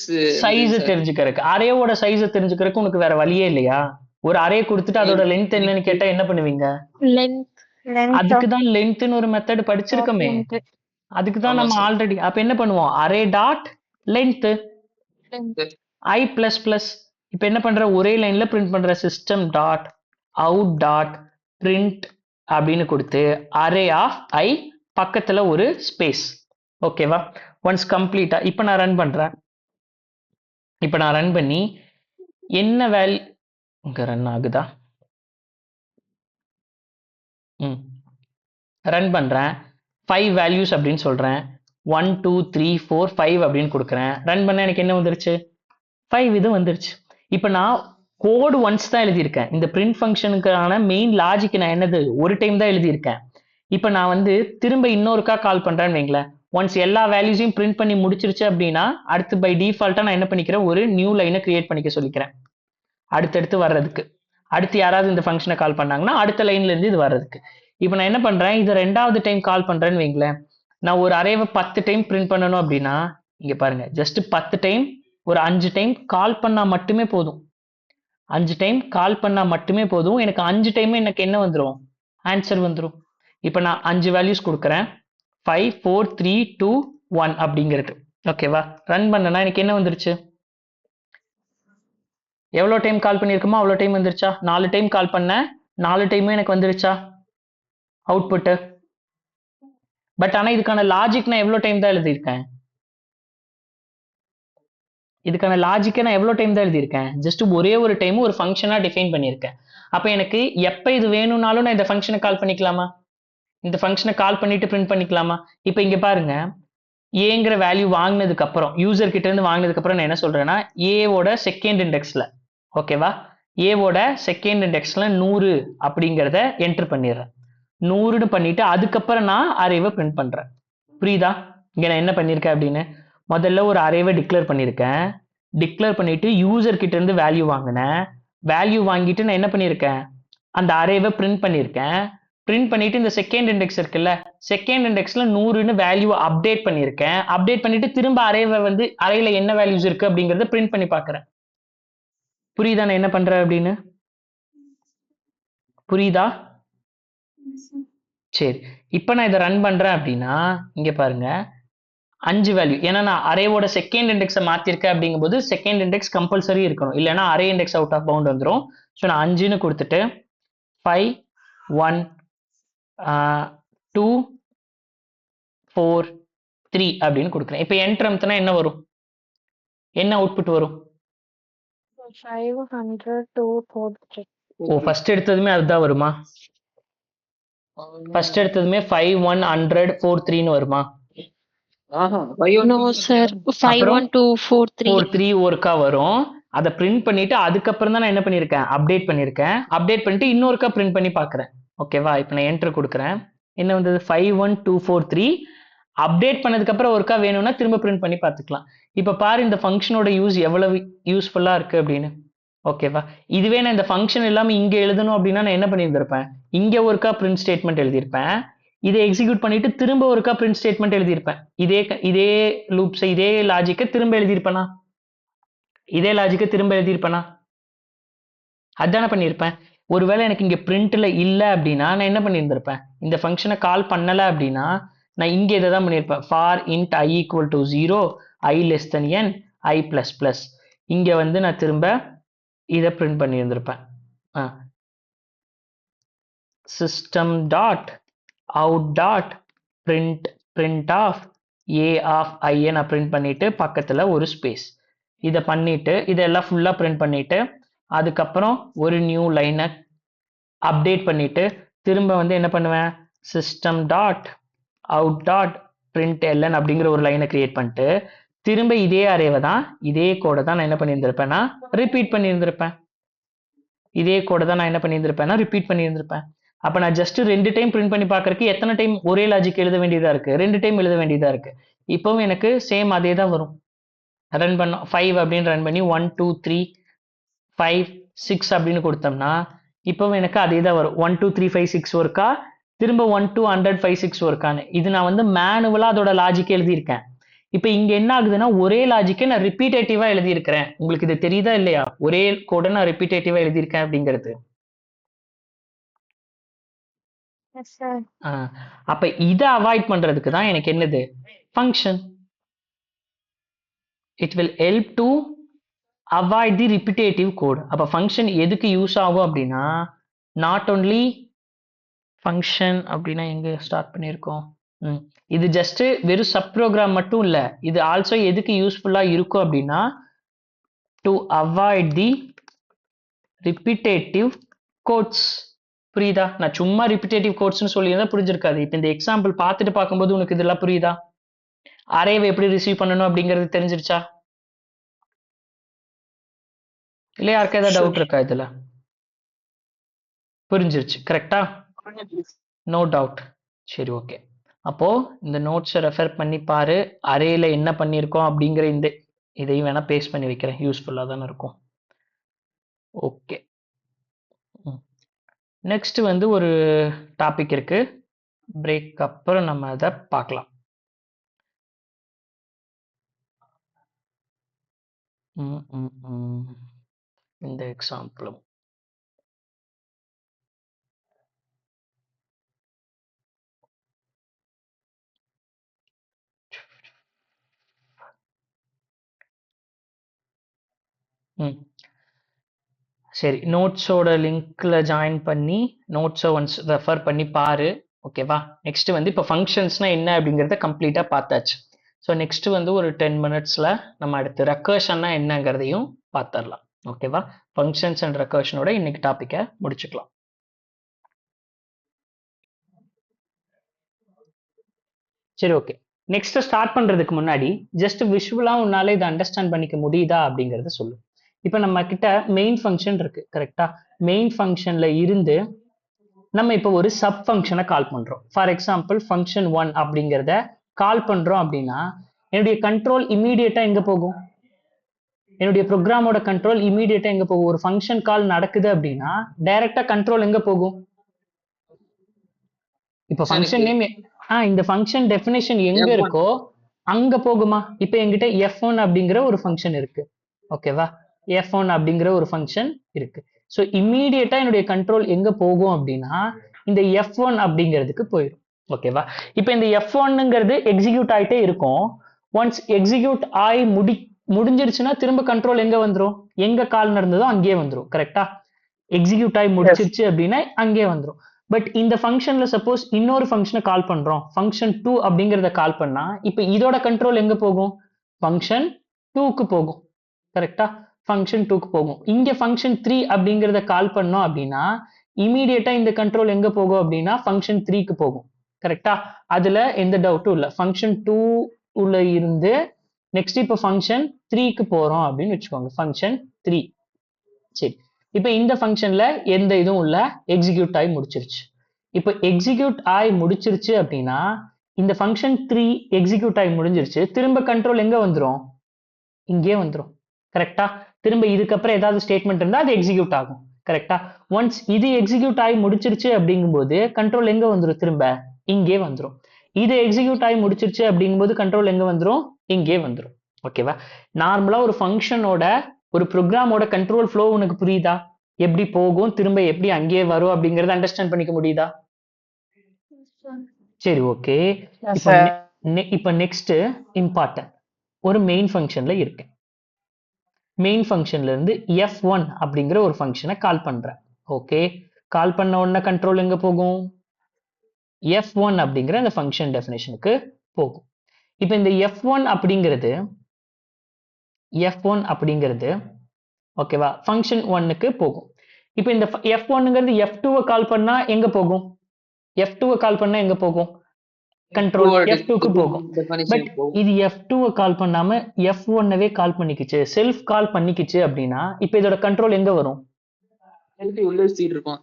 தெரிஞ்சுக்கிறதுக்கு. அரேவோட சைஸ் தெரிஞ்சுக்கிறதுக்கு உனக்கு வேற வழியே இல்லையா? ஒரு அரே கொடுத்துட்டு அதோட லென்த் என்னன்னு கேட்டா என்ன பண்ணுவீங்க? அதுக்குதான் லென்த்னு ஒரு மெத்தட் படிச்சிருக்கோமே. அதுக்குதான் நம்ம ஆல்ரெடி. அப்ப என்ன பண்ணுவோம்? Array dot length i plus plus. இப்ப என்ன பண்ற? ஒரே லைன்ல பிரிண்ட் பண்ற system dot out dot print அப்படின்னு கொடுத்து அரே ஆஃப் i பக்கத்துல ஒரு ஸ்பேஸ். ஓகேவா? ஒன்ஸ் கம்ப்ளீட்டா இப்ப நான் ரன் பண்றேன். இப்ப நான் ரன் பண்ணி என்ன வேல்யூ இங்க ரன் ஆகுதா? ரன் பண்றேன். 5 வேல்யூஸ் அப்படின்னு சொல்றேன். 1 2 3 4 5 அப்படின்னு கொடுக்குறேன். ரன் பண்ண எனக்கு என்ன வந்துருச்சு? 5 இது வந்துருச்சு. இப்ப நான் கோடு ஒன்ஸ் தான் எழுதியிருக்கேன். இந்த பிரிண்ட் ஃபங்க்ஷனுக்கான மெயின் லாஜிக் நான் என்னது? ஒரு டைம் தான் எழுதியிருக்கேன். இப்ப நான் வந்து திரும்ப இன்னொருக்கா கால் பண்றேன்னு வைங்களேன். ஒன்ஸ் எல்லா வேல்யூஸையும் பிரிண்ட் பண்ணி முடிச்சிருச்சு அப்படின்னா அடுத்து பை டிஃபால்ட்டா நான் என்ன பண்ணிக்கிறேன்? ஒரு நியூ லைனை கிரியேட் பண்ணிக்க சொல்லிக்கிறேன். அடுத்தடுத்து வர்றதுக்கு. அடுத்து யாராவது இந்த ஃபங்க்ஷனை கால் பண்ணாங்கன்னா அடுத்த லைன்ல இருந்து இது வர்றதுக்கு. இப்போ நான் என்ன பண்றேன்? இது 2வது டைம் கால் பண்றேன்னு வைங்களேன். நான் ஒரு அரேவை 10 டைம் பிரிண்ட் பண்ணணும் அப்படின்னா இங்க பாருங்க, ஜஸ்ட் 10 டைம் ஒரு 5 டைம் கால் பண்ணா மட்டுமே போதும். 5 டைம் கால் பண்ணா மட்டுமே போதும். எனக்கு 5 டைம் எனக்கு என்ன வந்துடும்? ஆன்சர் வந்துடும். இப்போ நான் 5 வேல்யூஸ் கொடுக்குறேன். 5 4 3 2 1 அப்படிங்கிறது. ஓகேவா? ரன் பண்ணனா எனக்கு என்ன வந்துருச்சு? எவ்வளோ டைம் கால் பண்ணியிருக்கோமோ அவ்வளோ டைம் வந்துருச்சா? 4 டைம் கால் பண்ணேன். 4 டைமும் எனக்கு வந்துருச்சா அவுட்புட்டு? பட் ஆனால் இதுக்கான லாஜிக் நான் எவ்வளோ டைம் தான் எழுதியிருக்கேன்? இதுக்கான லாஜிக்கை நான் எவ்வளோ டைம் தான் எழுதியிருக்கேன்? ஜஸ்ட் ஒரே ஒரு டைம் ஒரு ஃபங்க்ஷனாக டிஃபைன் பண்ணியிருக்கேன். அப்போ எனக்கு எப்போ இது வேணும்னாலும் நான் இந்த ஃபங்க்ஷனை கால் பண்ணிக்கலாமா? இந்த ஃபங்க்ஷனை கால் பண்ணிட்டு பிரிண்ட் பண்ணிக்கலாமா? இப்போ இங்கே பாருங்க, ஏங்கிற வேல்யூ வாங்கினதுக்கு அப்புறம் யூசர் கிட்ட இருந்து வாங்கினதுக்கு அப்புறம் நான் என்ன சொல்றேன்னா ஏவோட செகண்ட் இண்டெக்ஸ்ல, ஓகேவா, ஏவோட செகண்ட் இண்டெக்ஸ்ல 100 அப்படிங்கிறத என்டர் பண்ணிடுறேன். 100ன்னு பண்ணிட்டு அதுக்கப்புறம் நான் அரேவை பிரிண்ட் பண்றேன். புரியுதா? இங்க நான் என்ன பண்ணியிருக்கேன் அப்படின்னு, முதல்ல ஒரு அரேவை டிக்ளேர் பண்ணியிருக்கேன். டிக்ளேர் பண்ணிட்டு யூசர் கிட்ட இருந்து வேல்யூ வாங்கினேன். வேல்யூ வாங்கிட்டு நான் என்ன பண்ணியிருக்கேன்? அந்த அரேவை பிரிண்ட் பண்ணியிருக்கேன். பிரிண்ட் பண்ணிட்டு இந்த செகண்ட் இண்டெக்ஸ் இருக்குல்ல, செகண்ட் இண்டெக்ஸ்ல 100ன்னு வேல்யூ அப்டேட் பண்ணியிருக்கேன். அப்டேட் பண்ணிட்டு திரும்ப அரேவை வந்து அரேல என்ன வேல்யூஸ் இருக்கு அப்படிங்கறத பிரிண்ட் பண்ணி பாக்குறேன். புரியுதா நான் என்ன பண்றேன் அப்படின்னு? புரியுதா? சரி, இப்ப நான் இதை ரன் பண்றேன் அப்படின்னா இங்க பாருங்க 5 வேல்யூ. ஏன்னா நான் அரேவோட செகண்ட் இண்டெக்ஸை மாத்திருக்கேன் அப்படிங்கும்போது செகண்ட் இண்டெக்ஸ் கம்பல்சரி இருக்கணும், இல்லைன்னா array index out of bound வந்துடும். ஸோ நான் 5ன்னு கொடுத்துட்டு 5 1 2 4 3 அப்படின்னு கொடுக்குறேன். இப்போ என்டர் அமுத்தினா என்ன வரும்? என்ன அவுட்புட் வரும்? 500 ஓ, ஃபர்ஸ்ட் எடுத்ததுமே அதுதான் வருமா? ஃபர்ஸ்ட் எடுத்ததுமே 5 1 100 4 3ன்னு வருமா? நோ சார், 5 1 2 4 3 ஒருக்கா வரும். அதை பிரிண்ட் பண்ணிட்டு அதுக்கப்புறம் தான் நான் என்ன பண்ணியிருக்கேன்? அப்டேட் பண்ணியிருக்கேன். அப்டேட் பண்ணிட்டு இன்னொருக்கா பிரிண்ட் பண்ணி பார்க்குறேன். ஓகேவா? இப்போ நான் என்டர் கொடுக்குறேன். என்ன வந்தது? 5 1 2 4 3. அப்டேட் பண்ணதுக்கு அப்புறம் ஒருக்கா வேணும்னா திரும்ப பிரிண்ட் பண்ணி பார்த்துக்கலாம். இப்போ பாரு இந்த ஃபங்க்ஷனோட யூஸ் எவ்வளவு யூஸ்ஃபுல்லா இருக்கு அப்படின்னு. ஓகேவா? இதுவே நான் இந்த ஃபங்க்ஷன் இல்லாமல் இங்கே எழுதணும் அப்படின்னா நான் என்ன பண்ணியிருந்திருப்பேன்? இங்கே ஒருக்கா பிரிண்ட் ஸ்டேட்மெண்ட் எழுதியிருப்பேன். இதை எக்ஸிக்யூட் பண்ணிட்டு திரும்ப ஒருக்கா பிரிண்ட் ஸ்டேட்மெண்ட் எழுதியிருப்பேன். இதே லூப்ஸை இதே லாஜிக்கை திரும்ப எழுதியிருப்பேனா? இதே லாஜிக்கை திரும்ப எழுதியிருப்பேனா? அதானே பண்ணியிருப்பேன். ஒருவேளை எனக்கு இங்கே பிரிண்ட்ல இல்லை அப்படின்னா நான் என்ன பண்ணியிருந்திருப்பேன்? இந்த ஃபங்க்ஷனை கால் பண்ணலை அப்படின்னா நான் இங்கே இதை தான் பண்ணியிருப்பேன். For int i = 0 i less than n i plus plus. இங்க வந்து நான் திரும்ப இதை print பண்ணியிருந்திருப்பேன். system dot out dot print of a of I நான் print பண்ணிட்டு பக்கத்துல ஒரு ஸ்பேஸ் இதை பண்ணிட்டு இதெல்லாம் ஃபுல்லா print பண்ணிட்டு அதுக்கப்புறம் ஒரு நியூ லைனை அப்டேட் பண்ணிட்டு திரும்ப வந்து என்ன பண்ணுவேன் system dot out dot println அப்படிங்கிற ஒரு லைனை கிரியேட் பண்ணிட்டு திரும்ப இதே அரேவை தான் இதே கோடை தான் நான் என்ன பண்ணியிருந்திருப்பேன்னா ரிப்பீட் பண்ணியிருந்திருப்பேன். இதே கோடை தான் நான் என்ன பண்ணியிருந்திருப்பேன்னா ரிப்பீட் பண்ணியிருந்திருப்பேன். அப்போ நான் ஜஸ்ட் 2 டைம் பிரிண்ட் பண்ணி பார்க்கறதுக்கு எத்தனை டைம் ஒரே லாஜிக் எழுத வேண்டியதா இருக்கு 2 டைம் எழுத வேண்டியதா இருக்கு. இப்போவும் எனக்கு சேம் அதே தான் வரும். ரன் பண்ணோம் 5 அப்படின்னு ரன் பண்ணி 1 2 3 5 6 அப்படின்னு கொடுத்தோம்னா இப்போவும் எனக்கு அதே தான் வரும். 1 2 3 5 6 ஒர்க்கா திரும்ப 1 2 100 5 6 ஒர்க்கான்னு இது நான் வந்து மேனுவலா அதோட லாஜிக் எழுதியிருக்கேன். இப்போ இங்க என்ன ஆகுதுன்னா ஒரே லாஜிக்கை நான் ரிப்பீட்டேட்டிவா எழுதியிருக்கிறேன். உங்களுக்கு இது தெரியுதா இல்லையா? ஒரே கோடை நான் ரிப்பீட்டேட்டிவா எழுதியிருக்கேன் அப்படிங்கிறது. Yes sir. அப்ப இதை அவாய்ட் பண்றதுக்கு தான் எனக்கு என்னது function. It will help to avoid the repetitive code. அப்ப ஃபங்க்ஷன் எதுக்கு யூஸ் ஆகும் அப்படின்னா நாட் ஓன்லி ஃபங்க்ஷன் அப்படின்னா எங்க ஸ்டார்ட் பண்ணியிருக்கோம். இது ஜஸ்ட் வெறும் சப் ப்ரோக்ராம் மட்டும் இல்ல, இது ஆல்சோ எதுக்கு யூஸ்ஃபுல்லா இருக்கும் அப்படின்னா to avoid the repetitive codes. புரியுதா? நான் சும்மா ரிப்பிட்டேட்டிவ் கோட்ஸ்னு சொல்லியிருந்தா புரிஞ்சிருக்காது. இப்போ இந்த எக்ஸாம்பிள் பார்த்துட்டு பார்க்கும்போது உனக்கு இதெல்லாம் புரியுதா? அரேவை எப்படி ரிசீவ் பண்ணணும் அப்படிங்கிறது தெரிஞ்சிருச்சா? இல்ல யாருக்கா ஏதாவது டவுட் இருக்கா? இதுல புரிஞ்சிருச்சு கரெக்டா? No doubt. சரி ஓகே. அப்போ இந்த நோட்ஸை ரெஃபர் பண்ணி பாரு. அரேல என்ன பண்ணியிருக்கோம் அப்படிங்கிற இந்த இதையும் வேணா பேஸ்ட் பண்ணி வைக்கிறேன். யூஸ்ஃபுல்லாக தானே இருக்கும். ஓகே. நெக்ஸ்ட் வந்து ஒரு டாபிக் இருக்கு. பிரேக் அப்புறம் நம்ம அதை பார்க்கலாம். இந்த எக்ஸாம்பிளும் சரி, நோட்ஸோட லிங்க்ல ஜாயின் பண்ணி நோட்ஸை ஒன்ஸ் ரெஃபர் பண்ணி பாரு. ஓகேவா? நெக்ஸ்ட் வந்து இப்போ ஃபங்க்ஷன்ஸ்னா என்ன அப்படிங்கிறத கம்ப்ளீட்டாக பார்த்தாச்சு. ஸோ நெக்ஸ்ட் வந்து ஒரு 10 மினிட்ஸில் நம்ம அடுத்து ரெக்கர்ஷன்னா என்னங்கிறதையும் பார்த்துடலாம். ஓகேவா? ஃபங்க்ஷன்ஸ் அண்ட் ரெக்கர்ஷனோட இன்னைக்கு டாப்பிக்கை முடிச்சுக்கலாம். சரி ஓகே. நெக்ஸ்ட் ஸ்டார்ட் பண்றதுக்கு முன்னாடி ஜஸ்ட் விஷுவலா உன்னால இதை அண்டர்ஸ்டாண்ட் பண்ணிக்க முடியுதா அப்படிங்கறத சொல்லு. இப்போ நம்ம கிட்ட மெயின் ஃபங்க்ஷன் இருக்கு கரெக்டா? மெயின் ஃபங்க்ஷன்ல இருந்து நம்ம இப்போ ஒரு சப் ஃபங்க்ஷனை கால் பண்றோம். ஃபார் எக்ஸாம்பிள் ஃபங்க்ஷன் 1 அப்படிங்கிறத கால் பண்றோம் அப்படின்னா என்னுடைய கண்ட்ரோல் இமீடியட்டா எங்க போகும்? என்னுடைய ப்ரோக்ராமோட கண்ட்ரோல் இமீடியட்டா எங்க போகும்? ஒரு ஃபங்க்ஷன் கால் நடக்குது அப்படின்னா டைரக்டா கண்ட்ரோல் எங்க போகும்? இப்போ ஃபங்க்ஷன் நேம் இந்த ஃபங்க்ஷன் டெஃபினேஷன் எங்க இருக்கோ அங்க போகுமா? இப்போ என்கிட்ட f1 அப்படிங்கிற ஒரு ஃபங்க்ஷன் இருக்கு. ஓகேவா? f1 அப்படிங்கிற ஒரு ஃபங்க்ஷன் இருக்கு. ஸோ இம்மீடியட்டா என்னுடைய கண்ட்ரோல் எங்க போகும் அப்படின்னா இந்த f1 அப்படிங்கிறதுக்கு போயிடும். ஓகேவா? இப்போ இந்த f1ங்கிறது எக்ஸிக்யூட் ஆயிட்டே இருக்கும். ஒன்ஸ் எக்ஸிக்யூட் ஆகி முடிஞ்சிருச்சுன்னா திரும்ப கண்ட்ரோல் எங்க வந்துடும்? எங்க கால் நடந்ததோ அங்கேயே வந்துடும். கரெக்டா? எக்ஸிக்யூட் ஆகி முடிச்சிருச்சு அப்படின்னா அங்கேயே வந்துடும். பட் இந்த ஃபங்க்ஷன்ல சப்போஸ் இன்னொரு ஃபங்க்ஷனை கால் பண்றோம், ஃபங்க்ஷன் 2 அப்படிங்கிறத கால் பண்ணா இப்போ இதோட கண்ட்ரோல் எங்க போகும்? ஃபங்க்ஷன் 2க்கு போகும். கரெக்டா? ஃபங்க்ஷன் 2க்கு போகும். இங்க ஃபங்க்ஷன் 3 அப்படிங்கிறத கால் பண்ணோம் அப்படின்னா இமீடியட்டா இந்த கண்ட்ரோல் எங்க போகும் அப்படின்னா ஃபங்க்ஷன் 3க்கு போகும். கரெக்டா? அதுல எந்த டவுட்டும் இல்லை. ஃபங்க்ஷன் 2 உள்ள இருந்து நெக்ஸ்ட் இப்போ ஃபங்க்ஷன் 3க்கு போறோம் அப்படின்னு வச்சுக்கோங்க. ஃபங்க்ஷன் 3. சரி, இப்போ இந்த ஃபங்க்ஷன்ல எந்த இதுவும் இல்ல, எக்ஸிக்யூட் ஆகி முடிச்சிருச்சு. இப்போ எக்ஸிக்யூட் ஆகி முடிச்சிருச்சு அப்படின்னா இந்த ஃபங்க்ஷன் 3 எக்ஸிக்யூட் ஆகி முடிஞ்சிருச்சு. திரும்ப கண்ட்ரோல் எங்க வந்துடும்? இங்கே வந்துடும். கரெக்டா? திரும்ப இதுக்கப்புறம் ஏதாவது ஸ்டேட்மெண்ட் இருந்தா அது எக்ஸிக்யூட் ஆகும். கரெக்டா? ஒன்ஸ் இது எக்ஸிக்யூட் ஆகி முடிச்சிருச்சு அப்படிங்கும்போது கண்ட்ரோல் எங்க வந்துடும்? திரும்ப இங்கே வந்துடும். இது எக்ஸிக்யூட் ஆகி முடிச்சிருச்சு அப்படிங்கும்போது கண்ட்ரோல் எங்க வந்துடும்? இங்கே வந்துடும். ஓகேவா? நார்மலா ஒரு ஃபங்க்ஷனோட ஒரு ப்ரோக்ராமோட கண்ட்ரோல் ஃப்ளோ உனக்கு புரியுதா? எப்படி போகும், திரும்ப எப்படி அங்கேயே வரும் அப்படிங்கறத அண்டர்ஸ்டாண்ட் பண்ணிக்க முடியுதா? சரி ஓகே. இப்போ நெக்ஸ்ட் இம்பார்ட்டன்ட் ஒரு மெயின் ஃபங்க்ஷன்ல இருக்கேன். மெயின் ஃபங்க்ஷன்ல இருந்து f1 அப்படிங்கிற ஒரு ஃபங்க்ஷனை கால் பண்றேன். ஓகே, கால் பண்ண உடனே கண்ட்ரோல் எங்க போகும்? f1 அப்படிங்கிற அந்த ஃபங்க்ஷன் டெஃபினேஷனுக்கு போகும். இப்போ இந்த f1 அப்படிங்கிறது ஓகேவா ஃபங்க்ஷன் 1க்கு போகும். இப்போ இந்த f1ங்கிறது f2வை கால் பண்ணா எங்க போகும்? f2வை கால் பண்ணா எங்க போகும்? கண்ட்ரோல் f2க்கு போகும். பட் இது f2வை கால் பண்ணாம f1வே கால் பண்ணிக்கிச்சு, செல்ஃப் கால் பண்ணிக்கிச்சு அப்படின்னா இப்போ இதோட கண்ட்ரோல் எங்க வரும்?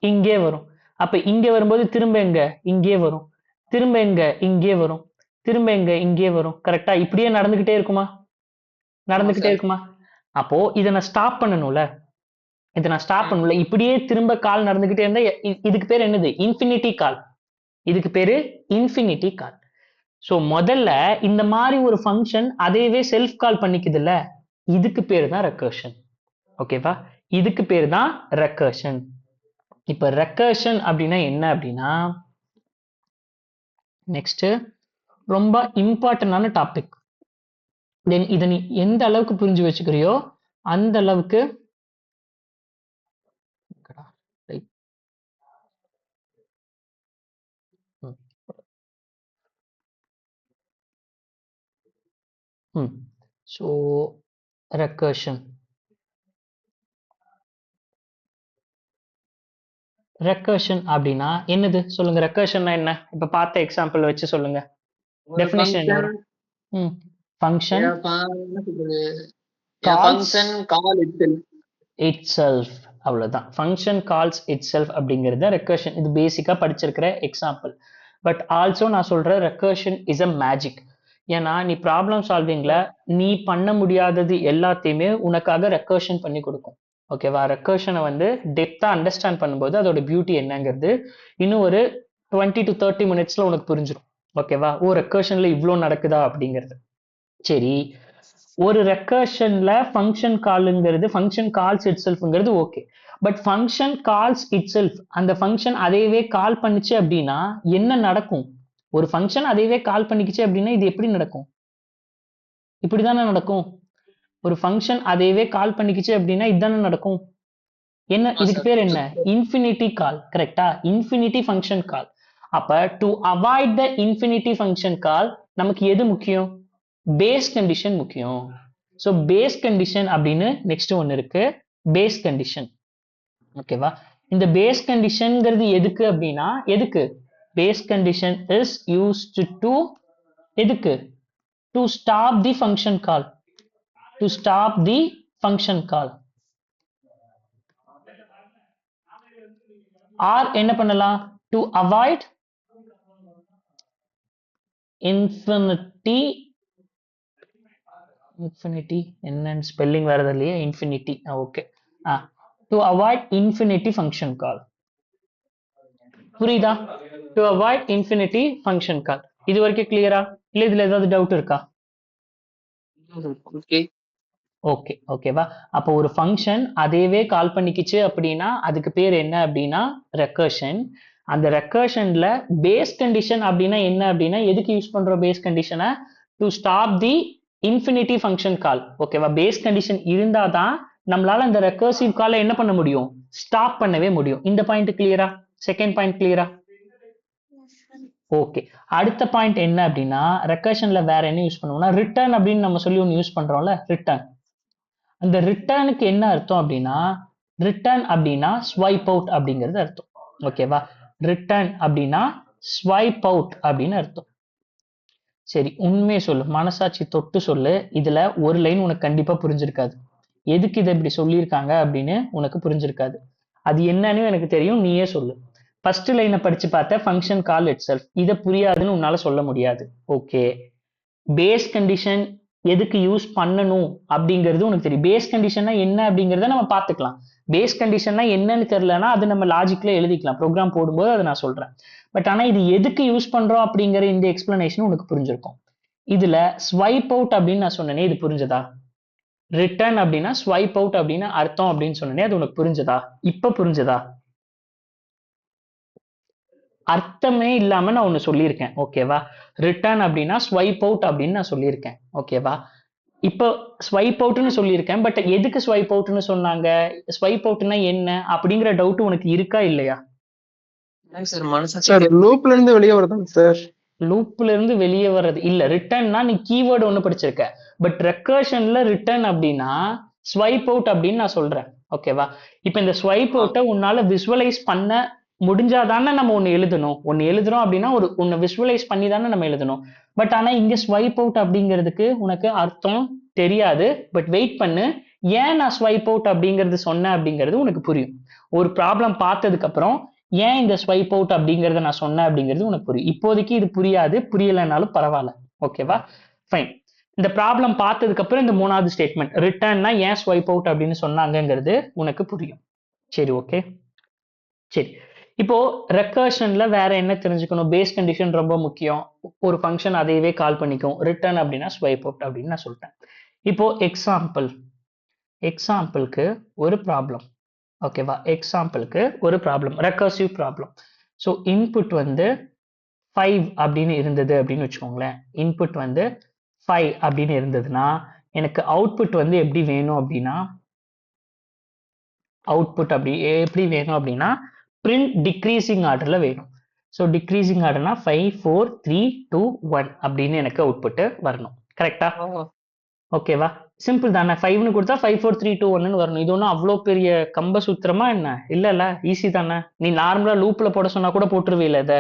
இங்கே வரும். அப்ப இங்க வரும்போது திரும்ப எங்க? இங்கே வரும். திரும்ப எங்க? இங்கே வரும். திரும்ப எங்க? இங்கே வரும். கரெக்டா? இப்படியே நடந்துகிட்டே இருக்குமா? நடந்துகிட்டே இருக்குமா? அப்போ இதை நான் ஸ்டாப் பண்ணணும்ல, இப்படியே திரும்ப கால் நடந்துகிட்டே இருந்தா இதுக்கு பேர் என்னது? இன்ஃபினிட்டி கால். இதுக்கு பேரு இன்ஃபினிட்டி கால். சோ முதல்ல இந்த மாதிரி ஒரு ஃபங்க்ஷன் அதையவே செல்ஃப் கால் பண்ணிக்குதுல்ல, இதுக்கு பேரு தான் ரெக்கர்ஷன். ஓகேவா? இதுக்கு பேரு தான் ரெக்கர்ஷன். இப்ப ரெக்கர்ஷன் அப்படின்னா என்ன அப்படின்னா, நெக்ஸ்ட் ரொம்ப இம்பார்ட்டன்டான டாபிக். தென் இதை நீ எந்த அளவுக்கு புரிஞ்சு வச்சுக்கிறியோ அந்த அளவுக்கு ஸோ ரெக்கர்ஷன் அப்படின்னா என்னது சொல்லுங்க? ரெக்கர்ஷன்னா என்ன? இப்ப பார்த்த எக்ஸாம்பிள் வச்சு சொல்லுங்க. டெஃபினிஷன் என்ன வரும்? ஃபங்க்ஷன் itself, அவ்வளவுதான். ஃபங்க்ஷன் கால்ஸ் itself அப்படிங்கிறது ரெக்கர்ஷன். இது பேசிக்கா படிச்சிருக்கிற எக்ஸாம்பிள். பட் ஆல்சோ நான் சொல்றேன் ரெக்கர்ஷன் இஸ் அ மேஜிக். ஏன்னா நீ ப்ராப்ளம் சால்விங்ல நீ பண்ண முடியாதது எல்லாத்தையுமே உனக்காக ரெக்கர்ஷன் பண்ணி கொடுக்கும். ஓகேவா? ரெக்கர்ஷனை வந்து டெப்தா அண்டர்ஸ்டாண்ட் பண்ணும்போது அதோட பியூட்டி என்னங்கிறது இன்னும் ஒரு 20 to 30 மினிட்ஸ்ல உனக்கு புரிஞ்சிடும். ஓகேவா? ரெக்கர்ஷன்ல இவ்வளோ நடக்குதா அப்படிங்கிறது. சரி, ஒரு ரெக்கர்ஷன்ல ஃபங்க்ஷன் கால்ங்கிறது ஃபங்க்ஷன் கால்ஸ் இட்செல்ஃப்ங்கிறது okay. But function calls itself, அந்த ஃபங்க்ஷன் அதையவே கால் பண்ணிச்சு அப்படின்னா என்ன நடக்கும்? ஒரு ஃபங்க்ஷன் அதையவே கால் பண்ணிக்கிச்சு அப்படின்னா இது எப்படி நடக்கும்? இப்படிதானே நடக்கும். ஒரு ஃபங்க்ஷன் அதையவே கால் பண்ணிக்கிச்சு அப்படின்னா இதுதானே நடக்கும். என்ன இதுக்கு பேர் என்ன? Infinity call. கரெக்டா? Infinity function call. அப்ப to avoid the infinity function call நமக்கு எது முக்கியம்? பேஸ் கண்டிஷன் முக்கியம். ஸோ பேஸ் கண்டிஷன் அப்படின்னு நெக்ஸ்ட் ஒன்று இருக்கு, பேஸ் கண்டிஷன். ஓகேவா? இந்த பேஸ் கண்டிஷன்ங்கிறது எதுக்கு அப்படின்னா, எதுக்கு base condition is used to எதுக்கு? To stop the function call. To stop the function call. Or என்ன பண்ணலாம்? டு அவாய்ட் இன்ஃபினிட்டி என்னன்னு ஸ்பெல்லிங் வரது இல்லையா? Infinity. Okay, to avoid infinity function call. புரியுதா? To avoid infinity function call. இது வரைக்கும் கிளியரா? இல்ல இதுல ஏதாவது டவுட் இருக்கா? ஓகே, ஓகேவா? அப்போ ஒரு ஃபங்க்ஷன் அதையவே கால் பண்ணிக்கிச்சு அப்படின்னா அதுக்கு பேர் என்ன அப்படின்னா ரெக்கர்ஷன். அந்த ரெக்கர்ஷன்ல பேஸ் கண்டிஷன் அப்படின்னா என்ன அப்படின்னா, எதுக்கு யூஸ் பண்றோம் பேஸ் கண்டிஷனை? To stop the infinity function call. ஓகேவா? பேஸ் கண்டிஷன் இருந்தாதான் நம்மளால அந்த ரெக்கர்சிவ் காலை என்ன பண்ண முடியும்? ஸ்டாப் பண்ணவே முடியும். இந்த பாயிண்ட் கிளியரா? செகண்ட் பாயிண்ட் கிளியரா? ஓகே, அடுத்த பாயிண்ட் என்ன அப்படின்னா, ரெக்கர்ஷன்ல வேற என்ன யூஸ் பண்ணுவோம்னா ரிட்டர்ன் அப்படின்னு நம்ம சொல்லி ஒன்று யூஸ் பண்றோம்ல, ரிட்டர்ன். அந்த ரிட்டர்னுக்கு என்ன அர்த்தம் அப்படின்னா, ரிட்டர்ன் அப்படின்னா ஸ்வைப் அவுட் அப்படிங்கிறது அர்த்தம். ஓகேவா? ரிட்டர்ன் அப்படின்னா ஸ்வைப் அவுட் அப்படின்னு அர்த்தம். சரி, உண்மையை சொல்லு, மனசாட்சி தொட்டு சொல்லு, இதுல ஒரு லைன் உனக்கு கண்டிப்பா புரிஞ்சிருக்காது. எதுக்கு இதை இப்படி சொல்லியிருக்காங்க அப்படின்னு உனக்கு புரிஞ்சிருக்காது. அது என்னன்னு எனக்கு தெரியும், நீயே சொல்லு. ஃபர்ஸ்ட் லைனை படிச்சு பார்த்த ஃபங்க்ஷன் கால் இட்செல்ஃப், இதை புரியாதுன்னு உன்னால சொல்ல முடியாது. ஓகே, பேஸ் கண்டிஷன் எதுக்கு யூஸ் பண்ணணும் அப்படிங்கிறது உனக்கு தெரியும். பேஸ் கண்டிஷன்னா என்ன அப்படிங்கிறத நம்ம பார்த்துக்கலாம். பேஸ் கண்டிஷன்னா என்னன்னு தெரியலன்னா அது நம்ம லாஜிக்ல எழுதிக்கலாம், ப்ரோக்ராம் போடும்போது அதை நான் சொல்றேன். பட் ஆனா இது எதுக்கு யூஸ் பண்றோம் அப்படிங்கிற இந்த எக்ஸ்பிளனேஷன் உனக்கு புரிஞ்சிருக்கும். இதுல ஸ்வைப் அவுட் அப்படின்னு நான் சொன்னேனே, இது புரிஞ்சதா? ரிட்டர்ன் அப்படின்னா ஸ்வைப் அவுட் அப்படின்னு அர்த்தம் அப்படின்னு சொன்னேனே, அது உனக்கு புரிஞ்சதா? இப்ப புரிஞ்சதா? அர்த்தமே இல்லாம நான் ஒண்ணு சொல்லியிருக்கேன். ஓகேவா? ரிட்டர்ன் அப்படின்னா ஸ்வைப் அவுட் அப்படின்னு நான் சொல்லியிருக்கேன். ஓகேவா? இப்போ ஸ்வைப் அவுட்னு சொல்லியிருக்கேன். பட் எதுக்கு ஸ்வைப் அவுட்னு சொன்னாங்க? ஸ்வைப் அவுட்னா என்ன? அப்படிங்கிற டவுட் உனக்கு இருக்கா இல்லையா? சார் மனசாட்சி சார் லூப்ல இருந்து வெளியே வருதாங்க சார். லூப்ல இருந்து வெளியே வர்றது இல்ல. ரிட்டர்ன்னா நீ கீவேர்டு ஒண்ணு படிச்சிருக்க. பட் ரெக்கர்ஷன்ல ரிட்டர்ன் அப்படின்னா ஸ்வைப் அவுட் அப்படின்னு நான் சொல்றேன். ஓகேவா? இப்ப இந்த ஸ்வைப் அவுட்டை உன்னால விசுவலைஸ் பண்ண முடிஞ்சாதானே நம்ம ஒண்ணு எழுதணும். ஒண்ணு எழுதுறோம் அப்படின்னா ஒண்ணு விசுவலைஸ் பண்ணி தானே நம்ம எழுதணும். பட் ஆனா இங்க ஸ்வைப் அவுட் அப்படிங்கிறதுக்கு உனக்கு அர்த்தம் தெரியாது. பட் வெயிட் பண்ணு. ஏன் நான் ஸ்வைப் அவுட் அப்படிங்கிறது சொன்னேன் அப்படிங்கிறது உனக்கு புரியும். ஒரு ப்ராப்ளம் பார்த்ததுக்கு அப்புறம் ஏன் இந்த ஸ்வைப் அவுட் அப்படிங்கறத நான் சொன்னேன் அப்படிங்கிறது உனக்கு புரியும். இப்போதைக்கு இது புரியாது, புரியலைனாலும் பரவாயில்ல. ஓகேவா? ஃபைன். இந்த ப்ராப்ளம் பார்த்ததுக்கு அப்புறம் இந்த மூணாவது ஸ்டேட்மெண்ட் ரிட்டர்ன்னா ஏன் ஸ்வைப் அவுட் அப்படின்னு சொன்னாங்கங்கிறது உனக்கு புரியும். சரி, ஓகே. சரி, இப்போ ரெக்கர்ஷன்ல வேற என்ன தெரிஞ்சுக்கணும்? பேஸ் கண்டிஷன் ரொம்ப முக்கியம். ஒரு ஃபங்க்ஷன் அதையவே கால் பண்ணிக்கும். ரிட்டர்ன் அப்படின்னா ஸ்வைப் அவுட் அப்படின்னு நான் சொல்லிட்டேன். இப்போ எக்ஸாம்பிளுக்கு ஒரு ப்ராப்ளம். ஓகேவா? எக்ஸாம்பிளுக்கு ஒரு problem, recursive problem. So input வந்து 5 அப்படின்னு இருந்தது அப்படின்னு வச்சுக்கோங்களேன். இன்புட் வந்து 5 அப்படின்னு இருந்ததுன்னா எனக்கு அவுட்புட் வந்து எப்படி வேணும் அப்படின்னா பிரிண்ட் டிக்ரீசிங் ஆர்டர்ல வேணும். ஸோ டிக்ரீசிங் ஆர்டர்னா 5 4 3 2 1 அப்படின்னு எனக்கு அவுட்புட் வரணும். கரெக்டா? ஓகேவா? சிம்பிள் தானே. 5னு கொடுத்தா 5 4 3 2 1ன்னு வரணும். இது ஒன்றும் அவ்வளோ பெரிய கம்ப சூத்திரமா என்ன? இல்ல ஈஸி தானே. நீ நார்மலா லூப்ல போட சொன்னா கூட போட்டுருவீல இத.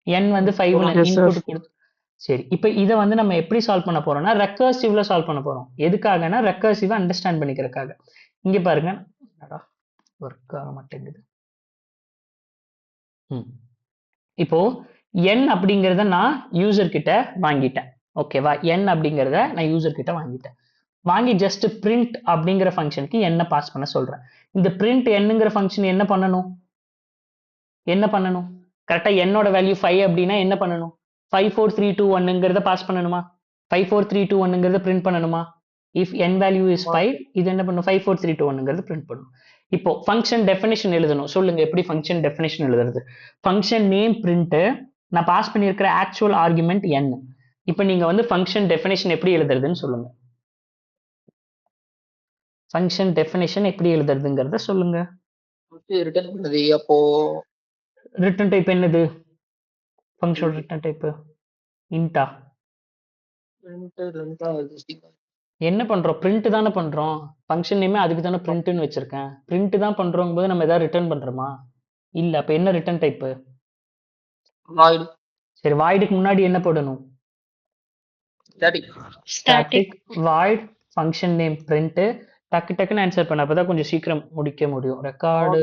n வந்து 5னு Yes, sir. இன்புட் கொடுத்து. சரி, இப்போ இதை வந்து நம்ம எப்படி சால்வ் பண்ண போறோம்னா ரெக்கர்சிவ்ல சால்வ் பண்ண போறோம். எதுக்காகனா ரெக்கர்சிவா அண்டர்ஸ்டாண்ட் பண்ணிக்கிறதுக்காக. இங்க பாருங்க, ஒர்க் ஆக மாட்டேங்குது. இப்போ n அப்படிங்கறத நான் யூசர் கிட்ட வாங்கிட்டேன். ஓகேவா? n அப்படிங்கறத நான் யூசர் கிட்ட வாங்கிட்டேன். வாங்கி ஜஸ்ட் பிரிண்ட் அப்படிங்கிற ஃபங்க்ஷனுக்கு என்ன பாஸ் பண்ண சொல்றேன். இந்த பிரிண்ட் என்னங்கிற ஃபங்க்ஷன் என்ன பண்ணணும்? கரெக்டா என்னோட வேல்யூ 5 அப்படின்னா என்ன பண்ணணும்? 5 4 3 2 1ங்கிறத பாஸ் பண்ணணுமா? 5 4 3 2 1ங்கிறத பிரிண்ட் பண்ணணுமா? இஃப் n வேல்யூ இஸ் 5, இது என்ன பண்ணும்? 5 4 3 2 1ங்கிறத பிரிண்ட் பண்ணணும். இப்போ ஃபங்க்ஷன் டெஃபினிஷன் எழுதணும். சொல்லுங்க எப்படி ஃபங்க்ஷன் டெஃபினிஷன் எழுதுறது? ஃபங்க்ஷன் நேம் பிரிண்ட், நான் பாஸ் பண்ணியிருக்கிற ஆக்சுவல் ஆர்குமெண்ட் n. இப்போ நீங்க வந்து ஃபங்க்ஷன் டெஃபினிஷன் எப்படி எழுதுறதுன்னு சொல்லுங்க. ஃபங்க்ஷன் டெஃபினிஷன் எப்படி எழுதுறதுங்கிறத சொல்லுங்க. ரிட்டர்ன் பண்ணுது. அப்போ ரிட்டர்ன் டைப் என்னது? ஃபங்க்ஷன் ரிட்டர்ன் டைப் இன்டா? என்ன பண்றோம்? பிரிண்ட் தானே பண்றோம். ஃபங்க்ஷன் நேமே அதுக்கு தானே பிரிண்ட்னு வச்சிருக்கேன். பிரிண்ட் தான் பண்றோம் போது நம்ம ஏதாவது ரிட்டர்ன் பண்றோமா? இல்ல. அப்ப என்ன ரிட்டர்ன் டைப்? void சரி, வாய்டுக்கு முன்னாடி என்ன போடணும்? static static void function name print. டக்குன்னு ஆன்சர் பண்ண, அப்பதான் கொஞ்சம் சீக்கிரம் முடிக்க முடியும். ரெக்கார்டு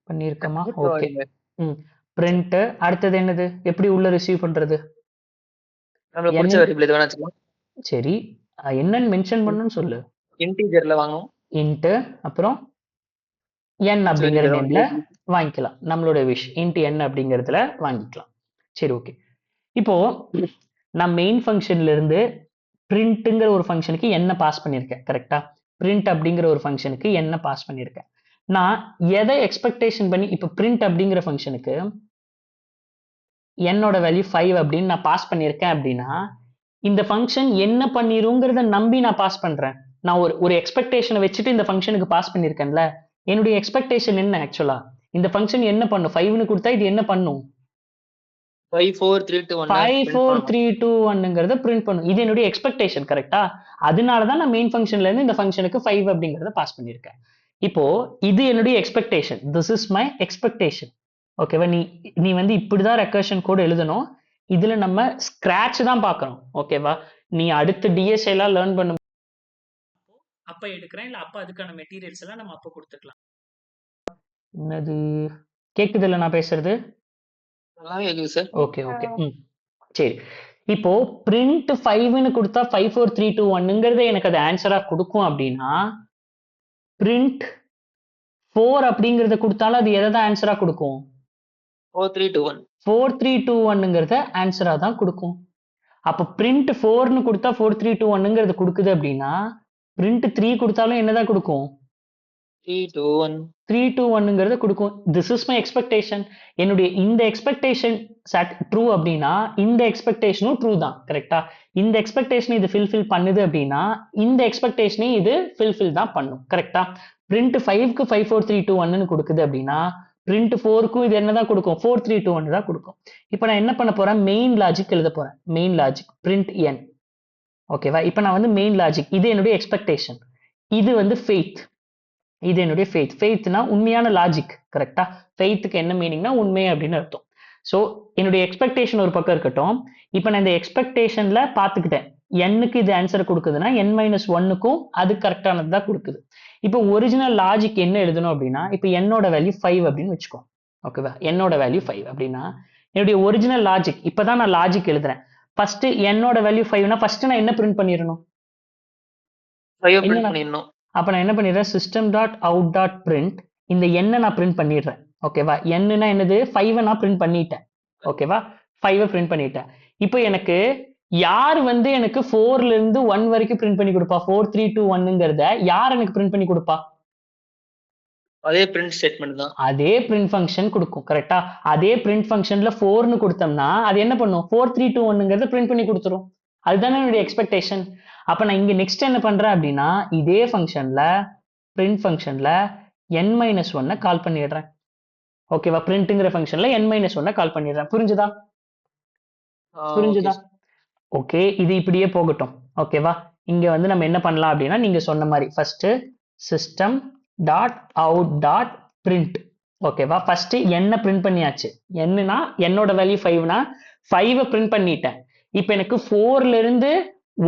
பண்ணியிருக்கமா? ஓகே. பிரிண்ட். அடுத்தது என்னது? எப்படி உள்ள ரிசீவ் பண்றது? நம்மளுக்கு பிடிச்ச வேரியபிள் எது வேணா வச்சுக்கலாம். சரி, என்னன்னு மென்ஷன் பண்ணணும்னு சொல்லு. இன்டிஜர்ல வாங்கணும். இன்ட் அப்புறம் n அப்படிங்கிற நேம்ல வாங்கிக்கலாம். நம்மளோட விஷ் இன்ட் n அப்படிங்கிறதுல வாங்கிக்கலாம். சரி, ஓகே. இப்போ நான் மெயின் ஃபங்க்ஷன்ல இருந்து பிரிண்ட்ங்கிற ஒரு ஃபங்க்ஷனுக்கு என்ன பாஸ் பண்ணியிருக்கேன். கரெக்டா? பிரிண்ட் அப்படிங்கிற ஒரு ஃபங்க்ஷனுக்கு என்ன பாஸ் பண்ணியிருக்கேன். நான் எதை எக்ஸ்பெக்டேஷன் பண்ணி இப்போ பிரிண்ட் அப்படிங்கிற ஃபங்க்ஷனுக்கு என்னோட வேல்யூ 5 அப்படின்னு நான் பாஸ் பண்ணியிருக்கேன் அப்படின்னா இந்த ஃபங்க்ஷன் என்ன பண்ணிருங்கிறத நம்பி நான் பாஸ் பண்றேன். நான் ஒரு எக்ஸ்பெக்டேஷனை வச்சுட்டு இந்த ஃபங்க்ஷனுக்கு பாஸ் பண்ணியிருக்கேன்ல. என்னுடைய எக்ஸ்பெக்டேஷன் என்ன? ஆக்சுவலா இந்த ஃபங்க்ஷன் என்ன பண்ணும்? 5னு கொடுத்தா இது என்ன பண்ணும்? 5 4 3 2 1 5 4 3 2 1ங்கிறத பிரிண்ட் பண்ணும். இது என்னுடைய எக்ஸ்பெக்டேஷன். கரெக்டா? அதனால தான் நான் மெயின் ஃபங்க்ஷன்ல இருந்து இந்த ஃபங்க்ஷனுக்கு 5 அப்படிங்கறத பாஸ் பண்ணியிருக்கேன். இப்போ இது என்னுடைய expectation. This is my expectation. ஓகேவா? நீ வந்து இப்படிதான் ரெக்கர்ஷன் கோட் எழுதணும். இதுல நம்ம ஸ்கிராட்ச் தான் பார்க்கணும். ஓகேவா? நீ அடுத்து டிஎஸ்ஐ எல்லாம் லேர்ன் பண்ணும் அப்ப எடுக்கிறேன், இல்ல அப்ப அதுக்கான மெட்டீரியல்ஸ் எல்லாம் நம்ம அப்ப கொடுத்துக்கலாம். என்னது கேக்குது இல்ல நான் பேசுறது? நல்லாவே கேக்குது சார். ஓகே. சரி, இப்போ பிரிண்ட் 5னு கொடுத்தா 5 4 3 2 1ங்கிறத எனக்கு அது ஆன்சரா கொடுக்கும் அப்படின்னா பிரிண்ட் 4 அப்படிங்கறத கொடுத்தாலும் அது எதை தான் ஆன்சரா கொடுக்கும்? 4 3 2 1 4 3 2 1ங்கிறத ஆன்சரா தான் கொடுக்கும். அப்ப பிரிண்ட் 4னு கொடுத்தா 4 3 2 1ங்கிறது கொடுக்குது அப்படின்னா பிரிண்ட் 3 கொடுத்தாலும் என்னதான் கொடுக்கும்? 3 2 1 3 2 1ங்கிறத கொடுக்கும். This is my expectation. என்னுடைய இந்த எக்ஸ்பெக்டேஷன் ட்ரூ அப்படின்னா இந்த எக்ஸ்பெக்டேஷனும் ட்ரூ தான். கரெக்டா? இந்த எக்ஸ்பெக்டேஷன் இது ஃபில்ஃபில் பண்ணுது அப்படின்னா இந்த எக்ஸ்பெக்டேஷனையும் இது ஃபில்ஃபில் தான் பண்ணும். கரெக்டா? பிரிண்ட் 5க்கு 5 4 3 2 1ன்னு கொடுக்குது அப்படின்னா பிரிண்ட் 4க்கும் இது என்னதான் கொடுக்கும்? 4 3 2 1 தான் கொடுக்கும். இப்போ நான் என்ன பண்ண போறேன்? மெயின் லாஜிக் எழுத போறேன். Main logic print n. ஓகேவா? இப்போ நான் வந்து மெயின் லாஜிக், இது என்னுடைய எக்ஸ்பெக்டேஷன், இது வந்து ஃபெய்த், இது என்னுடைய ஃபெய்த். ஃபெய்த்னா உண்மையான லாஜிக். கரெக்டா? ஃபெய்த்துக்கு என்ன மீனிங்னா உண்மை அப்படின்னு அர்த்தம். ஸோ என்னுடைய எக்ஸ்பெக்டேஷன் ஒரு பக்கம் இருக்கட்டும். இப்போ நான் இந்த எக்ஸ்பெக்டேஷன்ல பார்த்துக்கிட்டேன் என்னுக்கு இது ஆன்சர் கொடுக்குதுன்னா n-1க்கும் அது கரெக்டானது தான் கொடுக்குது. இப்போ ஒரிஜினல் லாஜிக் என்ன எழுதணும் அப்படின்னா இப்போ என்னோட வேல்யூ 5 அப்படின்னு வச்சுக்கோ. ஓகேவா? என்னோட வேல்யூ 5 அப்படின்னா என்னுடைய ஒரிஜினல் லாஜிக், இப்பதான் நான் லாஜிக் எழுதுறேன். ஃபர்ஸ்ட் என்னோட வேல்யூ 5னா ஃபர்ஸ்ட் நான் என்ன பிரிண்ட் பண்ணிடணும்? 5 பிரிண்ட் பண்ணிடணும். அப்ப நான் என்ன பண்ணிடுறேன்? system dot out dot print இந்த n நான் பிரிண்ட் பண்ணிடுறேன். ஓகேவா? n-னா என்னது? 5 நான் பிரிண்ட் பண்ணிட்டேன். ஓகேவா? 5 பிரிண்ட் பண்ணிட்டேன். இப்போ எனக்கு யார் வந்து எனக்கு 4ல இருந்து 1 வரைக்கும் பிரிண்ட் பண்ணி கொடுப்பா? 4 3 2 1ங்கிறத யார் எனக்கு பிரிண்ட் பண்ணி கொடுப்பா? அதே பிரிண்ட் ஸ்டேட்மெண்ட் தான். அதே பிரிண்ட் ஃபங்க்ஷன் கொடுக்கும். கரெக்டா? அதே பிரிண்ட் ஃபங்க்ஷன்ல 4ன்னு கொடுத்தோம்னா அது என்ன பண்ணும்? 4 3 2 1ங்கிறத பிரிண்ட் பண்ணி கொடுத்துரும். அதுதானே என்னுடைய எக்ஸ்பெக்டேஷன். அப்ப நான் இங்க நெக்ஸ்ட் என்ன பண்றேன் அப்படின்னா இதே ஃபங்க்ஷன்ல பிரிண்ட் ஃபங்க்ஷன்ல n-1 கால் பண்ணிடுறேன். ஓகேவா? பிரிண்ட்ங்கிற ஃபங்க்ஷன்ல n-1 கால் பண்ணிடுறேன். புரிஞ்சுதா? புரிஞ்சுதா? ஓகே, இது இப்படியே போகட்டும். ஓகேவா? இங்க வந்து நம்ம என்ன பண்ணலாம் அப்படின்னா நீங்க சொன்ன மாதிரி first system dot out dot print. ஓகேவா? ஃபர்ஸ்ட் என்ன பிரிண்ட் பண்ணியாச்சு. என்னன்னா என்னோட வேல்யூ 5னா 5 பிரிண்ட் பண்ணிட்டேன். இப்போ எனக்கு 4ல இருந்து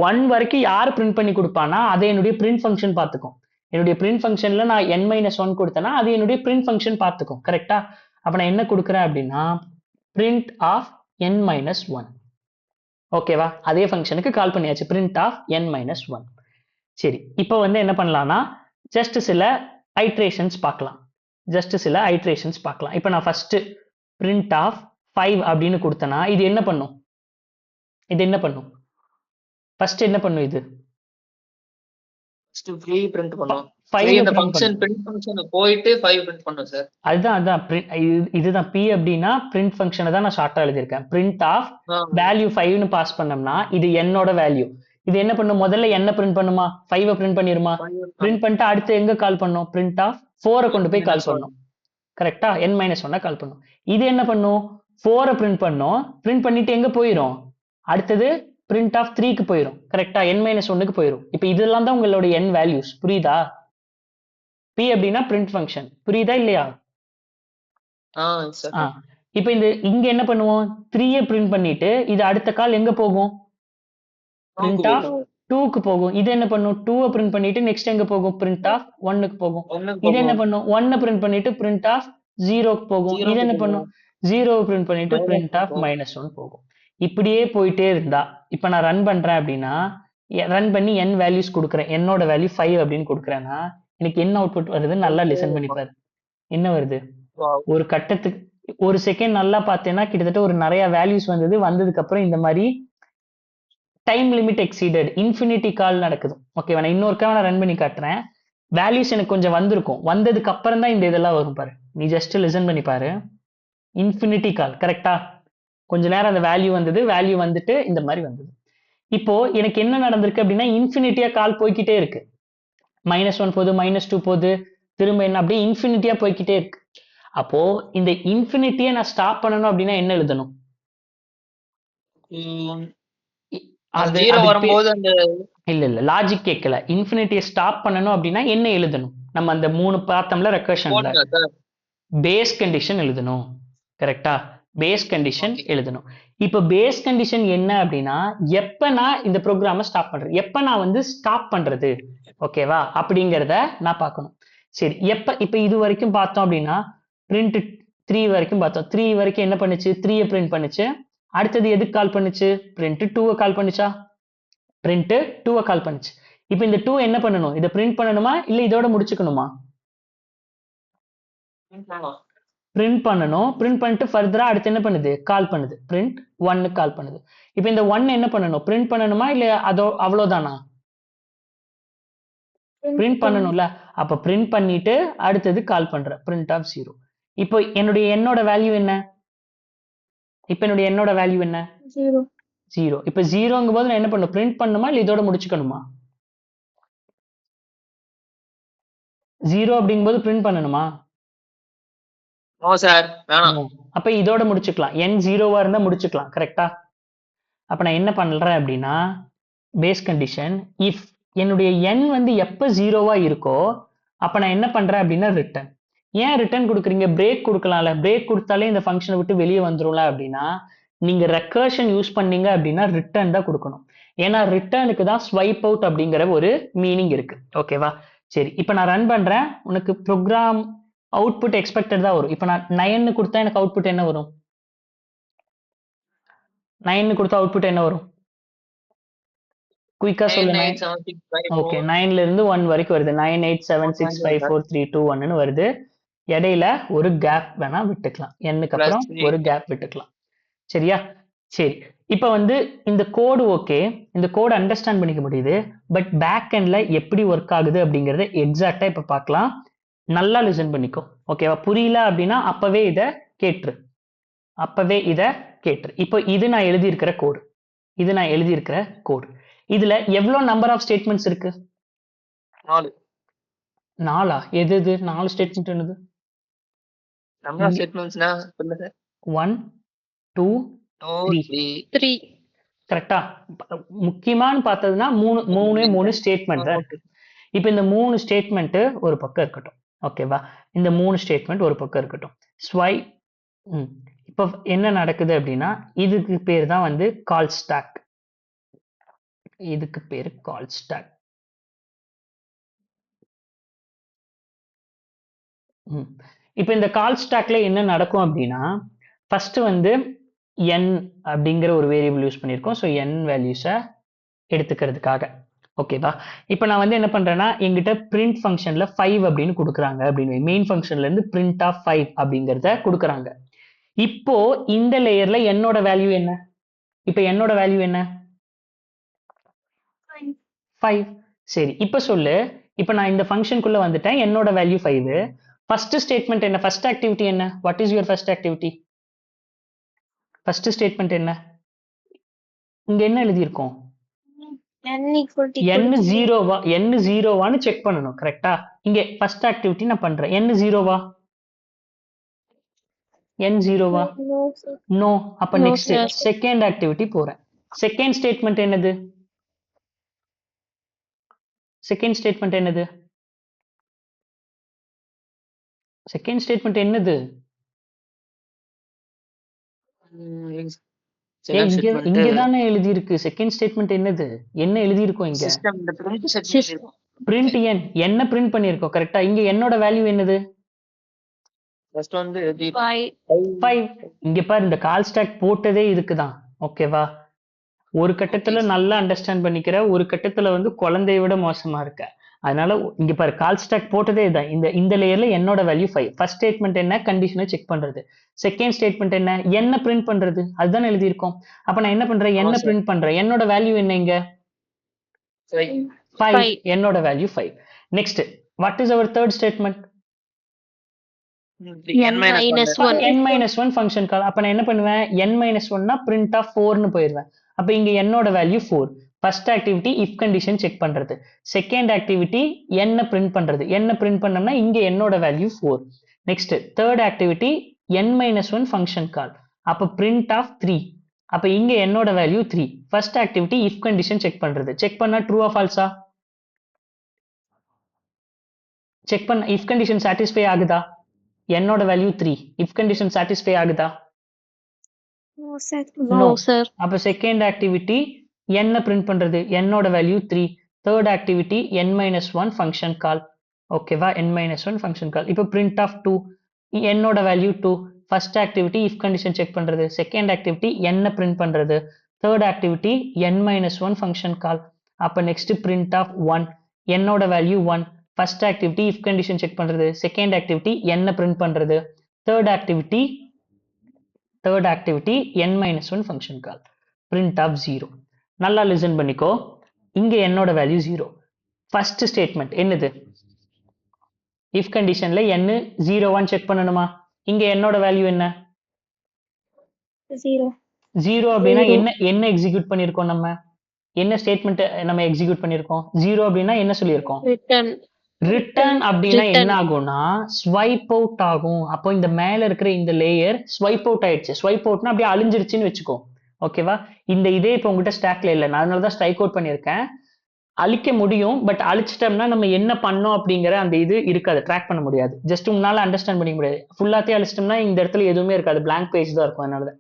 1 வரைக்கும் யார் பிரிண்ட் பண்ணி கொடுப்பானா அதை என்னுடைய பிரிண்ட் ஃபங்க்ஷன் பார்த்துக்கும். என்னுடைய பிரிண்ட் ஃபங்க்ஷன்ல நான் n-1 கொடுத்தேன்னா அது என்னுடைய பிரிண்ட் ஃபங்க்ஷன் பார்த்துக்கும். கரெக்டா? அப்ப நான் என்ன கொடுக்குறேன் அப்படின்னா பிரிண்ட் ஆஃப் n-1. ஓகேவா? அதே ஃபங்க்ஷனுக்கு கால் பண்ணியாச்சு, பிரிண்ட் ஆஃப் n-1. சரி, இப்போ வந்து என்ன பண்ணலாம்னா ஜஸ்ட் சில ஐட்ரேஷன்ஸ் பார்க்கலாம். இப்போ நான் ஃபர்ஸ்ட் பிரிண்ட் ஆஃப் 5 அப்படின்னு கொடுத்தேன்னா இது என்ன பண்ணும்? ஃபர்ஸ்ட் என்ன பண்ணும்? இது ஃபர்ஸ்ட் 3 பிரிண்ட் பண்ணும். 5 இந்த ஃபங்க்ஷன் பிரிண்ட் ஃபங்க்ஷன் போயிட்டு 5 பிரிண்ட் பண்ணும் சார். அதுதான் இதுதான் p அப்படின்னா பிரிண்ட் ஃபங்க்ஷனை தான் நான் ஷார்ட்டா எழுதியிருக்கேன். பிரிண்ட் ஆஃப் வேல்யூ 5ன்னு பாஸ் பண்ணோம்னா இது என்னோட வேல்யூ. இது என்ன பண்ணும்? முதல்ல என்ன பிரிண்ட் பண்ணுமா? 5 பிரிண்ட் பண்ணிருமா? பிரிண்ட் பண்ணிட்டு அடுத்து எங்க கால் பண்ணும்? பிரிண்ட் ஆஃப் 4 கொண்டு போய் கால் பண்ணும். கரெக்டா? n-1 கால் பண்ணும். இது என்ன பண்ணும்? 4 பிரிண்ட் பண்ணும். பிரிண்ட் பண்ணிட்டு எங்க போயிடும்? அடுத்தது பிரிண்ட் ஆஃப் 3க்கு போயிடும். கரெக்டா? n-1க்கு போயிடும். இப்போ இதெல்லாம் தான் உங்களோட n வேல்யூஸ். புரியுதா? p அப்படின்னா பிரிண்ட் ஃபங்க்ஷன். புரியுதா இல்லையா? இப்போ இங்க என்ன பண்ணுவோம்? 3 பிரிண்ட் பண்ணிட்டு இது அடுத்த கால் எங்க போகும்? பிரிண்ட் ஆஃப் 2க்கு போகும். இது என்ன பண்ணும்? 2 பிரிண்ட் பண்ணிட்டு நெக்ஸ்ட் எங்க போகும்? பிரிண்ட் ஆஃப் 1க்கு போகும். இது என்ன பண்ணும்? 1 பிரிண்ட் பண்ணிட்டு பிரிண்ட் ஆஃப் 0க்கு போகும். இது என்ன பண்ணும்? 0 பிரிண்ட் பண்ணிட்டு பிரிண்ட் ஆஃப் -1 போகும். இப்படியே போயிட்டே இருந்தா இப்ப நான் ரன் பண்றேன் அப்படின்னா ரன் பண்ணி n வேல்யூஸ் கொடுக்குறேன். என்னோட வேல்யூ 5 அப்படின்னு கொடுக்குறேன்னா எனக்கு என்ன அவுட்புட் வருது? நல்லா லிசன் பண்ணி பாரு. என்ன வருது? ஒரு கட்டத்துக்கு ஒரு செகண்ட் நல்லா பார்த்தேன்னா கிட்டத்தட்ட ஒரு நிறைய வேல்யூஸ் வந்ததுக்கு அப்புறம் இந்த மாதிரி டைம் லிமிட் எக்ஸீடட் இன்ஃபினிட்டி கால் நடக்குது. ஓகேவா? நான் இன்னொருக்காக நான் ரன் பண்ணி காட்டுறேன். வேல்யூஸ் எனக்கு கொஞ்சம் வந்திருக்கும். வந்ததுக்கு அப்புறம் தான் இந்த இதெல்லாம் வரும் பாரு. நீ ஜஸ்ட் லிசன் பண்ணி பாரு. Infinity call. கரெக்டா? கொஞ்ச நேரம் அந்த வேல்யூ வந்துட்டு இந்த மாதிரி வந்தது. இப்போ எனக்கு என்ன நடந்திருக்கு அப்படின்னா இன்ஃபினிட்டியா கால் போய்கிட்டே இருக்கு. -1 போகுது, -2 போகுது, திரும்ப என்ன அப்படியே இன்ஃபினிட்டியா போய்கிட்டே இருக்கு. அப்போ இந்த இன்ஃபினிட்டியை நான் ஸ்டாப் பண்ணணும் அப்படின்னா என்ன எழுதணும்? இல்ல லாஜிக் கேட்கல. இன்ஃபினிட்டியை ஸ்டாப் பண்ணணும் அப்படின்னா என்ன எழுதணும்? நம்ம அந்த 3 பார்த்தோம்ல ரெக்கர்ஷன்ல பேஸ் கண்டிஷன் எழுதணும். கரெக்டா? பேஸ் கண்டிஷன் எழுதணும். இப்போ பேஸ் கண்டிஷன் என்ன அப்படின்னா எப்ப நான் இந்த ப்ரோக்ராமை ஸ்டாப் பண்றது, எப்ப நான் ஸ்டாப் பண்றது. ஓகேவா? அப்படிங்கிறத நான் பார்க்கணும். சரி, இப்ப இது வரைக்கும் பார்த்தோம் அப்படின்னா பிரிண்ட் 3 வரைக்கும் பார்த்தோம். 3 வரைக்கும் என்ன பண்ணுச்சு? 3 பிரிண்ட் பண்ணுச்சு. அடுத்தது எதுக்கு கால் பண்ணுச்சு? பிரிண்ட் 2 கால் பண்ணுச்சா? பிரிண்ட் 2 கால் பண்ணுச்சு. இப்போ இந்த 2 என்ன பண்ணணும்? இதை பிரிண்ட் பண்ணணுமா இல்ல இதோட முடிச்சுக்கணுமா? பிரிண்ட் பண்ணணும். பிரிண்ட் பண்ணிட்டு ஃபர்தரா அடுத்து என்ன பண்ணுது? கால் பண்ணுது. பிரிண்ட் 1 கால் பண்ணுது. இப்போ இந்த 1 என்ன பண்ணணும்? பிரிண்ட் பண்ணணுமா இல்ல அவ்வளவுதானா? பிரிண்ட் பண்ணணும்ல, அப்ப பிரிண்ட் பண்ணிட்டு அடுத்தது கால் பண்றேன் பிரிண்ட் ஆஃப் 0. இப்போ என்னுடைய என்னோட வேல்யூ என்ன? இப்போ என்னுடைய என்னோட வேல்யூ என்ன? 0. 0. இப்போ 0ங்கும் போது நான் என்ன பண்ணணும்? பிரிண்ட் பண்ணணுமா இல்ல இதோட முடிச்சுக்கணுமா? 0 அப்படிங்கும்போது பிரிண்ட் பண்ணணுமா? நோ சார் வேணாம். No. அப்ப இதோட முடிச்சுக்கலாம். n 0வா இருந்தா முடிச்சுக்கலாம். கரெக்டா? அப்ப நான் என்ன பண்றேன் அப்படின்னா பேஸ் கண்டிஷன் இஃப் என்னுடைய n வந்து எப்ப 0வா இருக்கோ அப்ப நான் என்ன பண்றேன் அப்படின்னா ரிட்டர்ன். ஏன் ரிட்டர்ன் கொடுக்குறீங்க? பிரேக் கொடுக்கலாம்ல. பிரேக் கொடுத்தாலே இந்த ஃபங்க்ஷனை விட்டு வெளியே வந்துரும்ல அப்படின்னா நீங்க ரெக்கர்ஷன் யூஸ் பண்ணீங்க அப்படின்னா ரிட்டர்ன் தான் கொடுக்கணும். ஏன்னா ரிட்டர்னுக்கு தான் ஸ்வைப் அவுட் அப்படிங்கிற ஒரு மீனிங் இருக்கு. ஓகேவா? சரி, இப்போ நான் ரன் பண்றேன். உனக்கு ப்ரோக்ராம் அவுட்புட் எக்ஸ்பெக்டட் தான் வரும். இப்போ நான் 9 கொடுத்தா எனக்கு அவுட்புட் என்ன வரும்? 9 கொடுத்தா அவுட்புட் என்ன வரும்? குயிக்கா சொல்லுங்க. 99765 ஓகே, 9ல இருந்து 1 வரைக்கும் வருது. 9876543221 வருது. இடையில ஒரு கேப் வேணா விட்டுக்கலாம். எண்ணுக்கு அப்புறம் ஒரு கேப் விட்டுக்கலாம். சரியா? சரி, இப்போ வந்து இந்த கோடு ஓகே, இந்த கோடு அண்டர்ஸ்டாண்ட் பண்ணிக்க முடியுது. பட் பேக் எண்ட்ல எப்படி ஒர்க் ஆகுது அப்படிங்கறத எக்ஸாக்டா இப்ப பார்க்கலாம். நல்லா லிசன் பண்ணிக்கோ. ஓகேவா? புரியல அப்படின்னா அப்பவே இத கேட்டுரு. இப்போ இது நான் எழுதியிருக்கிற கோடு. இதுல எவ்வளவு நம்பர் ஆஃப் ஸ்டேட்மெண்ட்ஸ் இருக்கு? 4. 4ஆ? எது 4 ஸ்டேட்மெண்ட் என்னது? நம்பர் ஆஃப் ஸ்டேட்மெண்ட்ஸ்னா சொல்லுங்க சார். 1 2 2 3 3. கரெக்டா? முக்கியமானு பார்த்ததுன்னா மூணு ஸ்டேட்மெண்ட் தான் இருக்கு. இப்போ இந்த 3 ஸ்டேட்மெண்ட் ஒரு பக்கம் இருக்கட்டும். ஓகேவா? இந்த 3 ஸ்டேட்மெண்ட் ஒரு பக்கம் இருக்கட்டும். ஸ்வைப் இப்போ என்ன நடக்குது அப்படின்னா இதுக்கு பேர் தான் வந்து கால் ஸ்டாக். இதுக்கு பேரு கால் ஸ்டாக். இப்போ இந்த கால் ஸ்டாக்ல என்ன நடக்கும் அப்படின்னா ஃபர்ஸ்ட் வந்து n அப்படிங்கிற ஒரு வேரியபிள் யூஸ் பண்ணியிருக்கோம். ஸோ n வேல்யூஸை எடுத்துக்கிறதுக்காக. ஓகேவா? இப்போ நான் வந்து என்ன பண்றேன்னா எங்கிட்ட பிரிண்ட் ஃபங்க்ஷன்ல 5 அப்படின்னு கொடுக்குறாங்க அப்படின்னு மெயின் ஃபங்க்ஷன்ல இருந்து பிரிண்ட் ஆஃப் 5 அப்படிங்கிறத கொடுக்குறாங்க. இப்போ இந்த லேயர்ல என்னோட வேல்யூ என்ன? இப்போ என்னோட வேல்யூ என்ன? 5. சரி, இப்போ சொல்லு. இப்போ நான் இந்த ஃபங்க்ஷனுக்குள்ள வந்துட்டேன். என்னோட வேல்யூ 5. ஃபர்ஸ்ட் ஸ்டேட்மெண்ட் என்ன? ஃபர்ஸ்ட் ஆக்டிவிட்டி என்ன? What is your first activity? First statement என்ன? இங்க என்ன எழுதியிருக்கோம்? n equal to n 0வா? n 0வான்னு செக் பண்ணணும். கரெக்டா? இங்க ஃபர்ஸ்ட் ஆக்டிவிட்டி நான் பண்றேன். n 0வா? n 0வா? no, sir. நோ. அப்ப No, next sir. Second activity போறேன். செகண்ட் ஸ்டேட்மெண்ட் என்னது? செகண்ட் ஸ்டேட்மெண்ட் என்னது? செகண்ட் ஸ்டேட்மெண்ட் என்னது? இங்க தானே எழுதி இருக்கு. செகண்ட் ஸ்டேட்மெண்ட் என்னது? என்ன எழுதி இருக்கோம் இங்க? சிஸ்டம் இந்த print set System. Print n என்ன பிரிண்ட் பண்ணிருக்கோம். கரெக்டா? இங்க என்னோட வேல்யூ என்னது? ஃபர்ஸ்ட் வந்து 5. 5. இங்க பாரு, இந்த கால் ஸ்டாக் போட்டதே இதுக்குதான். ஓகேவா? ஒரு கட்டத்துல நல்லா அண்டர்ஸ்டாண்ட் பண்ணிக்கிற, ஒரு கட்டத்துல வந்து குழந்தைய விட மோசமா இருக்க. அதனால இங்க பாரு, கால் ஸ்டாக் போட்டதே இதான். இந்த லேயர்ல என்னோட வேல்யூ 5. ஃபர்ஸ்ட் ஸ்டேட்மெண்ட் என்ன? கண்டிஷனை செக் பண்றது. செகண்ட் ஸ்டேட்மெண்ட் என்ன? என்ன பிரிண்ட் பண்றது. அதுதான் எழுதி இருக்கோம். அப்ப நான் என்ன பண்றேன்? என்ன பிரிண்ட் பண்றேன். என்னோட வேல்யூ என்ன இங்க? 5. என்னோட value 5. Next, what is our third statement? n minus 1. n minus 1 function call. அப்ப நான் என்ன பண்ணுவேன்? n minus 1னா பிரிண்ட் ஆஃப் 4ன்னு போயிடுவேன். அப்ப இங்க என்னோட value 4. First activity if condition check பண்றது. செகண்ட் ஆக்டிவிட்டி என்ன பிரிண்ட் பண்றது. என்ன பிரிண்ட் பண்ணோம்னா இங்க என்னோட value 4. Next third activity n minus 1 function call. அப்ப பிரிண்ட் ஆஃப் 3. அப்ப இங்க என்னோட value 3. First activity if condition check பண்றது. செக் பண்ணா ட்ரூவா ஃபால்ஸா? செக் பண்ண இஃப் கண்டிஷன் சாட்டிஸ்ஃபை ஆகுதா? என்னோட வேல்யூ 3. இஃப் கண்டிஷன் சாட்டிஸ்ஃபை ஆகுதா? No, sir. No, sir. அப்ப செகண்ட் ஆக்டிவிட்டி என்ன பிரிண்ட் பண்றது. என்னோட value 3. Third activity n minus 1 function call. ஓகேவா? n minus 1 function call. இப்போ பிரிண்ட் ஆஃப் 2. என்னோட value 2. First activity if condition check பண்றது. செகண்ட் ஆக்டிவிட்டி என்ன பிரிண்ட் பண்றது. Third activity n minus 1 function call. அப்ப நெக்ஸ்ட் பிரிண்ட் ஆஃப் 1. என்னோட value 1. First activity if condition check பண்றது. Second activity என்ன print பண்றது. Third activity n minus 1 function call. Print of 0. நல்லா listen பண்ணிக்கோ. இங்க என்னோட வேல்யூ 0. ஃபர்ஸ்ட் ஸ்டேட்மெண்ட் என்னது? இஃப் கண்டிஷன்ல n 0 செக் பண்ணணுமா? இங்க என்னோட வேல்யூ என்ன? 0. 0 அப்படின்னா என்ன எக்ஸிக்யூட் பண்ணியிருக்கோம் நம்ம? என்ன ஸ்டேட்மெண்ட் நம்ம எக்ஸிக்யூட் பண்ணியிருக்கோம்? 0 அப்படின்னா என்ன சொல்லியிருக்கோம்? Return. ரிட்டர்ன் அப்படின்னா Return. என்ன ஆகும்னா ஸ்வைப் அவுட் ஆகும். அப்போ இந்த மேல இருக்கிற இந்த லேயர் ஸ்வைப் அவுட் ஆயிடுச்சு. ஸ்வைப் அவுட்னா அப்படியே அழிஞ்சிருச்சுன்னு வச்சுக்கோ. ஓகேவா? இந்த இதே இப்போ உங்ககிட்ட ஸ்டாக்ல இல்லை, நான் அதனால தான் ஸ்ட்ரைக் அவுட் பண்ணியிருக்கேன். அழிக்க முடியும், பட் அழிச்சிட்டோம்னா நம்ம என்ன பண்ணோம் அப்படிங்கிற அந்த இது இருக்காது, ட்ராக் பண்ண முடியாது. ஜஸ்ட் உன்னால அண்டர்ஸ்டாண்ட் பண்ணிக்க முடியாது. ஃபுல்லாத்தையும் அழிச்சிட்டோம்னா இந்த இடத்துல எதுவுமே இருக்காது, blank பேஜ் தான் இருக்கும். அதனால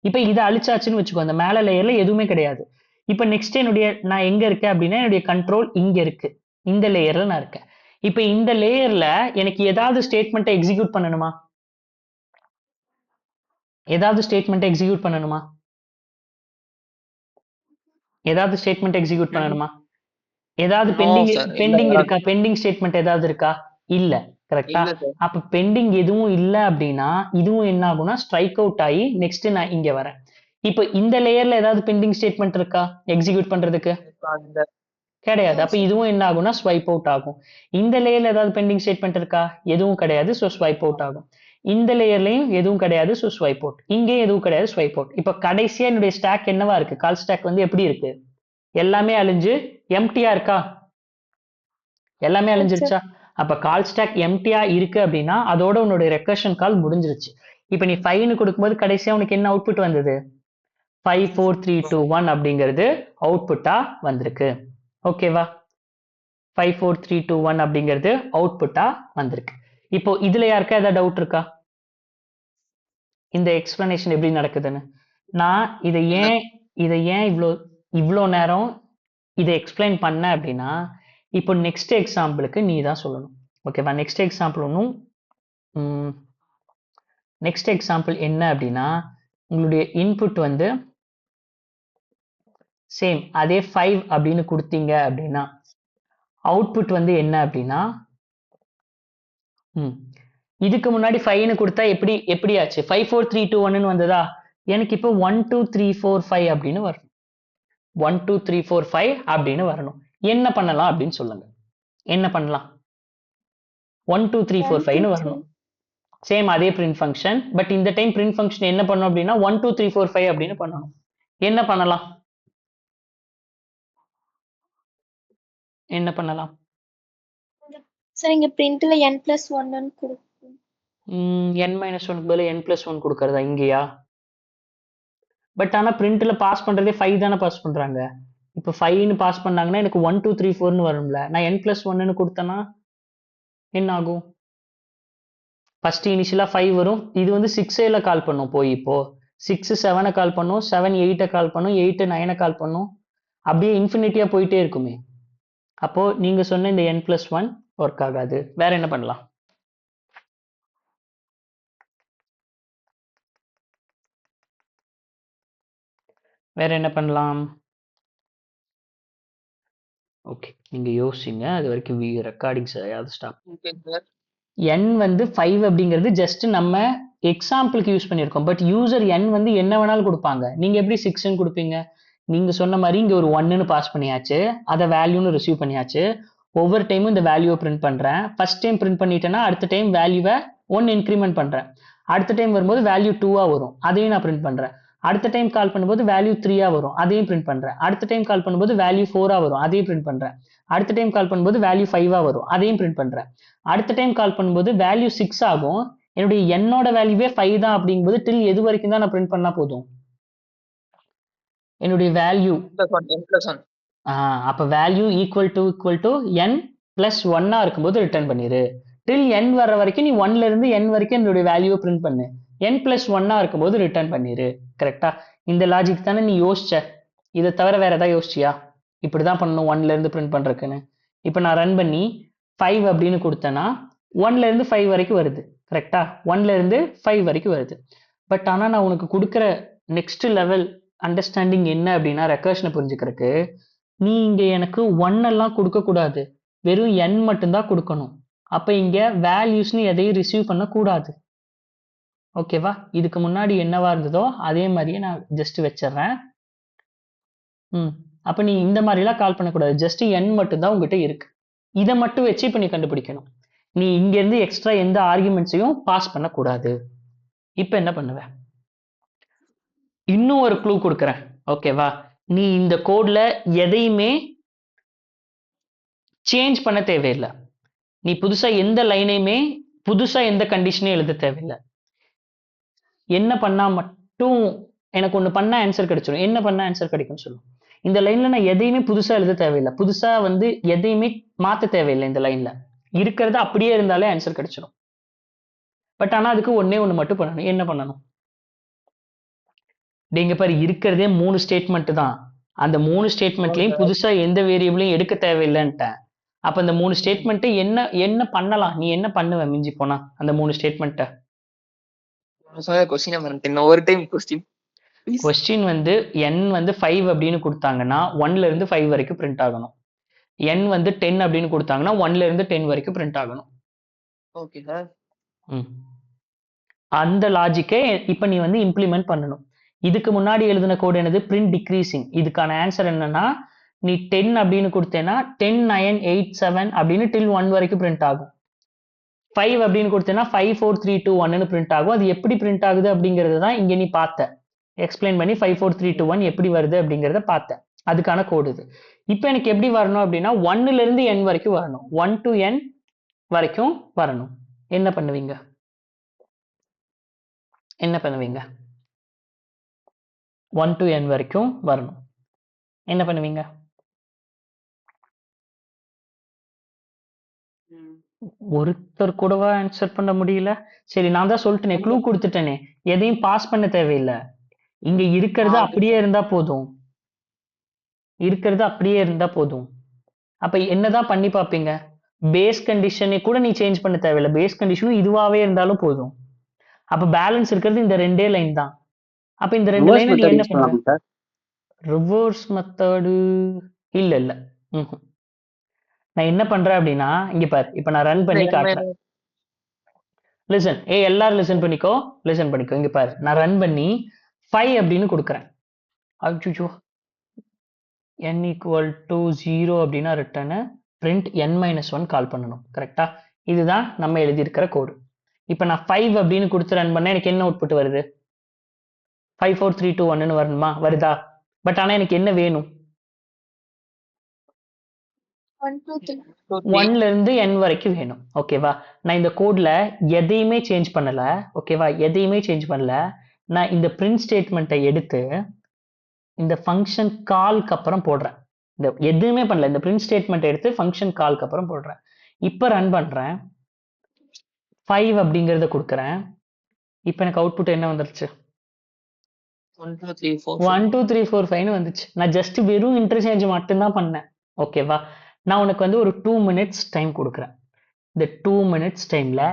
இப்போ இதை அழிச்சாச்சுன்னு வச்சுக்கோ, அந்த மேல லேயர்ல எதுவுமே கிடையாது. இப்போ நெக்ஸ்ட் நான் எங்க இருக்கேன் அப்படின்னா என்னுடைய கண்ட்ரோல் இங்க இருக்கு, இந்த லேயர்ல நான் இருக்கேன். இப்போ இந்த லேயர்ல எனக்கு ஏதாவது ஸ்டேட்மெண்ட்டை எக்ஸிக்யூட் பண்ணணுமா? ஏதாவது ஸ்டேட்மெண்ட் எக்ஸிக்யூட் பண்ணணுமா? ஏதாவது ஸ்டேட்மெண்ட் எக்ஸிக்யூட் பண்ணணுமா? ஏதாவது No, sir. இல்ல, பெண்டிங் sir. இருக்கா? பெண்டிங் ஸ்டேட்மெண்ட் ஏதாவது இருக்கா? இல்ல. கரெக்டா? இல்ல sir. அப்ப பெண்டிங் எதுவும் இல்ல அப்படின்னா இதுவும் என்ன ஆகும்னா ஸ்ட்ரைக் அவுட் ஆகி நெக்ஸ்ட் நான் இங்க வரேன். இப்போ இந்த லேயர்ல ஏதாவது பெண்டிங் ஸ்டேட்மெண்ட் இருக்கா எக்ஸிக்யூட் பண்றதுக்கு? இல்ல. கிடையாது. அப்ப இதுவும் என்ன ஆகும்னா ஸ்வைப் அவுட் ஆகும். இந்த லேயர்ல ஏதாவது பெண்டிங் ஸ்டேட்மெண்ட் இருக்கா? எதுவும் கிடையாது, ஸோ ஸ்வைப் அவுட் ஆகும். இந்த லேயர்லயும் எதுவும் கிடையாது, ஸோ ஸ்வைப் அவுட். இங்கேயும் எதுவும் கிடையாது, ஸ்வைப் அவுட். இப்போ கடைசியா என்னுடைய ஸ்டாக் என்னவா இருக்கு? கால் ஸ்டாக் வந்து எப்படி இருக்கு? எல்லாமே அழிஞ்சு எம்டியா இருக்கா? எல்லாமே அழிஞ்சிருச்சா? அப்ப கால் ஸ்டாக் எம்டியா இருக்கு அப்படின்னா அதோட உன்னோட ரெக்கர்ஷன் கால் முடிஞ்சிருச்சு. இப்ப நீ 5ன்னு கொடுக்கும்போது கடைசியா உனக்கு என்ன அவுட்புட் வந்தது? 5 4 3 2 1 அப்படிங்கிறது அவுட்புட்டா வந்திருக்கு. ஓகேவா? 5 4 3 2 1 அப்படிங்கிறது அவுட்புட்டா வந்திருக்கு. இப்போ இதுல யாருக்கா ஏதாவது டவுட் இருக்கா? இந்த எக்ஸ்பிளனேஷன் எப்படி நடக்குதுன்னு? நான் இதை ஏன் இவ்வளோ நேரம் இதை எக்ஸ்பிளைன் பண்ண அப்படின்னா இப்போ நெக்ஸ்ட் எக்ஸாம்பிளுக்கு நீ தான் சொல்லணும். ஓகேவா? நெக்ஸ்ட் எக்ஸாம்பிள் நெக்ஸ்ட் எக்ஸாம்பிள் என்ன அப்படின்னா உங்களுடைய இன்புட் வந்து சேம் அதே 5 அப்படின்னு கொடுத்தீங்க அப்படின்னா அவுட்புட் வந்து என்ன அப்படின்னா இதுக்கு முன்னாடி 5ன்னு கொடுத்தா எப்படி ஆச்சு? 5 4 3 2 1ன்னு வந்ததா? எனக்கு இப்போ 1 2 3 4 5 அப்படின்னு வரணும். 1 2 3 4 5 அப்படின்னு வரணும். என்ன பண்ணலாம் அப்படின்னு சொல்லுங்க. என்ன பண்ணலாம்? 1 2 3 4 5ன்னு வரணும். சேம் அதே பிரிண்ட் ஃபங்க்ஷன், பட் இந்த டைம் பிரிண்ட் ஃபங்க்ஷன் என்ன பண்ணும் அப்படின்னா 1 2 3 4 5 அப்படின்னு பண்ணணும். என்ன பண்ணலாம்? என்ன பண்ணலாம்? சார் இங்க பிரிண்ட்ல n+1 ன்னு கொடுக்கும். n-1 பதிலா n+1 கொடுக்கறதா இங்கேயா? பட் ஆனா பிரிண்ட்ல பாஸ் பண்றதே 5 தானே பாஸ் பண்றாங்க. இப்போ 5ன்னு பாஸ் பண்ணாங்கன்னா எனக்கு 1 2 3 4ன்னு வரும்ல. நான் n+1ன்னு கொடுத்தேன்னா என்ன ஆகும்? ஃபர்ஸ்ட் இனிஷியலா 5 வரும். இது வந்து 6ல கால் பண்ணும். போய் இப்போ 6 7 கால் பண்ணும், 7 8 கால் பண்ணும், 8 9 கால் பண்ணும். அப்படியே இன்ஃபினிட்டியா போயிட்டே இருக்குமே. அப்போ நீங்க சொன்ன இந்த n+1 ஒர்க் ஆகாது. வேற என்ன பண்ணலாம்? வேற என்ன பண்ணலாம்? ஓகே, நீங்க யோசிங்க. அது வரைக்கும் ரெக்கார்டிங்ஸ் யாவது ஸ்டாப். Okay, sir. n வந்து 5 அப்படிங்கிறது ஜஸ்ட் நம்ம எக்ஸாம்பிளுக்கு யூஸ் பண்ணியிருக்கோம். பட் யூசர் n வந்து என்ன வேணாலும் கொடுப்பாங்க. நீங்க எப்படி 6ன்னு கொடுப்பீங்க? நீங்க சொன்ன மாதிரி இங்க ஒரு 1ன்னு பாஸ் பண்ணியாச்சு, அதை வேல்யூன்னு ரிசீவ் பண்ணியாச்சு. ஒவ்வொரு டைமும் இந்த வேல்யூவை பிரிண்ட் பண்றேன். ஃபர்ஸ்ட் டைம் பிரிண்ட் பண்ணிட்டேன்னா அடுத்த டைம் வேல்யூவை 1 இன்க்ரிமெண்ட் பண்றேன். அடுத்த டைம் வரும்போது வேல்யூ 2ஆ வரும், அதையும் நான் பிரிண்ட் பண்றேன். அடுத்த டைம் கால் பண்ணும்போது வேல்யூ 3ஆ வரும், அதையும் பிரிண்ட் பண்றேன். அடுத்த டைம் கால் பண்ணும்போது வேல்யூ 4ஆ வரும், அதையும் பிரிண்ட் பண்றேன். அடுத்த டைம் கால் பண்ணும்போது வேல்யூ 5ஆ வரும், அதையும் பிரிண்ட் பண்றேன். அடுத்த டைம் கால் பண்ணும்போது வேல்யூ 6 ஆகும். என்னுடைய என்னோட வேல்யூவே 5 தான் அப்படிங்கும்போது டில் எது வரைக்கும் தான் நான் பிரிண்ட் பண்ணா போதும்? என்னுடைய வேல்யூ n+1. அப்ப value equal to n plus 1ஆ இருக்கும்போது ரிட்டர்ன் பண்ணிரு. டில் n வர்ற வரைக்கும் நீ 1ல இருந்து n வரைக்கும் என்னுடைய வேல்யூவை பிரிண்ட் பண்ணு. n பிளஸ் 1ஆ இருக்கும்போது ரிட்டர்ன் பண்ணிரு. கரெக்டா? இந்த லாஜிக் தானே நீ யோசிச்ச. இதை தவிர வேற ஏதாவது யோசிச்சியா? இப்படிதான் பண்ணணும் 1ல இருந்து பிரிண்ட் பண்றதுக்குன்னு. இப்போ நான் ரன் பண்ணி 5 அப்படின்னு கொடுத்தேன்னா 1ல இருந்து 5 வரைக்கும் வருது. கரெக்டா? 1ல இருந்து 5 வரைக்கும் வருது. பட் ஆனா நான் உனக்கு கொடுக்குற நெக்ஸ்ட் லெவல் அண்டர்ஸ்டாண்டிங் என்ன அப்படின்னா ரெக்கர்ஷனை புரிஞ்சுக்கிறதுக்கு நீ இங்க எனக்கு 1 எல்லாம் கொடுக்க கூடாது, வெறும் n மட்டும்தான் கொடுக்கணும். அப்ப இங்க வேல்யூஸ்னு எதையும் ரிசீவ் பண்ண கூடாது. ஓகேவா? இதுக்கு முன்னாடி என்னவா இருந்ததோ அதே மாதிரியே நான் ஜஸ்ட் வச்சிடறேன். அப்ப நீ இந்த மாதிரி எல்லாம் கால் பண்ணக்கூடாது. ஜஸ்ட் n மட்டும்தான் உங்ககிட்ட இருக்கு. இதை மட்டும் வச்சு இப்போ நீ கண்டுபிடிக்கணும். நீ இங்கேருந்து எக்ஸ்ட்ரா எந்த ஆர்குமெண்ட்ஸையும் பாஸ் பண்ணக்கூடாது. இப்போ என்ன பண்ணுவ? இன்னும் ஒரு க்ளூ கொடுக்குறேன். ஓகேவா? நீ இந்த கோட்ல எதையுமே சேஞ்ச் பண்ண தேவையில்லை. நீ புதுசா எந்த லைனையுமே புதுசா எந்த கண்டிஷனையும் எழுத தேவையில்லை. என்ன பண்ணா மட்டும் எனக்கு ஒன்று பண்ண ஆன்சர் கிடைச்சிடும். என்ன பண்ண ஆன்சர் கிடைக்கும் சொல்லு. இந்த லைன்ல நான் எதையுமே புதுசா எழுத தேவையில்லை. புதுசா வந்து எதையுமே மாத்த தேவையில்லை. இந்த லைன்ல இருக்கிறது அப்படியே இருந்தாலே ஆன்சர் கிடைச்சிடும். பட் ஆனா அதுக்கு ஒண்ணு மட்டும் பண்ணணும். என்ன பண்ணணும்? நீங்க பாரு, இருக்கிறதே 3 ஸ்டேட்மெண்ட் தான். அந்த 3 ஸ்டேட்மெண்ட்லயும் புதுசா எந்த வேரியபிளையும் எடுக்க தேவையில்லைன்ட்டேன். அப்ப இந்த 3 ஸ்டேட்மெண்ட் என்ன என்ன பண்ணலாம்? நீ என்ன பண்ணுவ மிஞ்சி போனா அந்த 3 ஸ்டேட்மெண்ட்டை? கொஸ்டின் மறந்துட்டேன். ஒரு டைம் கொஸ்டின் கொஸ்டின் வந்து n வந்து 5 அப்படின்னு கொடுத்தாங்கன்னா 1ல இருந்து 5 வரைக்கும் பிரிண்ட் ஆகணும். n வந்து 10 அப்படின்னு கொடுத்தாங்கன்னா 1ல இருந்து 10 வரைக்கும் பிரிண்ட் ஆகணும். Okay sir. அந்த லாஜிக்கை இப்போ நீ வந்து இம்ப்ளிமெண்ட் பண்ணணும். இதுக்கு முன்னாடி எழுதின கோடு என்னது? Print decreasing. இதுக்கான ஆன்சர் என்னன்னா, நீ 10 அப்படின்னு கொடுத்தேன்னா 10 9 8 7 அப்படின்னு டில் 1 வரைக்கும் பிரிண்ட் ஆகும். 5 அப்படின்னு கொடுத்தேன்னா 5 4 3 2 1ன்னு பிரிண்ட் ஆகும். அது எப்படி பிரிண்ட் ஆகுது அப்படிங்கிறது தான் இங்க நீ பார்த்த. எக்ஸ்பிளைன் பண்ணி 5 4 3 2 1 எப்படி வருது அப்படிங்கிறத பார்த்த. அதுக்கான கோடு இது. இப்போ எனக்கு எப்படி வரணும் அப்படின்னா 1ல இருந்து n வரைக்கும் வரணும். 1 to n வரைக்கும் வரணும். என்ன பண்ணுவீங்க? என்ன பண்ணுவீங்க? 1 to n வரைக்கும் வரணும். என்ன பண்ணுவீங்க? ஒருத்தர் கூடவா ஆன்சர் பண்ண முடியல? சரி, நான் தான் சொல்லிட்டேனே, க்ளூ கொடுத்துட்டேனே, எதையும் பாஸ் பண்ண தேவையில்லை. இங்க இருக்கிறது அப்படியே இருந்தா போதும். இருக்கிறது அப்படியே இருந்தா போதும். அப்ப என்னதான் பண்ணி பார்ப்பீங்க? பேஸ் கண்டிஷனை கூட நீ சேஞ்ச் பண்ண தேவையில்லை. பேஸ் கண்டிஷனும் இதுவாவே இருந்தாலும் போதும். அப்ப பேலன்ஸ் இருக்கிறது இந்த ரெண்டே லைன் தான். அப்ப இந்த ரெண்டு லைன் நீ என்ன பண்ணுவ? ரிவர்ஸ் மெத்தடு இல்ல இல்ல. நான் என்ன பண்றேன் அப்படின்னா, இங்க பாரு, இப்ப நான் ரன் பண்ணி காட்டுறேன். லிசன், எல்லாரும் லிசன் பண்ணிக்கோ. இங்க பாரு, நான் ரன் பண்ணி 5 அப்படின்னு கொடுக்குறேன். அச்சோ, n ஈக்குவல் டு 0 அப்படின்னா ரிட்டர்னு பிரிண்ட் n-1 கால் பண்ணணும். கரெக்டா? இதுதான் நம்ம எழுதியிருக்கிற கோடு. இப்போ நான் 5 அப்படின்னு கொடுத்து ரன் பண்ண எனக்கு என்ன அவுட்புட் வருது? 5 4 3 2 1ன்னு வரணுமா? வருதா? பட் ஆனா எனக்கு என்ன வேணும்? 1ல இருந்து n வரைக்கும் வேணும். ஓகேவா? நான் இந்த கோட்ல எதையுமே சேஞ்ச் பண்ணல. ஓகேவா? எதையுமே சேஞ்ச் பண்ணல. நான் இந்த பிரிண்ட் ஸ்டேட்மெண்ட்டை எடுத்து இந்த ஃபங்க்ஷன் கால்க்கு அப்புறம் போடுறேன். இந்த எதுவுமே பண்ணல. இந்த பிரிண்ட் ஸ்டேட்மெண்ட் எடுத்து ஃபங்க்ஷன் கால்க்கு அப்புறம் போடுறேன். இப்போ ரன் பண்றேன். 5 அப்படிங்கறத கொடுக்குறேன். இப்போ எனக்கு அவுட்புட் என்ன வந்துருச்சு? 1 2 3 4 1 2 3 4 5ன்னு வந்துச்சு. நான் ஜஸ்ட் வெறும் இன்டர்சேஞ்ச் மட்டும்தான் பண்ணேன். ஓகேவா? நான் உனக்கு வந்து ஒரு 2 மினிட்ஸ் டைம் கொடுக்குறேன். இந்த 2 மினிட்ஸ் டைம்ல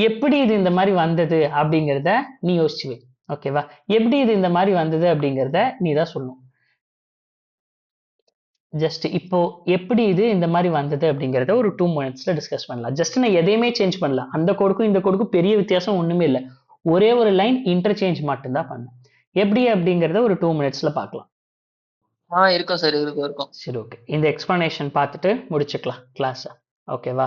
எப்படி இது இந்த மாதிரி வந்தது அப்படிங்கிறத நீ யோசிச்சு வை. ஓகேவா? எப்படி இது இந்த மாதிரி வந்தது அப்படிங்கிறத நீ தான் சொல்லணும். ஜஸ்ட் இப்போ எப்படி இது இந்த மாதிரி வந்தது அப்படிங்கிறத ஒரு 2 மினிட்ஸ்ல டிஸ்கஸ் பண்ணலாம். ஜஸ்ட் நான் எதையுமே சேஞ்ச் பண்ணல. அந்த கோடுக்கும் இந்த கோடுக்கும் பெரிய வித்தியாசம் ஒண்ணுமே இல்லை. ஒரே ஒரு லைன் இன்டர்சேஞ்ச் மட்டும்தான் பண்ணேன். எப்படி அப்படிங்கிறத ஒரு 2 மினிட்ஸ்ல பார்க்கலாம். இருக்கும் சார், இருக்கும். சரி, ஓகே. இந்த எக்ஸ்பிளனேஷன் பார்த்துட்டு முடிச்சுக்கலாம் கிளாஸ். ஓகேவா?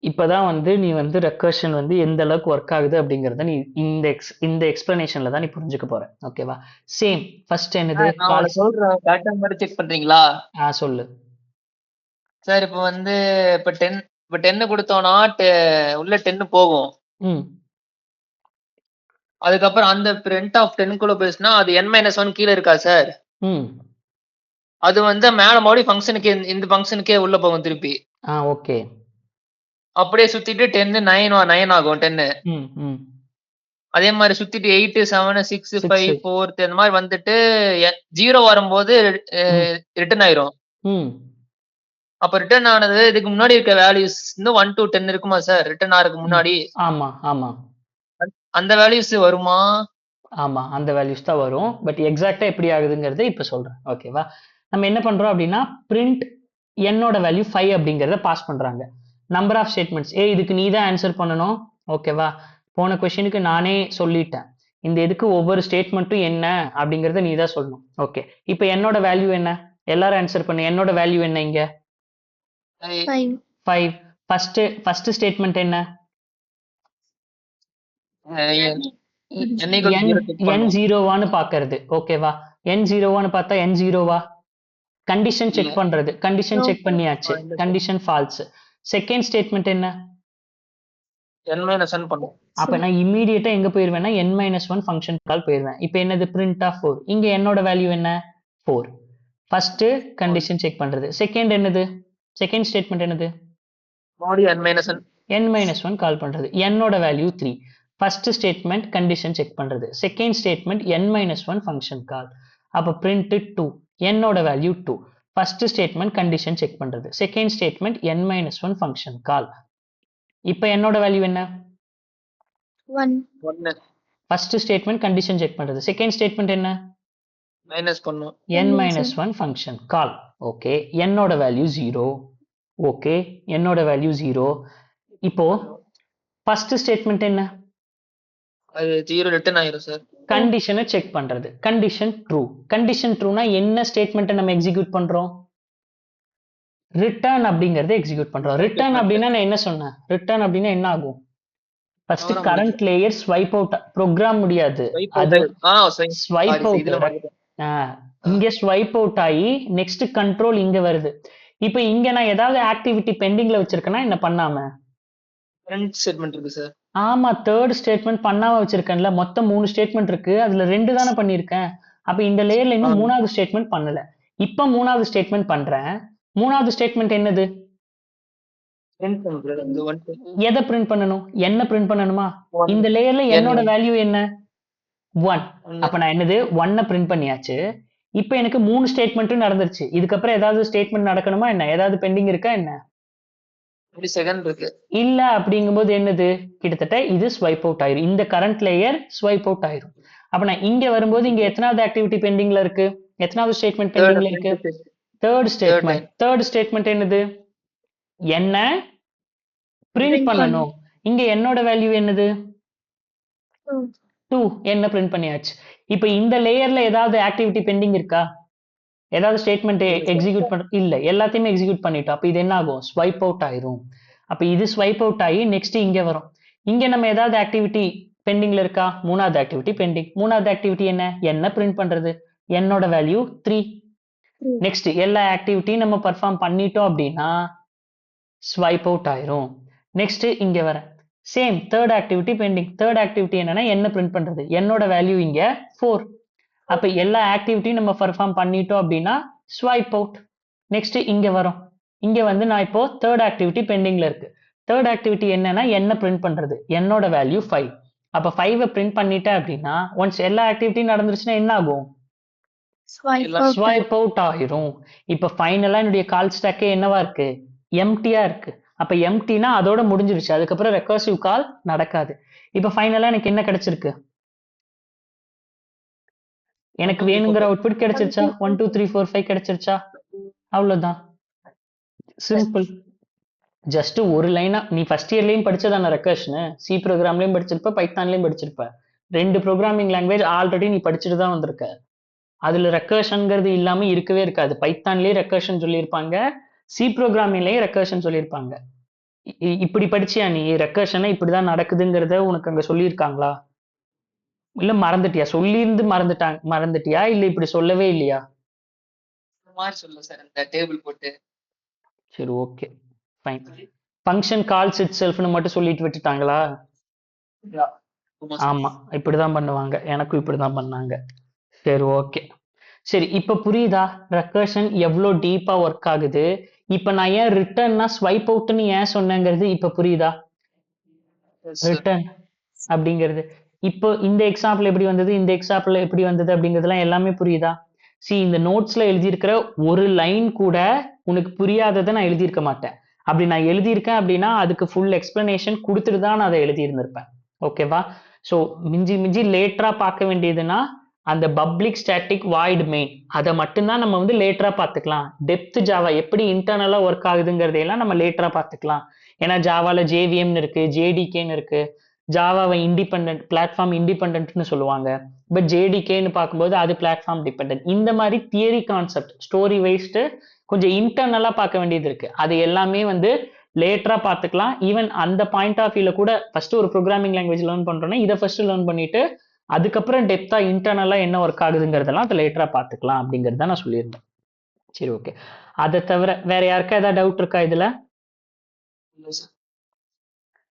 இப்போதான் வந்து நீ வந்து ரெக்கர்ஷன் வந்து எந்த அளவுக்கு ஒர்க் ஆகுது அப்படிங்கிறத நீ இந்த எக்ஸ்பிளனேஷன்ல தான் நீ புரிஞ்சுக்க போற. ஓகேவா? சேம் ஃபர்ஸ்ட் என்னது? நான் சொல்றேன், பேட்டர்ன் மாதிரி செக் பண்றீங்களா? சொல்லு சார். இப்போ வந்து இப்போ 10 கொடுத்தோம்னா உள்ள 10 போகும். அதுக்கப்புறம் அந்த பிரிண்ட் ஆஃப் 10 போயிடுச்சுன்னா அது n-1 கீழே இருக்கா சார்? அது வந்து மேல மறுபடியும் ஃபங்க்ஷனுக்கு இந்த ஃபங்க்ஷனுக்கே உள்ள போகும் திருப்பி. ஓகே. அப்படியே சுத்திட்டு 10 9 ஆகும் 10. அதே மாதிரி சுத்திட்டு 8 7 6 5 4 இந்த மாதிரி வந்துட்டு 0 வரும்போது ரிட்டர்ன் ஆயிரும். அப்ப ரிட்டர்ன் ஆனது இதுக்கு முன்னாடி இருக்க வேல்யூஸ் 1 to 10 இருக்குமா சார்? ரிட்டர்ன் ஆறதுக்கு முன்னாடி ஆமா அந்த வேல்யூஸ் வருமா? ஆமா, அந்த வேல்யூஸ் தான் வரும். பட் எக்ஸாக்டா எப்படி ஆகுதுங்கிறத இப்ப சொல்றேன். ஓகேவா? நம்ம என்ன பண்றோம் அப்படின்னா, பிரிண்ட் என்னோட வேல்யூ 5 அப்படிங்கறத பாஸ் பண்றாங்க. Number of statements. இதுக்கு நீ தான் ஆன்சர் பண்ணணும். ஓகேவா? போன கொஸ்டினுக்கு நானே சொல்லிட்டேன். இந்த இதுக்கு ஒவ்வொரு ஸ்டேட்மெண்ட்டும் என்ன அப்படிங்கறத நீ தான் சொல்லணும். ஓகே. இப்போ என்னோட வேல்யூ என்ன? எல்லாரும் ஆன்சர் பண்ணு. என்னோட வேல்யூ என்ன? இங்க 5. ஃபர்ஸ்ட் ஸ்டேட்மெண்ட் என்ன? n equal to 0 check n பண்ணும். 0வான்னு பாக்குறது. ஓகேவா? n 0வான்னு பார்த்தா n 0வா? கண்டிஷன் செக் இல்ல. பண்றது. Condition No. செக் பண்ணியாச்சு. இல்ல sir. Condition falls. Second statement என்ன? n minus 1 பண்ணும். அப்ப நான் இம்மீடியட்டா எங்க போயிருவேன்னா n-1 ஃபங்க்ஷன் கால் போயிருவேன். இப்போ என்னது print of 4. இங்க என்னோட வேல்யூ என்ன? 4. ஃபர்ஸ்ட் கண்டிஷன் செக் பண்றது. செகண்ட் என்னது? செகண்ட் ஸ்டேட்மெண்ட் என்னது? மறுபடியும் n minus 1. n-1 கால் பண்றது. என்னோட value 3. First statement condition check பண்றது. Second statement n-1 function call. அப்ப print 2. என்னோட value 2. First statement condition check பண்றது. Second statement n-1 function call. இப்போ என்னோட வேல்யூ என்ன? 1. 1 ஃபர்ஸ்ட் ஸ்டேட்மெண்ட் கண்டிஷன் செக் பண்றது. செகண்ட் ஸ்டேட்மெண்ட் என்ன? மைனஸ் பண்ணும். n-1 function call. ஓகே, என்னோட வேல்யூ 0. ஓகே, என்னோட வேல்யூ 0. இப்போ ஃபர்ஸ்ட் ஸ்டேட்மெண்ட் என்ன? அது 0 ரிட்டர்ன் ஆயிரும் சார். கண்டிஷனை செக் பண்றது. Condition true. கண்டிஷன் ட்ரூனா என்ன ஸ்டேட்மெண்ட்டை நம்ம எக்ஸிக்யூட் பண்றோம்? ரிட்டர்ன் அப்படிங்கறத எக்ஸிக்யூட் பண்றோம். ரிட்டர்ன் அப்படின்னா நான் என்ன சொன்னேன்? ரிட்டர்ன் அப்படின்னா என்ன ஆகும்? First Program current layer swipe out. Program முடியாது, Swipe அது out. ஸ்வைப் sorry, இதுல அவுட். மாத்திட்டேன். இங்க ஸ்வைப் அவுட் ஆகி நெக்ஸ்ட் கண்ட்ரோல் இங்க வருது. இப்போ இங்க நான் ஏதாவது ஆக்டிவிட்டி பெண்டிங்ல வச்சிருக்கேன்னா என்ன பண்ணாம? Front statement இருக்கு சார். ஆமா, தேர்ட் ஸ்டேட்மெண்ட் பண்ணாம வச்சிருக்கேன்ல. மொத்தம் 3 ஸ்டேட்மெண்ட் இருக்கு, அதுல 2 தானே பண்ணிருக்கேன். அப்ப இந்த லேயர்ல இன்னும் 3வது ஸ்டேட்மெண்ட் பண்ணல. இப்ப 3வது ஸ்டேட்மெண்ட் பண்றேன். 3வது ஸ்டேட்மெண்ட் என்னது? Print பண்றது. இந்த 1 எதை பிரிண்ட் பண்ணணும்? என்ன பிரிண்ட் பண்ணணுமா? One. இந்த லேயர்ல என்னோட N. வேல்யூ என்ன? 1. அப்ப நான் என்னது 1 பிரிண்ட் பண்ணியாச்சு. இப்போ எனக்கு 3 ஸ்டேட்மெண்ட்டும் நடந்துருச்சு. இதுக்கப்புறம் ஏதாவது ஸ்டேட்மெண்ட் நடக்கணுமா என்ன? ஏதாவது பெண்டிங் இருக்கா என்ன? செகண்ட் இருக்கு. இல்ல அப்படிங்கும்போது என்னது? கிட்டத்தட்ட இது ஸ்வைப் அவுட் ஆயிரும். இந்த கரண்ட் லேயர் ஸ்வைப் அவுட் ஆயிரும். அப்ப நான் இங்க வரும்போது இங்க எத்தனாவது ஆக்டிவிட்டி பெண்டிங்ல இருக்கு? எத்தனாவது ஸ்டேட்மெண்ட் பெண்டிங்ல இருக்கு? Third statement. தேர்ட் ஸ்டேட்மெண்ட் என்னது? என்ன பிரிண்ட் பண்ணணும். இங்க என்னோட வேல்யூ என்னது? 2. என்ன பிரிண்ட் பண்ணியாச்சு. இப்போ இந்த லேயர்ல ஏதாவது ஆக்டிவிட்டி பெண்டிங் இருக்கா? ஏதாவது ஸ்டேட்மெண்ட் எக்ஸிக்யூட் பண்ண இல்ல, எல்லாத்தையுமே எக்ஸிக்யூட் பண்ணிட்டோம். அப்ப இது என்ன ஆகும்? ஸ்வைப் அவுட் ஆயிரும். அப்ப இது ஸ்வைப் அவுட் ஆகி நெக்ஸ்ட் இங்க வரும். இங்க நம்ம ஏதாவது ஆக்டிவிட்டி பெண்டிங்ல இருக்கா? 3வது ஆக்டிவிட்டி பெண்டிங். 3வது ஆக்டிவிட்டி என்ன பிரிண்ட் பண்றது. என்னோட வேல்யூ 3. நெக்ஸ்ட் எல்லா ஆக்டிவிட்டியும் நம்ம பெர்ஃபார்ம் பண்ணிட்டோம் அப்படின்னா ஸ்வைப் அவுட் ஆயிரும். நெக்ஸ்ட் இங்க வர same third activity pending. Third activity என்னன்னா என்ன பிரிண்ட் பண்றது. என்னோட வேல்யூ இங்க 4. அப்ப எல்லா ஆக்டிவிட்டியும் நம்ம பெர்ஃபார்ம் பண்ணிட்டோம் அப்படின்னா ஸ்வைப் அவுட். நெக்ஸ்ட் இங்க வரும். இங்க வந்து நான் இப்போ தேர்ட் ஆக்டிவிட்டி பெண்டிங்ல இருக்கு. தேர்ட் ஆக்டிவிட்டி என்னன்னா என்ன பிரிண்ட் பண்றது. என்னோட வேல்யூ 5. அப்ப 5 பிரிண்ட் பண்ணிட்டேன் அப்படின்னா ஒன்ஸ் எல்லா ஆக்டிவிட்டியும் நடந்துருச்சுன்னா என்ன ஆகும்? ஸ்வைப் அவுட் ஆயிரும். இப்ப ஃபைனலா என்னுடைய கால் ஸ்டாக்கே என்னவா இருக்கு? எம்டியா இருக்கு. அப்ப எம்டினா அதோட முடிஞ்சிருச்சு. அதுக்கப்புறம் ரெக்கர்சிவ் கால் நடக்காது. இப்ப ஃபைனலா எனக்கு என்ன கிடைச்சிருக்கு? எனக்கு வேணுங்கிற அவுட்புட் கிடைச்சிருச்சா? 1 2 3 4 5 கிடைச்சிருச்சா? அவ்வளவுதான். சிம்பிள். ஜஸ்ட் ஒரு லைனா நீ ஃபர்ஸ்ட் இயர்லயும் படிச்சதான ரெக்கர்ஷன். சி ப்ரோக்ராம்லயும் படிச்சிருப்ப, பைத்தான்லயும் படிச்சிருப்ப. 2 ப்ரோக்ராமிங் லாங்குவேஜ் ஆல்ரெடி நீ படிச்சுட்டு தான் வந்திருக்க. அதுல ரெக்கர்ஷன்ங்கிறது இல்லாம இருக்கவே இருக்காது. பைத்தான்லயே ரெக்கர்ஷன் சொல்லியிருப்பாங்க, சி ப்ரோக்ராமிங்லயே ரெக்கர்ஷன் சொல்லியிருப்பாங்க. இப்படி படிச்சியா நீ? ரெக்கர்ஷனா இப்படிதான் நடக்குதுங்கிறத உனக்கு அங்க சொல்லியிருக்காங்களா? இல்ல மறந்துட்டியா? சொல்லியிருந்து மறந்துட்டியா இல்ல இப்படி சொல்லவே இல்லையா? மாதிரி சொல்ல சார் இந்த டேபிள் போட்டு. சரி, ஓகே, ஃபைன். ஃபங்க்ஷன் கால்ஸ் இட்செல்ஃப்னு மட்டும் சொல்லிட்டு விட்டுட்டாங்களா? ஆமா, இப்படிதான் பண்ணுவாங்க. எனக்கும் இப்படிதான் பண்ணாங்க. சரி, ஓகே. சரி, இப்ப புரியுதா ரெக்கர்ஷன் எவ்வளோ டீப்பா ஒர்க் ஆகுது? இப்ப நான் ஏன் ரிட்டர்ன்னா ஸ்வைப் அவுட்னு ஏன் சொன்னேங்கிறது இப்ப புரியுதா? ரிட்டர்ன் அப்படிங்கிறது இப்போ இந்த எக்ஸாம்பிள் எப்படி வந்தது, இந்த எக்ஸாம்பிள் எப்படி வந்தது அப்படிங்கிறதுலாம் எல்லாமே புரியுதா? இந்த நோட்ஸ்ல எழுதியிருக்கிற ஒரு லைன் கூட உனக்கு புரியாததை நான் எழுதியிருக்க மாட்டேன். அப்படி நான் எழுதியிருக்கேன் அப்படின்னா அதுக்கு ஃபுல் எக்ஸ்பிளனேஷன் கொடுத்துட்டு தான் நான் அதை எழுதியிருந்திருப்பேன். ஓகேவா? ஸோ மிஞ்சி லேட்டரா பார்க்க வேண்டியதுன்னா அந்த பப்ளிக் ஸ்டாட்டிக் வாய்ட் மெயின் அதை மட்டும்தான் நம்ம வந்து லேட்டரா பார்த்துக்கலாம். டெப்த் ஜாவா எப்படி இன்டர்னலா ஒர்க் ஆகுதுங்கிறதையெல்லாம் நம்ம லேட்டரா பார்த்துக்கலாம். ஏன்னா ஜாவால ஜேவிஎம்னு இருக்கு, ஜேடிகேன்னு இருக்கு. ஜாவாவை இண்டிபெண்டன்ட் பிளாட்ஃபார்ம் இண்டிபெண்டன்ட்னு சொல்லுவாங்க. பட் ஜேடிகேன்னு பார்க்கும்போது அது பிளாட்ஃபார்ம் டிபெண்டன்ட். இந்த மாதிரி தியரி கான்செப்ட் ஸ்டோரி வைஸ்டு கொஞ்சம் இன்டர்னலா பார்க்க வேண்டியது இருக்கு. அது எல்லாமே வந்து லேட்டரா பார்த்துக்கலாம். ஈவன் அந்த பாயிண்ட் ஆஃப் வியூல கூட ஃபர்ஸ்ட் ஒரு ப்ரோக்ராமிங் லாங்குவேஜ் லேர்ன் பண்றோம்னா இதை ஃபர்ஸ்ட் லேர்ன் பண்ணிட்டு அதுக்கப்புறம் டெப்தா இன்டர்னலா என்ன ஒர்க் ஆகுதுங்கிறதெல்லாம் அதை லேட்டரா பார்த்துக்கலாம் அப்படிங்கிறது தான் நான் சொல்லியிருந்தேன். சரி, ஓகே. அதை தவிர வேற யாருக்கா ஏதாவது டவுட் இருக்கா இதுல? இல்ல சார்.